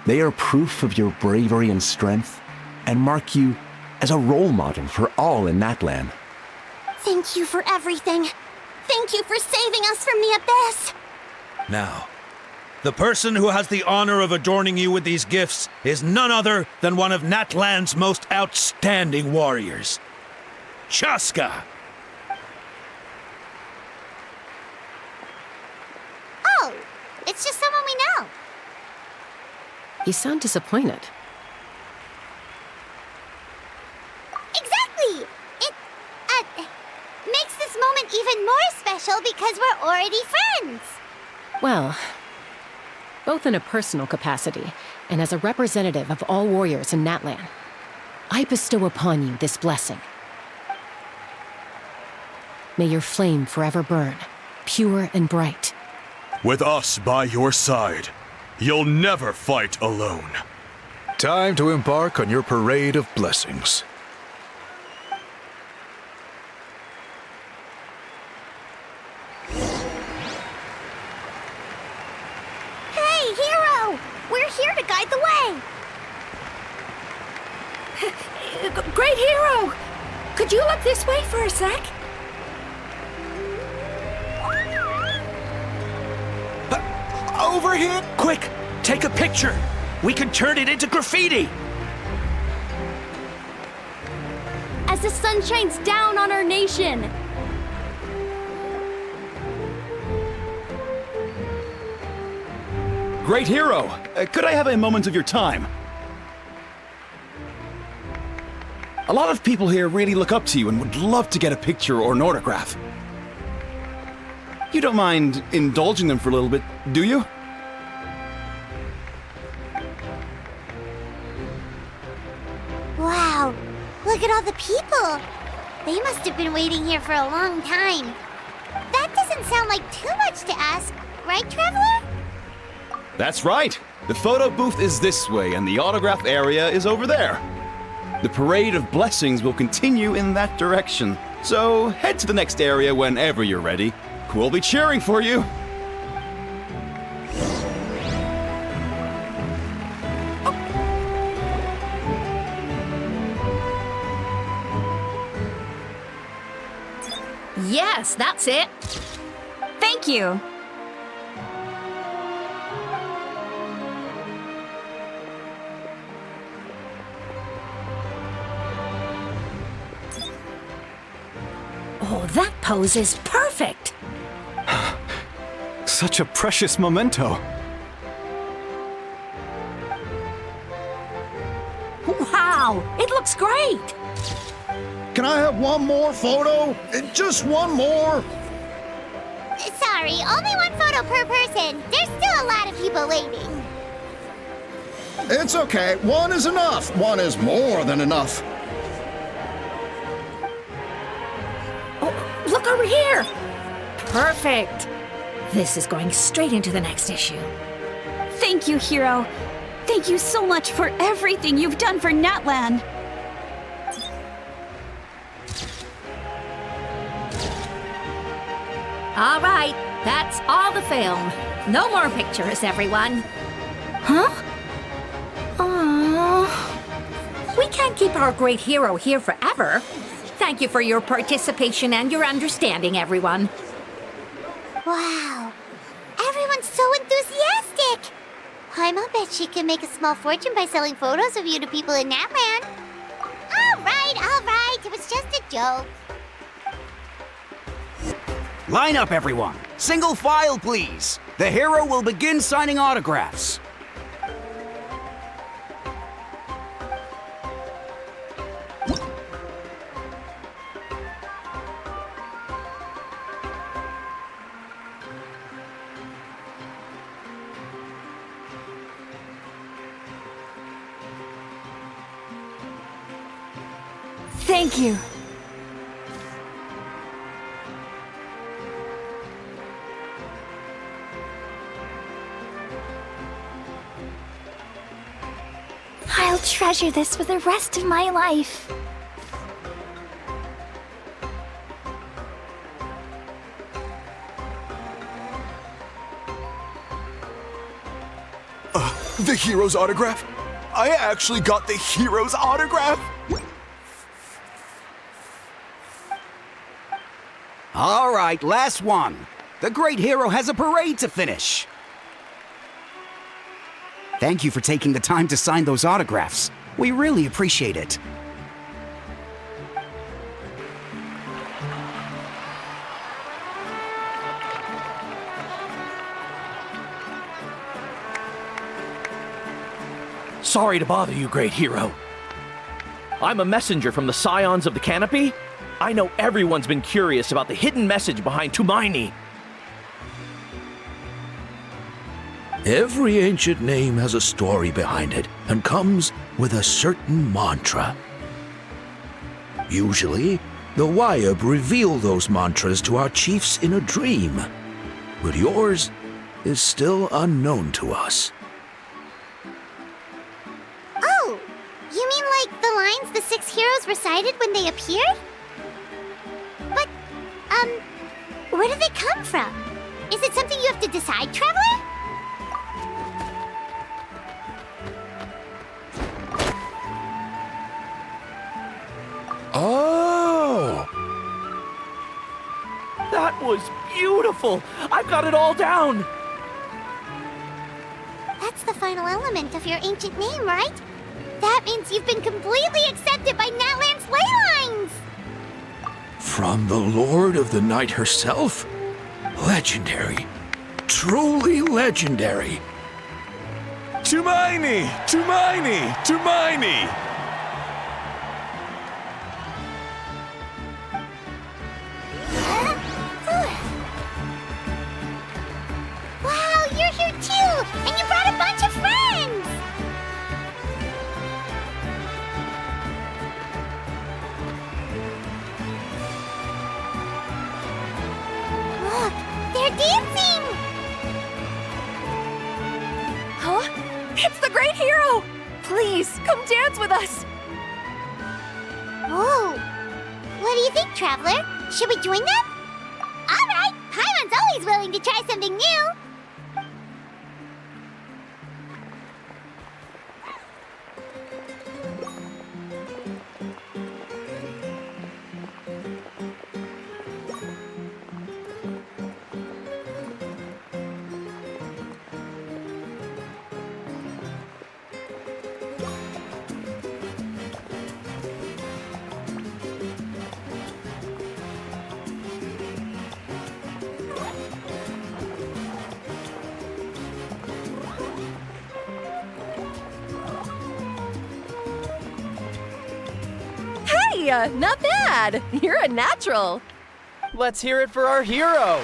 They are proof of your bravery and strength, and mark you as a role model for all in Natlan.
Thank you for everything. Thank you for saving us from the Abyss.
Now, the person who has the honor of adorning you with these gifts is none other than one of Natlan's most outstanding warriors, Chaska.
Oh, it's just someone we know.
You sound disappointed.
Exactly! It, makes this moment even more special because we're already friends.
Well, both in a personal capacity and as a representative of all warriors in Natlan, I bestow upon you this blessing. May your flame forever burn, pure and bright.
With us by your side, you'll never fight alone.
Time to embark on your parade of blessings.
Hey, hero! We're here to guide the way.
Great hero! Could you look this way for a sec?
Over here! Quick! Take a picture! We can turn it into graffiti!
As the sun shines down on our nation.
Great hero! Could I have a moment of your time? A lot of people here really look up to you and would love to get a picture or an autograph. You don't mind indulging them for a little bit, do you?
Wow, look at all the people. They must have been waiting here for a long time. That doesn't sound like too much to ask, right, Traveler?
That's right. The photo booth is this way and the autograph area is over there. The parade of blessings will continue in that direction. So head to the next area whenever you're ready. We'll be cheering for you.
Yes, that's it.
Thank you.
Oh, that pose is perfect.
Such a precious memento.
Wow, it looks great.
Can I have one more photo? Just one more?
Sorry, only one photo per person. There's still a lot of people waiting.
It's okay. One is enough. One is more than enough.
Oh, look over here. Perfect. This is going straight into the next issue.
Thank you, hero. Thank you so much for everything you've done for Natlan.
All right, that's all the film. No more pictures, everyone. Huh? Aww. We can't keep our great hero here forever.
Thank you for your participation and your understanding, everyone.
Wow. Everyone's so enthusiastic. Paimon bet she can make a small fortune by selling photos of you to people in Natland. All right. It was just a joke.
Line up, everyone. Single file, please. The hero will begin signing autographs.
Thank you.
I'll treasure this for the rest of my life.
The hero's autograph? I actually got the hero's autograph?
All right, last one. The great hero has a parade to finish. Thank you for taking the time to sign those autographs. We really appreciate it.
Sorry to bother you, great hero. I'm a messenger from the Scions of the Canopy. I know everyone's been curious about the hidden message behind Tumaini.
Every ancient name has a story behind it and comes with a certain mantra. Usually, the Wayab reveal those mantras to our chiefs in a dream, but yours is still unknown to us.
Oh, you mean like the lines the 6 heroes recited when they appeared? But, where do they come from? Is it something you have to decide, Traveler?
Oh! That was beautiful! I've got it all down!
That's the final element of your ancient name, right? That means you've been completely accepted by Natland's ley lines!
From the Lord of the Night herself? Legendary. Truly legendary.
Tumaini! Tumaini! Tumaini!
Wow, you're here too! And you brought a bunch of friends! Look, they're dancing!
Huh? It's the great hero! Please, come dance with us!
Whoa! What do you think, Traveler? Should we join them? All right! Paimon's always willing to try something new!
Hey, not bad! You're a natural!
Let's hear it for our hero!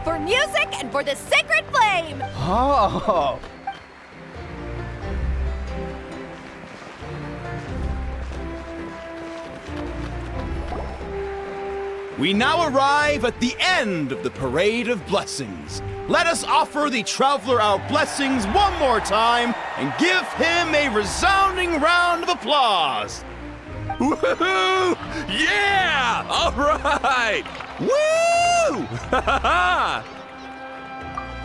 For music and for the sacred flame!
Oh!
We now arrive at the end of the Parade of Blessings. Let us offer the Traveler our blessings one more time and give him a resounding round of applause.
Woohoo! Yeah! All right! Woo!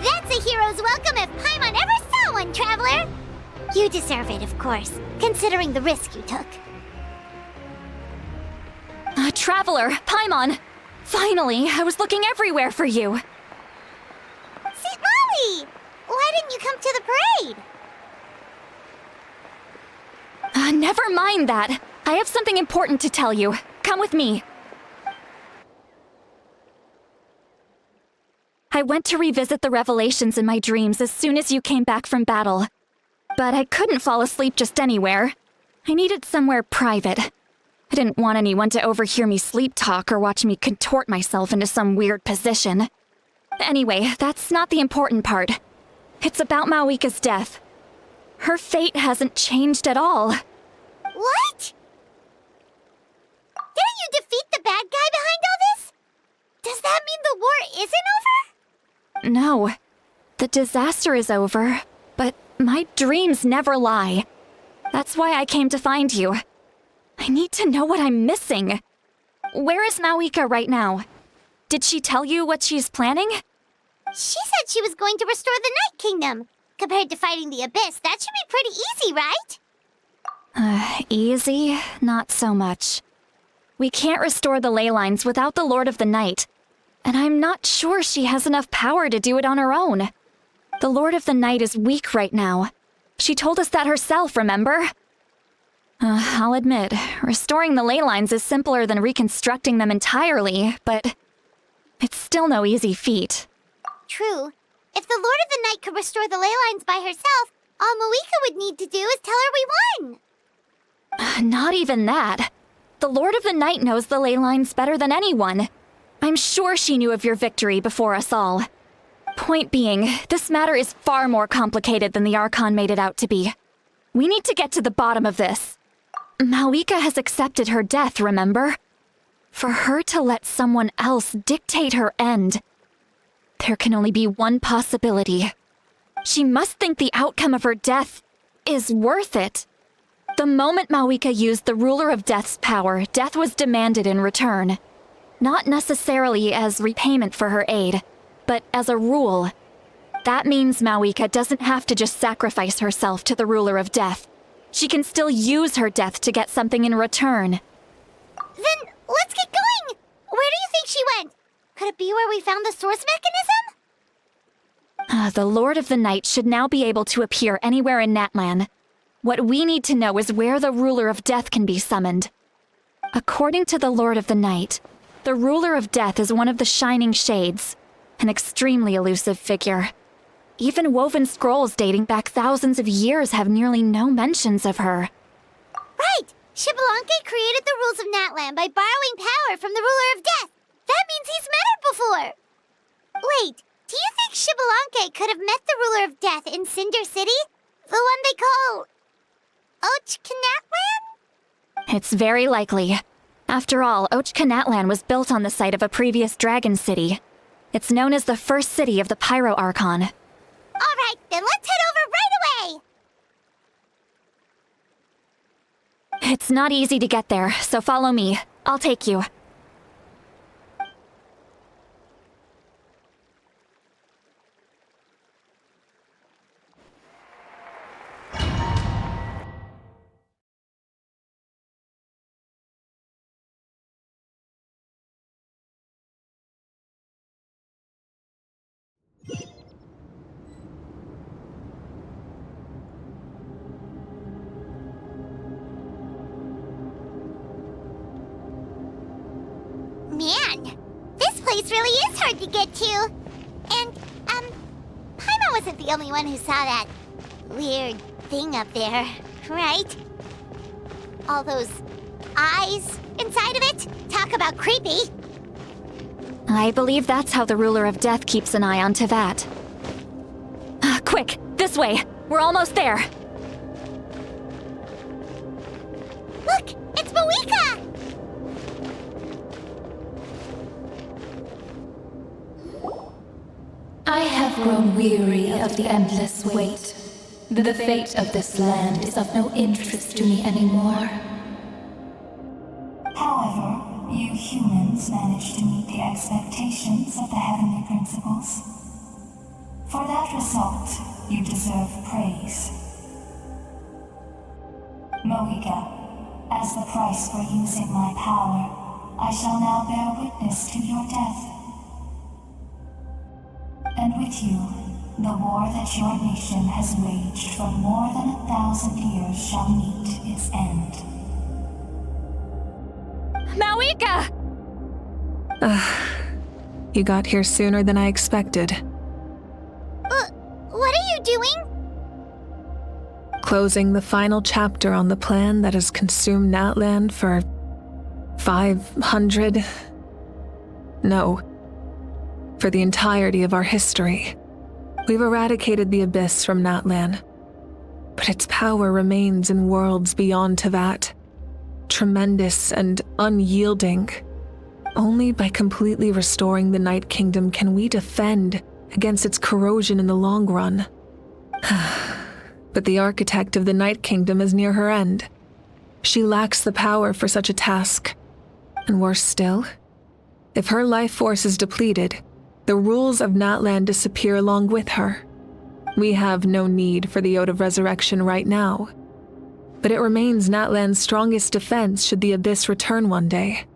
That's a hero's welcome if Paimon ever saw one, Traveler! You deserve it, of course, considering the risk you took.
Traveler, Paimon! Finally, I was looking everywhere for you.
St. Molly! Why didn't you come to the parade?
Never mind that. I have something important to tell you. Come with me. I went to revisit the revelations in my dreams as soon as you came back from battle. But I couldn't fall asleep just anywhere. I needed somewhere private. I didn't want anyone to overhear me sleep talk or watch me contort myself into some weird position. Anyway, that's not the important part. It's about Mawika's death. Her fate hasn't changed at all.
What? Didn't you defeat the bad guy behind all this? Does that mean the war isn't over?
No. The disaster is over, but my dreams never lie. That's why I came to find you. I need to know what I'm missing. Where is Mawika right now? Did she tell you what she's planning?
She said she was going to restore the Night Kingdom. Compared to fighting the Abyss, that should be pretty easy, right?
Easy? Not so much. We can't restore the ley lines without the Lord of the Night, and I'm not sure she has enough power to do it on her own. The Lord of the Night is weak right now. She told us that herself, remember? I'll admit, restoring the ley lines is simpler than reconstructing them entirely, but it's still no easy feat.
True. If the Lord of the Night could restore the ley lines by herself, all Mawika would need to do is tell her we won.
Not even that. The Lord of the Night knows the ley lines better than anyone. I'm sure she knew of your victory before us all. Point being, this matter is far more complicated than the Archon made it out to be. We need to get to the bottom of this. Mawika has accepted her death, remember? For her to let someone else dictate her end, there can only be one possibility. She must think the outcome of her death is worth it. The moment Mawika used the Ruler of Death's power, death was demanded in return. Not necessarily as repayment for her aid, but as a rule. That means Mawika doesn't have to just sacrifice herself to the Ruler of Death. She can still use her death to get something in return.
Then let's get going! Where do you think she went? Could it be where we found the source mechanism?
The Lord of the Night should now be able to appear anywhere in Natlan. What we need to know is where the Ruler of Death can be summoned. According to the Lord of the Night, the Ruler of Death is one of the Shining Shades, an extremely elusive figure. Even woven scrolls dating back thousands of years have nearly no mentions of her.
Right! Xbalanque created the rules of Natlan by borrowing power from the Ruler of Death. That means he's met her before! Wait, do you think Xbalanque could have met the Ruler of Death in Cinder City? The one they call... Ochkanatlan?
It's very likely. After all, Ochkanatlan was built on the site of a previous dragon city. It's known as the first city of the Pyro Archon.
Alright, then let's head over right away!
It's not easy to get there, so follow me. I'll take you.
Man, this place really is hard to get to. And, Paimon wasn't the only one who saw that weird thing up there, right? All those eyes inside of it? Talk about creepy.
I believe that's how the Ruler of Death keeps an eye on Tevat. Quick, this way! We're almost there!
Look! It's Mawika!
I have grown weary of the endless wait. The fate of this land is of no interest to me anymore.
However, you humans managed to meet the expectations of the heavenly principles. For that result, you deserve praise. Moika, as the price for using my power, I shall now bear witness to your death. And with you, the war that your nation has waged for more than 1,000 years shall meet its end.
Mawika!
You got here sooner than I expected.
What are you doing?
Closing the final chapter on the plan that has consumed Natlan for 500... No. For the entirety of our history. We've eradicated the Abyss from Natlan, but its power remains in worlds beyond Tevat. Tremendous and unyielding. Only by completely restoring the Night Kingdom can we defend against its corrosion in the long run. But the architect of the Night Kingdom is near her end. She lacks the power for such a task. And worse still, if her life force is depleted, the rules of Natlan disappear along with her. We have no need for the Ode of Resurrection right now, but it remains Natlan's strongest defense should the Abyss return one day.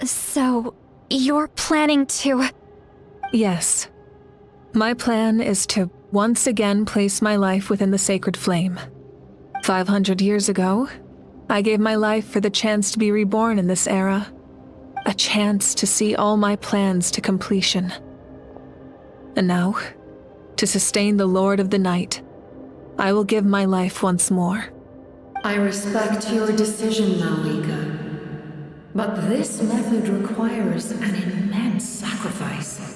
So, you're planning to...
Yes. My plan is to once again place my life within the sacred flame. 500 years ago, I gave my life for the chance to be reborn in this era. A chance to see all my plans to completion. And now, to sustain the Lord of the Night, I will give my life once more.
I respect your decision, Mawika. But this method requires an immense sacrifice.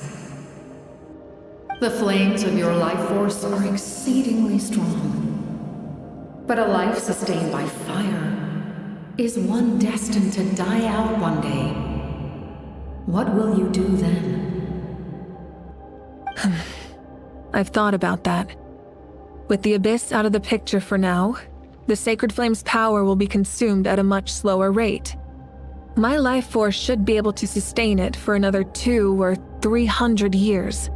The flames of your life force are exceedingly strong. But a life sustained by fire is one destined to die out one day. What will you do then?
I've thought about that. With the Abyss out of the picture for now, the Sacred Flame's power will be consumed at a much slower rate. My life force should be able to sustain it for another 200 or 300 years.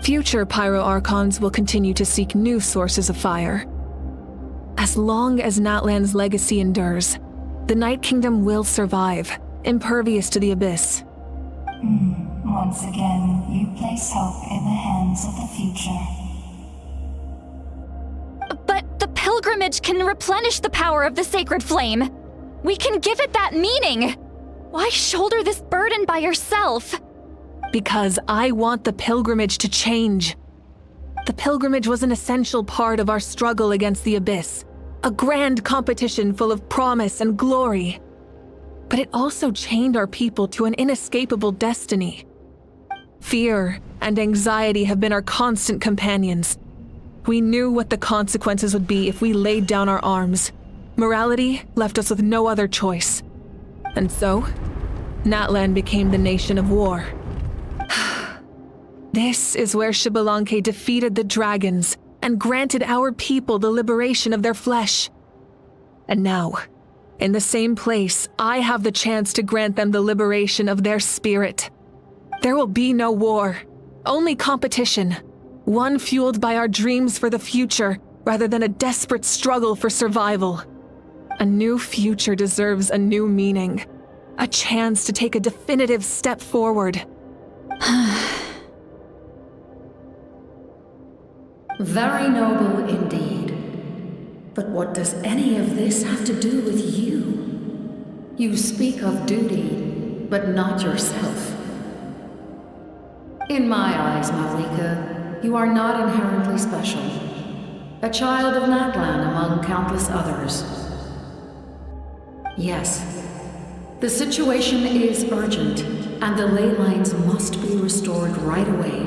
Future Pyro Archons will continue to seek new sources of fire. As long as Natlan's legacy endures, the Night Kingdom will survive, impervious to the Abyss.
Once again, you place hope in the hands of the future.
But the pilgrimage can replenish the power of the sacred flame. We can give it that meaning. Why shoulder this burden by yourself?
Because I want the pilgrimage to change. The pilgrimage was an essential part of our struggle against the Abyss. A grand competition full of promise and glory. But it also chained our people to an inescapable destiny. Fear and anxiety have been our constant companions. We knew what the consequences would be if we laid down our arms. Morality left us with no other choice. And so, Natlan became the nation of war. This is where Xbalanque defeated the dragons and granted our people the liberation of their flesh. And now, in the same place, I have the chance to grant them the liberation of their spirit. There will be no war, only competition. One fueled by our dreams for the future, rather than a desperate struggle for survival. A new future deserves a new meaning. A chance to take a definitive step forward.
Very noble indeed. But what does any of this have to do with you? You speak of duty, but not yourself. In my eyes, Mawika, you are not inherently special. A child of Natlan among countless others. Yes, the situation is urgent, and the ley lines must be restored right away.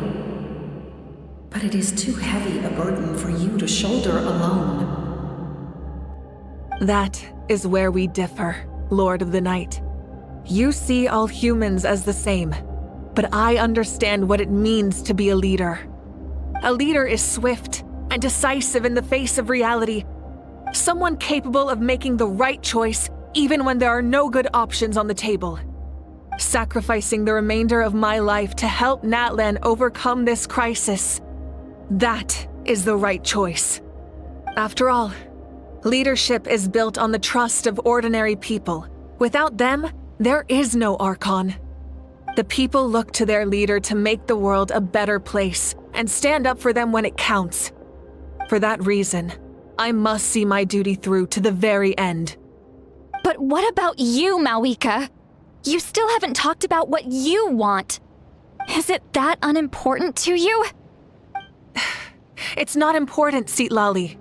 But it is too heavy a burden for you to shoulder alone.
That is where we differ, Lord of the Night. You see all humans as the same, but I understand what it means to be a leader. A leader is swift and decisive in the face of reality. Someone capable of making the right choice even when there are no good options on the table. sacrificing the remainder of my life to help Natlan overcome this crisis. That is the right choice. After all, leadership is built on the trust of ordinary people. Without them, there is no Archon. The people look to their leader to make the world a better place and stand up for them when it counts. For that reason, I must see my duty through to the very end.
But what about you, Malwika? You still haven't talked about what you want. Is it that unimportant to you?
It's not important, Citlali.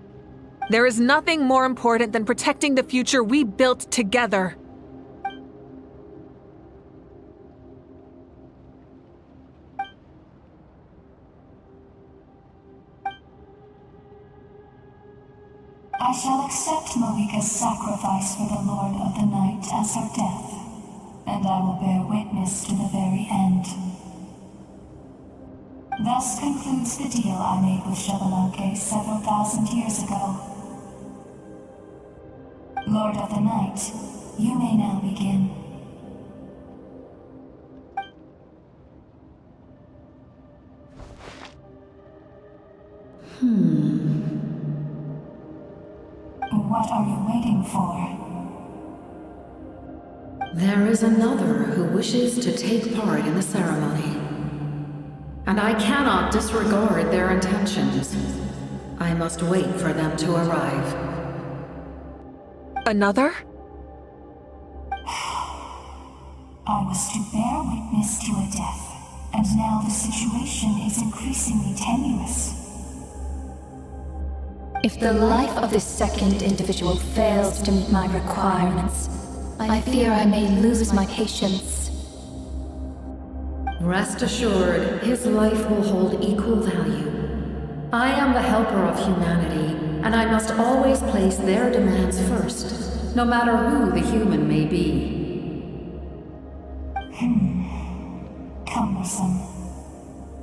There is nothing more important than protecting the future we built together.
I shall accept Malika's sacrifice for the Lord of the Night as her death, and I will bear witness to the very end. Thus concludes the deal I made with Xbalanque several thousand years ago. Lord of the Night, you may now begin. What are you waiting for?
There is another who wishes to take part in the ceremony. And I cannot disregard their intentions. I must wait for them to arrive.
Another?
I was to bear witness to a death, and now the situation is increasingly tenuous.
If the life of this second individual fails to meet my requirements, I fear I may lose my patience.
Rest assured, his life will hold equal value. I am the helper of humanity, and I must always place their demands first, no matter who the human may be.
Cumbersome.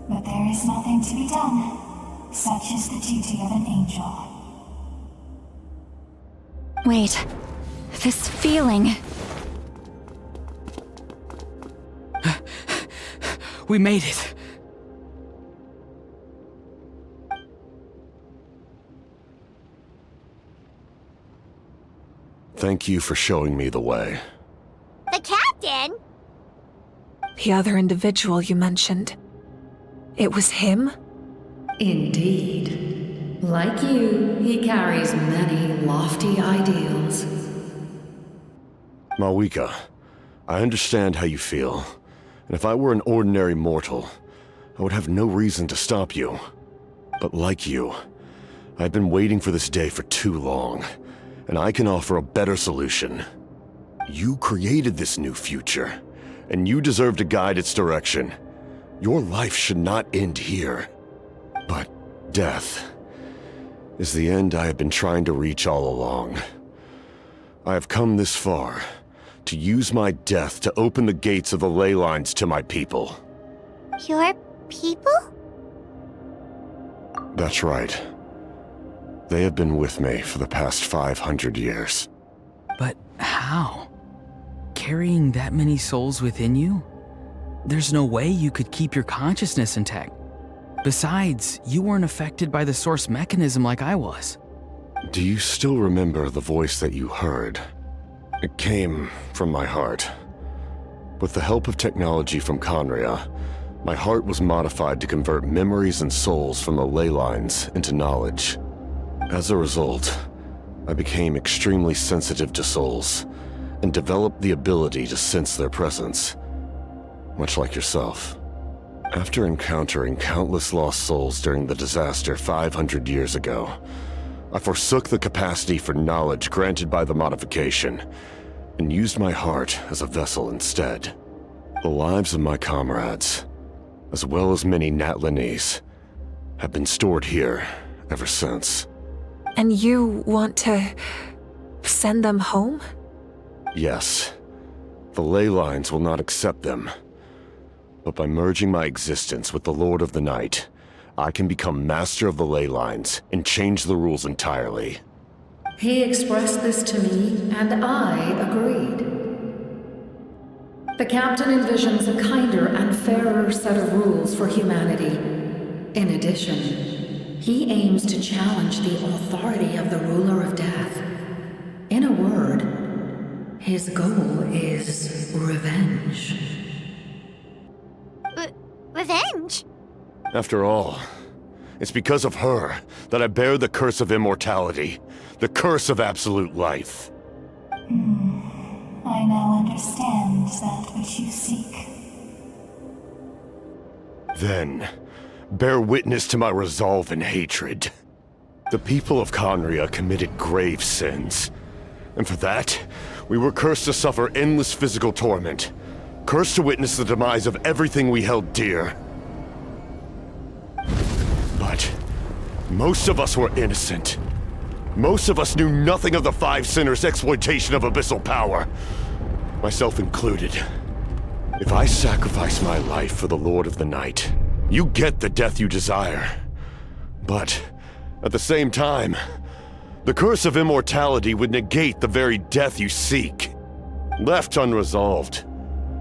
But there is nothing to be done. Such is the duty of an angel.
Wait, this feeling.
We made it.
Thank you for showing me the way.
The captain?
The other individual you mentioned. It was him?
Indeed. Like you, he carries many lofty ideals.
Malwika, I understand how you feel. And if I were an ordinary mortal, I would have no reason to stop you. But like you, I've been waiting for this day for too long, and I can offer a better solution. You created this new future, and you deserve to guide its direction. Your life should not end here. But death is the end I have been trying to reach all along. I have come this far to use my death to open the gates of the ley lines to my people.
Your people?
That's right. They have been with me for the past 500 years.
But how? Carrying that many souls within you? There's no way you could keep your consciousness intact. Besides, you weren't affected by the source mechanism like I was.
Do you still remember the voice that you heard? It came from my heart. With the help of technology from Conria, my heart was modified to convert memories and souls from the ley lines into knowledge. As a result, I became extremely sensitive to souls, and developed the ability to sense their presence, much like yourself. After encountering countless lost souls during the disaster 500 years ago, I forsook the capacity for knowledge granted by the modification, and used my heart as a vessel instead. The lives of my comrades, as well as many Natlanese, have been stored here ever since.
And you want to send them home?
Yes. The ley lines will not accept them. But by merging my existence with the Lord of the Night, I can become master of the ley lines and change the rules entirely.
He expressed this to me, and I agreed. The captain envisions a kinder and fairer set of rules for humanity. In addition, he aims to challenge the authority of the ruler of death. In a word, his goal is revenge.
Revenge?
After all, it's because of her that I bear the curse of immortality, the curse of absolute life.
I now understand that which you seek.
Then, bear witness to my resolve and hatred. The people of Conria committed grave sins. And for that, we were cursed to suffer endless physical torment. Cursed to witness the demise of everything we held dear. But most of us were innocent. Most of us knew nothing of the Five Sinners' exploitation of abyssal power. Myself included. If I sacrifice my life for the Lord of the Night, you get the death you desire. But, at the same time, the curse of immortality would negate the very death you seek. Left unresolved,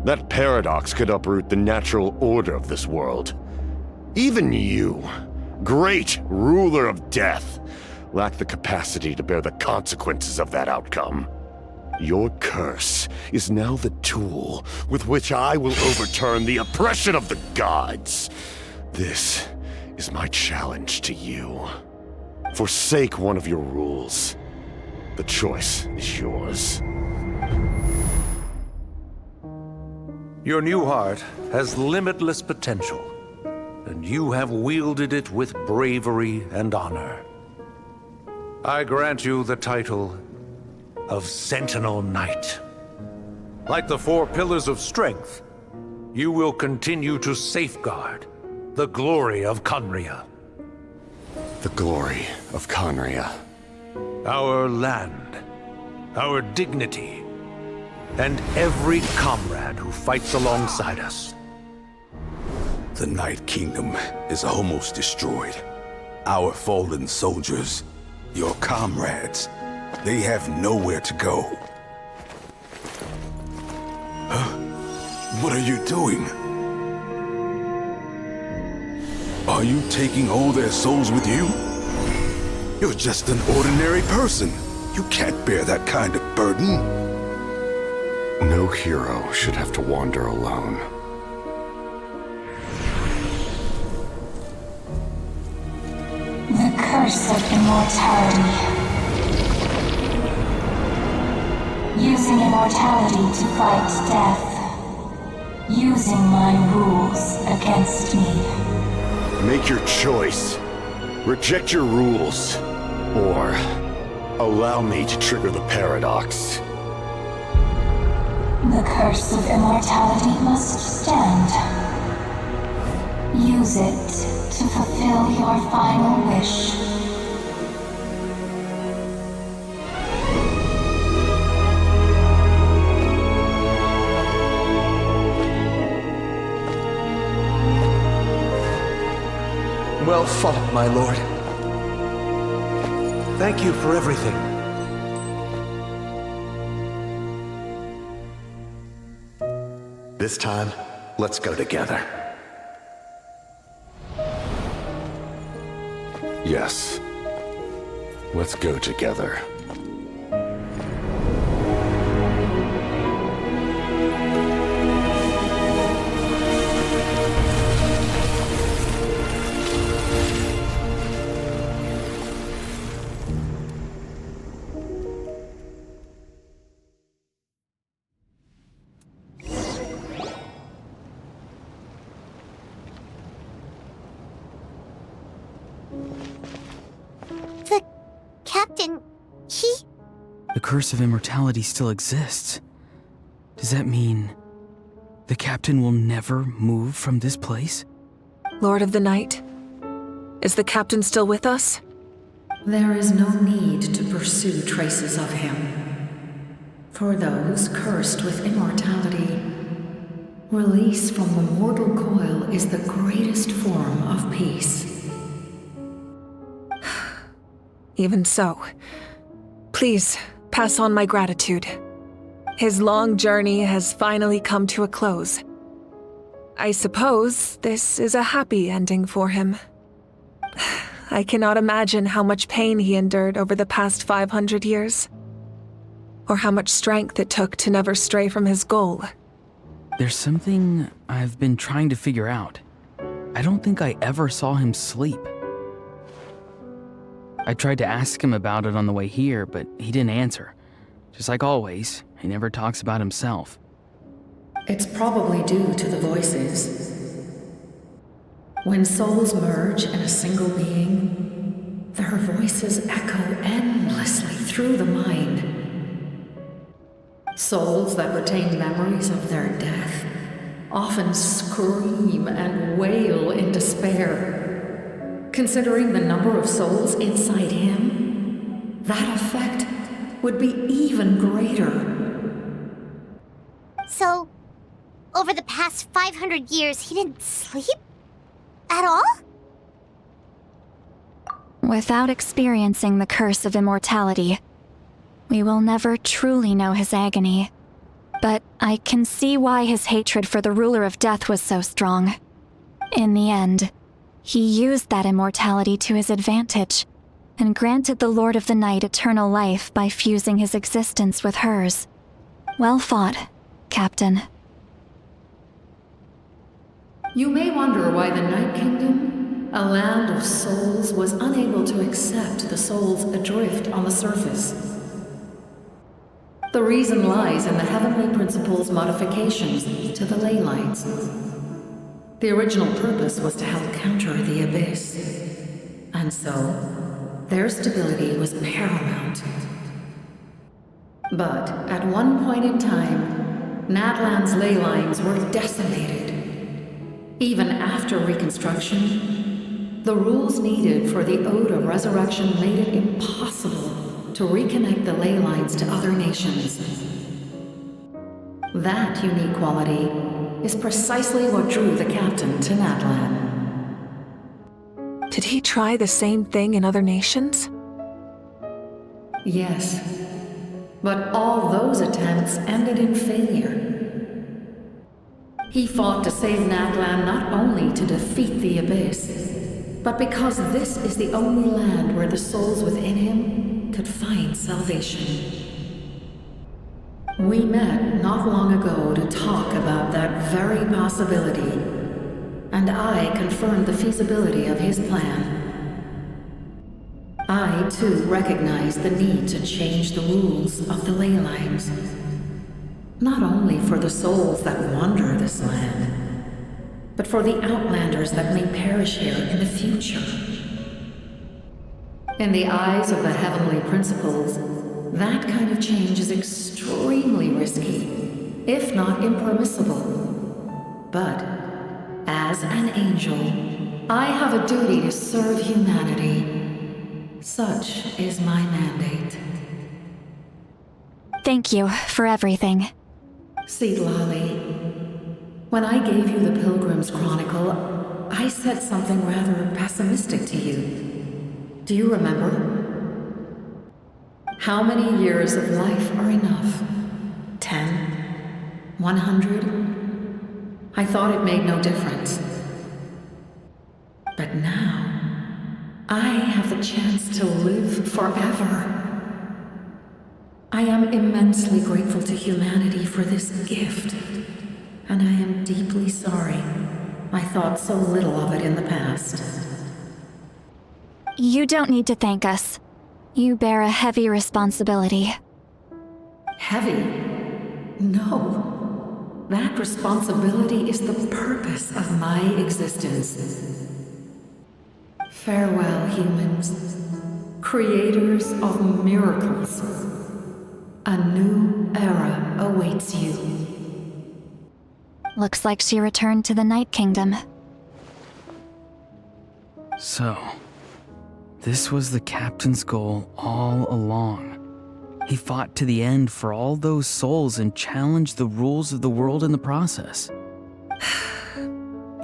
that paradox could uproot the natural order of this world. Even you, great ruler of death, lack the capacity to bear the consequences of that outcome. Your curse is now the tool with which I will overturn the oppression of the gods. This is my challenge to you. Forsake one of your rules. The choice is yours.
Your new heart has limitless potential, and you have wielded it with bravery and honor. I grant you the title of Sentinel Knight. Like the four pillars of strength, you will continue to safeguard the glory of Conria.
The glory of Conria.
Our land, our dignity, and every comrade who fights alongside us.
The Night Kingdom is almost destroyed. Our fallen soldiers, your comrades, they have nowhere to go. Huh? What are you doing? Are you taking all their souls with you? You're just an ordinary person. You can't bear that kind of burden.
No hero should have to wander alone.
The curse of immortality. Using immortality to fight death. Using my rules against me.
Make your choice. Reject your rules. Or allow me to trigger the paradox.
The curse of immortality must stand. Use it to fulfill your final wish.
Well fought, my lord. Thank you for everything.
This time, let's go together.
Yes. Let's go together.
Captain,
The curse of immortality still exists. Does that mean the captain will never move from this place?
Lord of the Night, is the captain still with us?
There is no need to pursue traces of him. For those cursed with immortality, release from the mortal coil is the greatest form of peace.
Even so, please pass on my gratitude. His long journey has finally come to a close. I suppose this is a happy ending for him. I cannot imagine how much pain he endured over the past 500 years, or how much strength it took to never stray from his goal.
There's something I've been trying to figure out. I don't think I ever saw him sleep. I tried to ask him about it on the way here, but he didn't answer. Just like always, he never talks about himself.
It's probably due to the voices. When souls merge in a single being, their voices echo endlessly through the mind. Souls that retain memories of their death often scream and wail in despair. Considering the number of souls inside him, that effect would be even greater.
So, over the past 500 years, he didn't sleep? At all?
Without experiencing the curse of immortality, we will never truly know his agony. But I can see why his hatred for the ruler of death was so strong. In the end, he used that immortality to his advantage, and granted the Lord of the Night eternal life by fusing his existence with hers. Well fought, Captain.
You may wonder why the Night Kingdom, a land of souls, was unable to accept the souls adrift on the surface. The reason lies in the Heavenly Principle's modifications to the ley lines. The original purpose was to help counter the Abyss, and so their stability was paramount. But at one point in time, Natlan's ley lines were decimated. Even after reconstruction, the rules needed for the Ode of Resurrection made it impossible to reconnect the ley lines to other nations. That unique quality is precisely what drew the captain to Natlan.
Did he try the same thing in other nations?
Yes, but all those attempts ended in failure. He fought to save Natlan not only to defeat the Abyss, but because this is the only land where the souls within him could find salvation. We met not long ago to talk about that very possibility, and I confirmed the feasibility of his plan. I, too, recognized the need to change the rules of the ley lines. Not only for the souls that wander this land, but for the outlanders that may perish here in the future. In the eyes of the Heavenly Principles, that kind of change is extremely risky, if not impermissible. But, as an angel, I have a duty to serve humanity. Such is my mandate.
Thank you for everything.
Seedlolly, when I gave you the Pilgrim's Chronicle, I said something rather pessimistic to you. Do you remember? How many years of life are enough? 10? 100? I thought it made no difference. But now, I have the chance to live forever. I am immensely grateful to humanity for this gift, and I am deeply sorry I thought so little of it in the past.
You don't need to thank us. You bear a heavy responsibility.
Heavy? No. That responsibility is the purpose of my existence. Farewell, humans, creators of miracles. A new era awaits you.
Looks like she returned to the Night Kingdom.
So, this was the captain's goal all along. He fought to the end for all those souls and challenged the rules of the world in the process.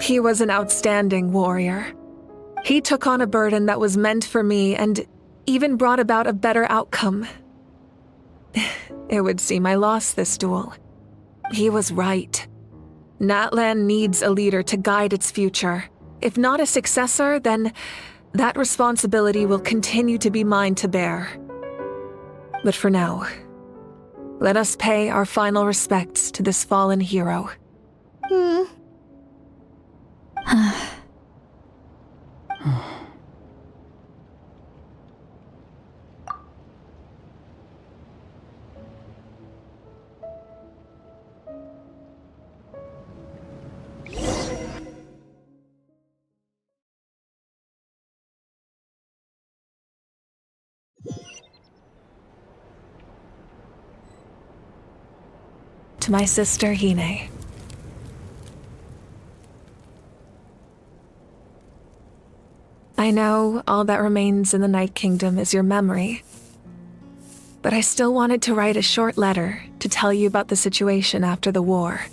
He was an outstanding warrior. He took on a burden that was meant for me and even brought about a better outcome. it would seem I lost this duel. He was right. Natlan needs a leader to guide its future. If not a successor, then that responsibility will continue to be mine to bear. But for now, let us pay our final respects to this fallen hero. To my sister, Hine. I know all that remains in the Night Kingdom is your memory, but I still wanted to write a short letter to tell you about the situation after the war.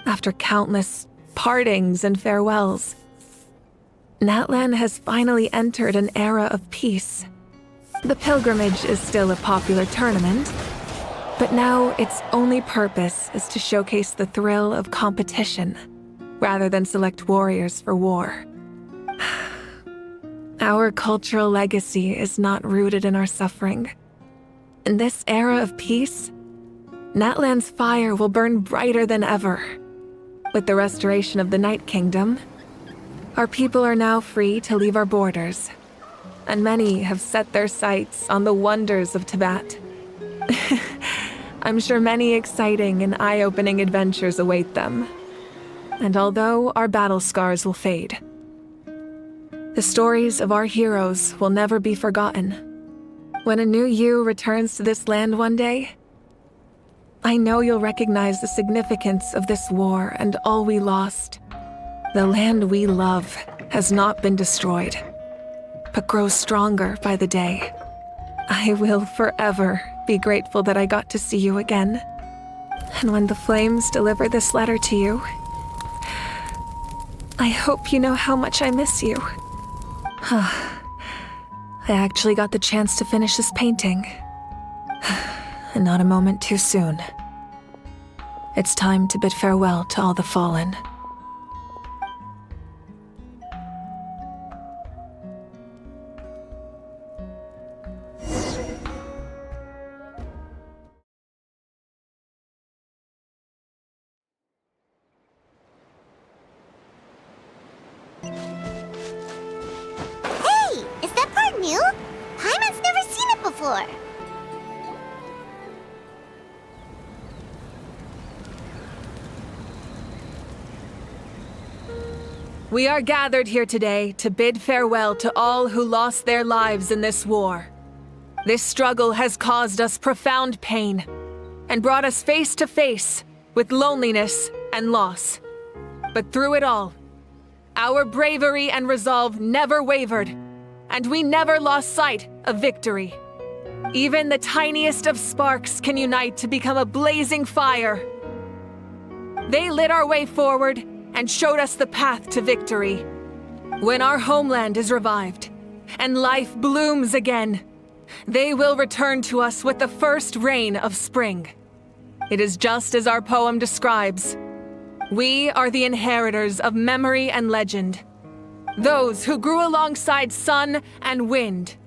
After countless partings and farewells, Natlan has finally entered an era of peace. The pilgrimage is still a popular tournament, but now its only purpose is to showcase the thrill of competition, rather than select warriors for war. Our cultural legacy is not rooted in our suffering. In this era of peace, Natlan's fire will burn brighter than ever. With the restoration of the Night Kingdom, our people are now free to leave our borders, and many have set their sights on the wonders of Tibet. I'm sure many exciting and eye-opening adventures await them. And although our battle scars will fade, the stories of our heroes will never be forgotten. When a new you returns to this land one day, I know you'll recognize the significance of this war and all we lost. The land we love has not been destroyed, but grows stronger by the day. I will forever be grateful that I got to see you again. And when the flames deliver this letter to you, I hope you know how much I miss you. I actually got the chance to finish this painting. And not a moment too soon. It's time to bid farewell to all the fallen.
Hey, is that part new? Paimon's never seen it before.
We are gathered here today to bid farewell to all who lost their lives in this war. This struggle has caused us profound pain and brought us face to face with loneliness and loss. But through it all, our bravery and resolve never wavered, and we never lost sight of victory. Even the tiniest of sparks can unite to become a blazing fire. They lit our way forward and showed us the path to victory. When our homeland is revived and life blooms again, they will return to us with the first rain of spring. It is just as our poem describes. We are the inheritors of memory and legend. Those who grew alongside sun and wind.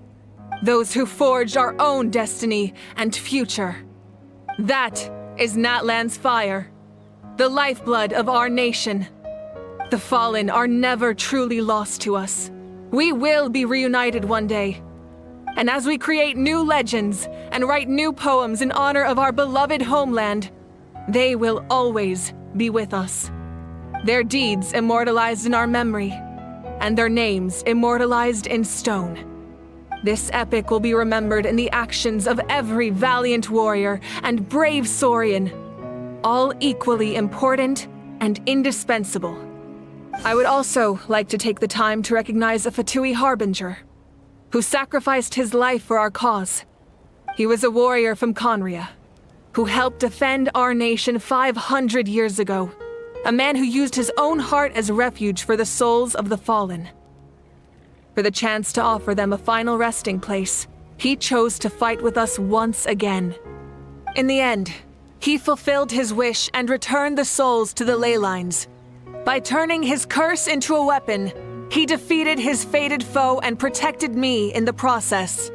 Those who forged our own destiny and future. That is Natlan's fire, the lifeblood of our nation. The fallen are never truly lost to us. We will be reunited one day. And as we create new legends and write new poems in honor of our beloved homeland, they will always be with us. Their deeds immortalized in our memory, and their names immortalized in stone. This epic will be remembered in the actions of every valiant warrior and brave Saurian, all equally important and indispensable. I would also like to take the time to recognize a Fatui Harbinger, who sacrificed his life for our cause. He was a warrior from Conria, who helped defend our nation 500 years ago, a man who used his own heart as refuge for the souls of the fallen. For the chance to offer them a final resting place, he chose to fight with us once again. In the end, he fulfilled his wish and returned the souls to the ley lines. By turning his curse into a weapon, he defeated his fated foe and protected me in the process.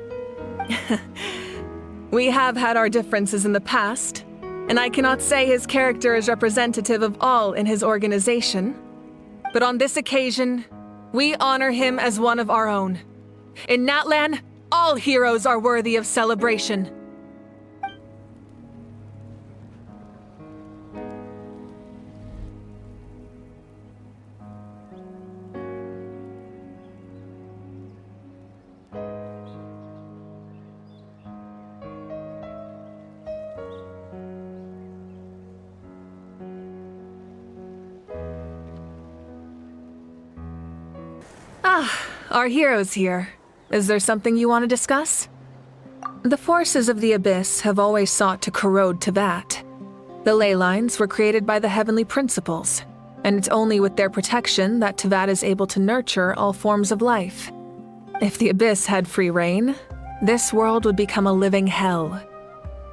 We have had our differences in the past, and I cannot say his character is representative of all in his organization. But on this occasion, we honor him as one of our own. In Natlan, all heroes are worthy of celebration. Our heroes here. Is there something you want to discuss? The forces of the Abyss have always sought to corrode Teyvat. The ley lines were created by the heavenly principles, and it's only with their protection that Teyvat is able to nurture all forms of life. If the Abyss had free reign, this world would become a living hell.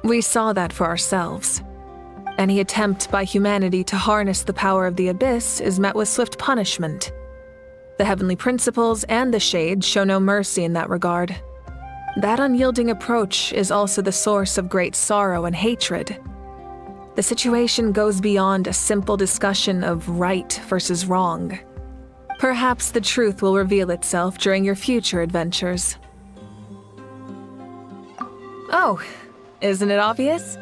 We saw that for ourselves. Any attempt by humanity to harness the power of the Abyss is met with swift punishment. The heavenly principles and the Shades show no mercy in that regard. That unyielding approach is also the source of great sorrow and hatred. The situation goes beyond a simple discussion of right versus wrong. Perhaps the truth will reveal itself during your future adventures. Oh, isn't it obvious?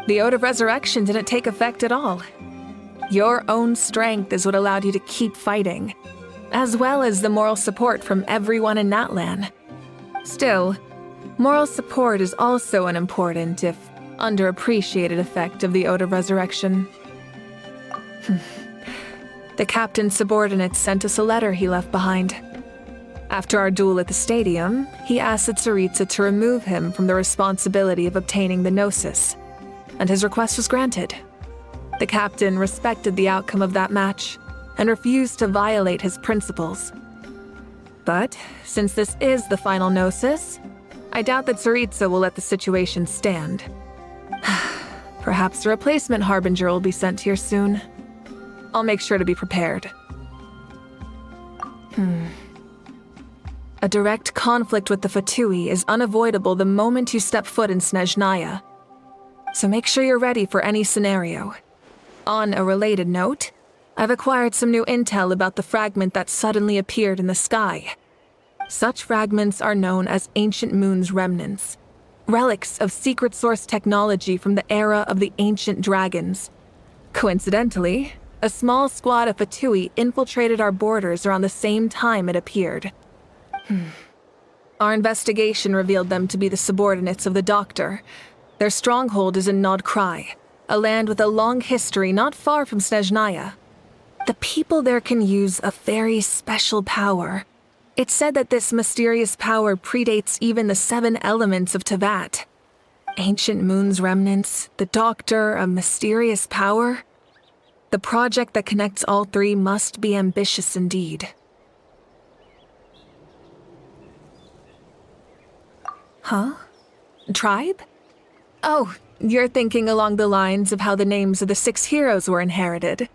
The Ode of Resurrection didn't take effect at all. Your own strength is what allowed you to keep fighting, as well as the moral support from everyone in Natlan. Still, moral support is also an important, if underappreciated, effect of the Ode of Resurrection. The captain's subordinates sent us a letter he left behind. After our duel at the stadium, he asked Tsaritsa to remove him from the responsibility of obtaining the Gnosis, and his request was granted. The captain respected the outcome of that match and refused to violate his principles. But since this is the final Gnosis, I doubt that Tsaritsa will let the situation stand. Perhaps a replacement Harbinger will be sent here soon. I'll make sure to be prepared. A direct conflict with the Fatui is unavoidable the moment you step foot in Snezhnaya. So make sure you're ready for any scenario. On a related note, I've acquired some new intel about the fragment that suddenly appeared in the sky. Such fragments are known as Ancient Moon's remnants, relics of secret source technology from the era of the ancient dragons. Coincidentally, a small squad of Fatui infiltrated our borders around the same time it appeared. Our investigation revealed them to be the subordinates of the Doctor. Their stronghold is in Nod Krai, a land with a long history not far from Snezhnaya. The people there can use a very special power. It's said that this mysterious power predates even the 7 elements of Teyvat. Ancient Moon's remnants, the Doctor, a mysterious power. The project that connects all 3 must be ambitious indeed. Huh? Tribe? Oh, you're thinking along the lines of how the names of the 6 heroes were inherited.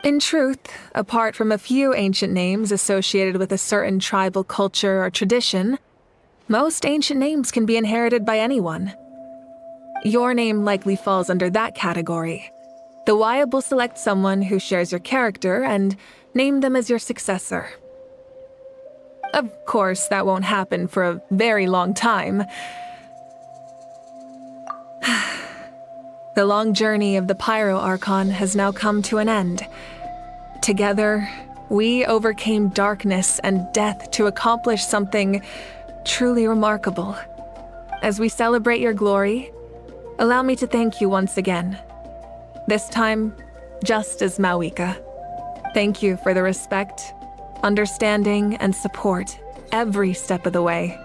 In truth, apart from a few ancient names associated with a certain tribal culture or tradition, most ancient names can be inherited by anyone. Your name likely falls under that category. The Wyab will select someone who shares your character and name them as your successor. Of course, that won't happen for a very long time. The long journey of the Pyro Archon has now come to an end. Together, we overcame darkness and death to accomplish something truly remarkable. As we celebrate your glory, allow me to thank you once again. This time, just as Mawika. Thank you for the respect, understanding, and support every step of the way.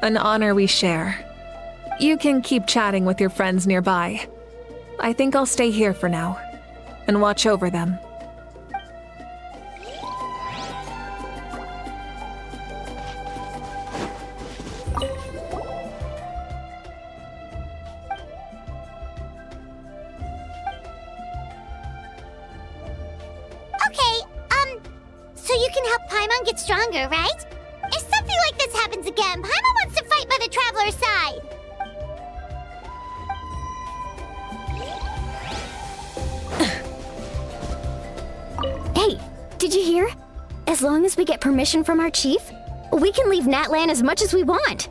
An honor we share. You can keep chatting with your friends nearby. I think I'll stay here for now and watch over them.
Commander, right? If something like this happens again, Paimon wants to fight by the Traveler's side.
Hey, did you hear? As long as we get permission from our chief, we can leave Natlan as much as we want.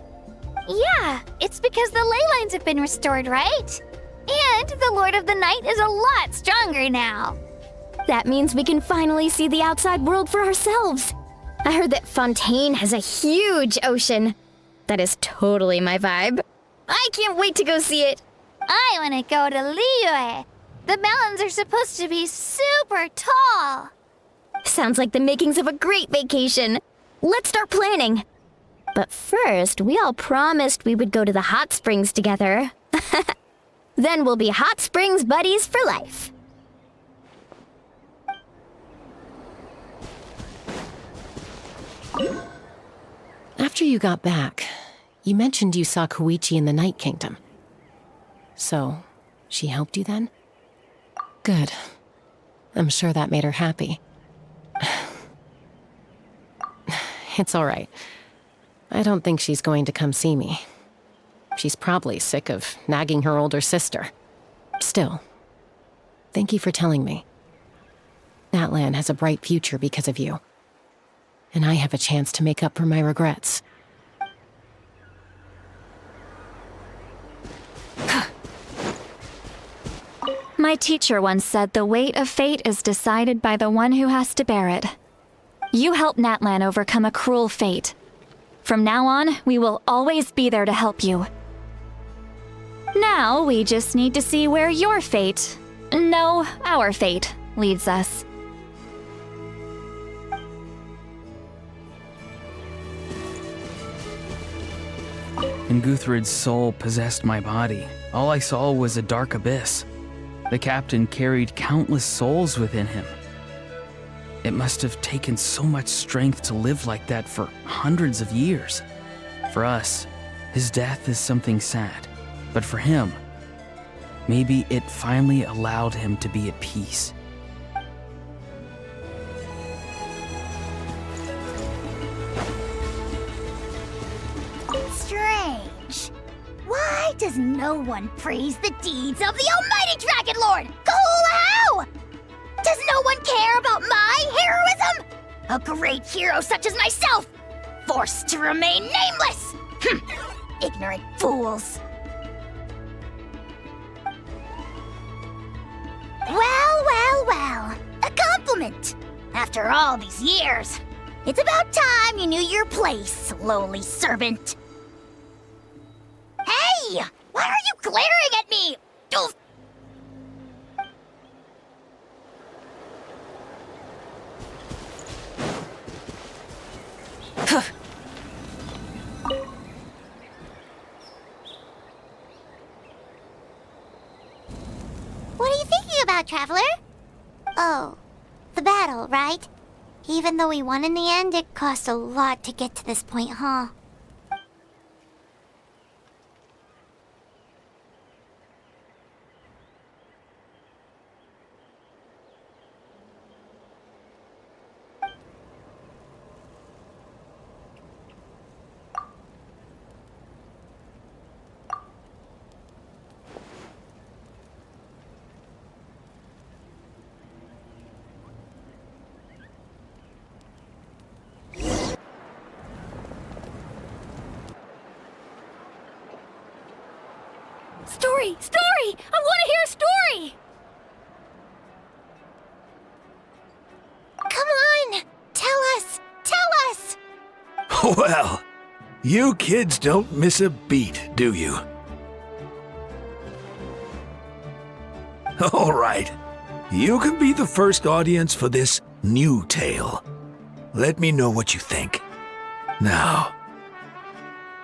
Yeah, it's because the ley lines have been restored, right? And the Lord of the Night is a lot stronger now.
That means we can finally see the outside world for ourselves. I heard that Fontaine has a huge ocean. That is totally my vibe. I can't wait to go see it.
I want to go to Liyue. The mountains are supposed to be super tall.
Sounds like the makings of a great vacation. Let's start planning. But first, we all promised we would go to the hot springs together. Then we'll be hot springs buddies for life.
After you got back, you mentioned you saw Koichi in the Night Kingdom. So, she helped you then? Good. I'm sure that made her happy. It's all right. I don't think she's going to come see me. She's probably sick of nagging her older sister. Still, thank you for telling me. Natlan has a bright future because of you. And I have a chance to make up for my regrets.
My teacher once said the weight of fate is decided by the one who has to bear it. You helped Natlan overcome a cruel fate. From now on, we will always be there to help you. Now, we just need to see where your fate, no, our fate, leads us.
When Guthred's soul possessed my body, all I saw was a dark abyss. The captain carried countless souls within him. It must have taken so much strength to live like that for hundreds of years. For us, his death is something sad. But for him, maybe it finally allowed him to be at peace.
Strange. Why does no one praise the deeds of the Almighty Dragon Lord, Koolahau? Does no one care about my heroism? A great hero such as myself, forced to remain nameless. Ignorant fools. Well, a compliment. After all these years, it's about time you knew your place, lowly servant. Hey! Why are you glaring at me? Oof. What are you thinking about, Traveler? Oh, the battle, right? Even though we won in the end, it cost a lot to get to this point, huh?
Story! I want to hear a story!
Come on! Tell us!
Well, you kids don't miss a beat, do you? All right. You can be the first audience for this new tale. Let me know what you think. Now,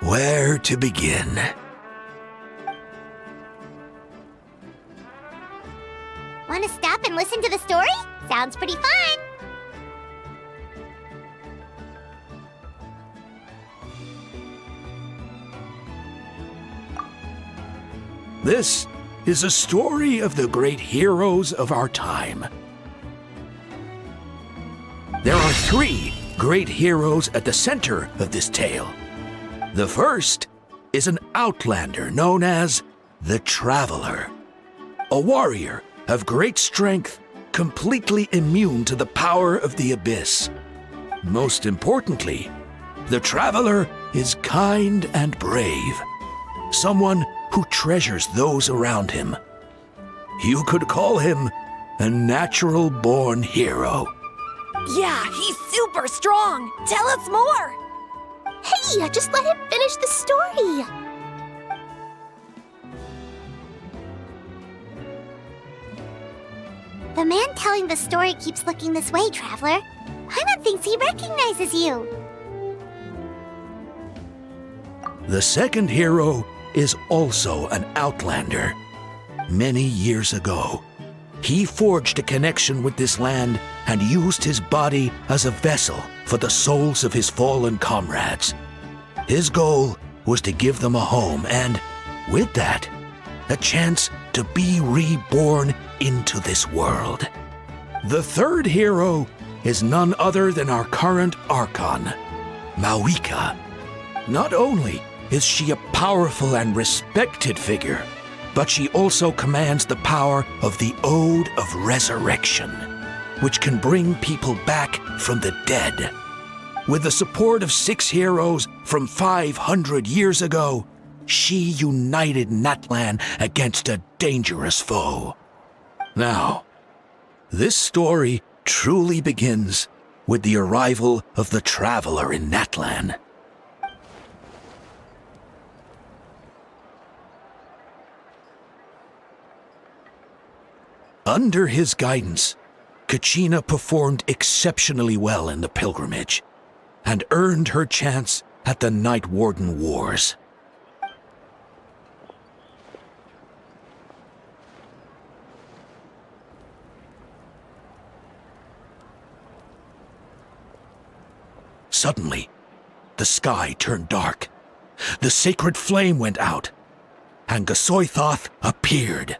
where to begin?
Want to stop and listen to the story? Sounds pretty fun!
This is a story of the great heroes of our time. There are 3 great heroes at the center of this tale. The first is an outlander known as the Traveler, a warrior of great strength, completely immune to the power of the abyss. Most importantly, the Traveler is kind and brave, someone who treasures those around him. You could call him a natural-born hero.
Yeah, he's super strong. Tell us more.
Hey, just let him finish the story. The man telling the story keeps looking this way, Traveler. Paimon thinks he recognizes you.
The second hero is also an outlander. Many years ago, he forged a connection with this land and used his body as a vessel for the souls of his fallen comrades. His goal was to give them a home and, with that, a chance to be reborn into this world. The third hero is none other than our current Archon, Mawika. Not only is she a powerful and respected figure, but she also commands the power of the Ode of Resurection, which can bring people back from the dead. With the support of 6 heroes from 500 years ago, she united Natlan against a dangerous foe. Now, this story truly begins with the arrival of the Traveler in Natlan. Under his guidance, Kachina performed exceptionally well in the pilgrimage and earned her chance at the Night Warden Wars. Suddenly, the sky turned dark. The sacred flame went out, and Gasoithoth appeared.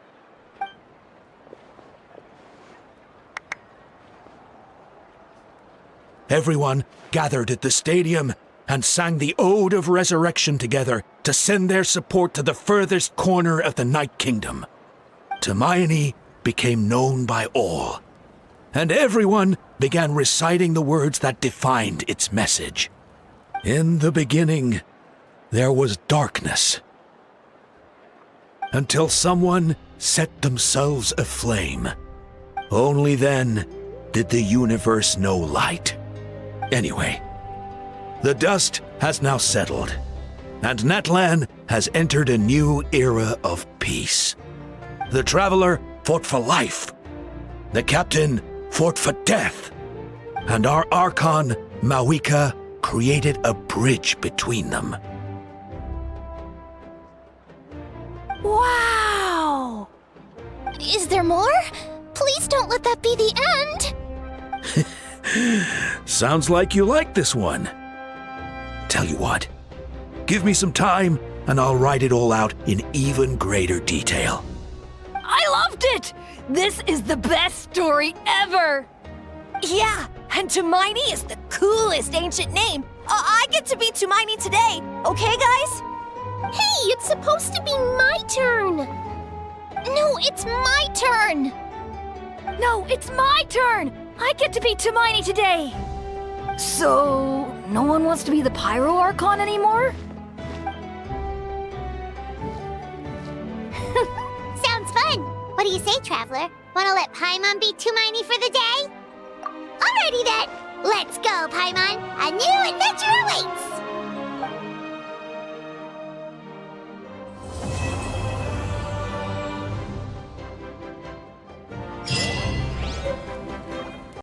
Everyone gathered at the stadium and sang the Ode of Resurrection together to send their support to the furthest corner of the Night Kingdom. Hermione became known by all, and everyone began reciting the words that defined its message. In the beginning, there was darkness, until someone set themselves aflame. Only then did the universe know light. Anyway, the dust has now settled, and Natlan has entered a new era of peace. The Traveler fought for life, the Captain fought for death, and our Archon, Mawika, created a bridge between them.
Wow! Is there more? Please don't let that be the end!
Sounds like you like this one. Tell you what, give me some time and I'll write it all out in even greater detail.
I loved it! This is the best story ever! Yeah, and Tumaini is the coolest ancient name. I get to be Tumaini today, okay guys?
Hey, it's supposed to be my turn! No, it's my turn!
No, it's my turn! I get to be Tumaini today! So, no one wants to be the Pyro Archon anymore?
Sounds fun! What do you say, Traveler? Wanna let Paimon be Tumaini for the day? Alrighty then! Let's go, Paimon! A new adventure awaits!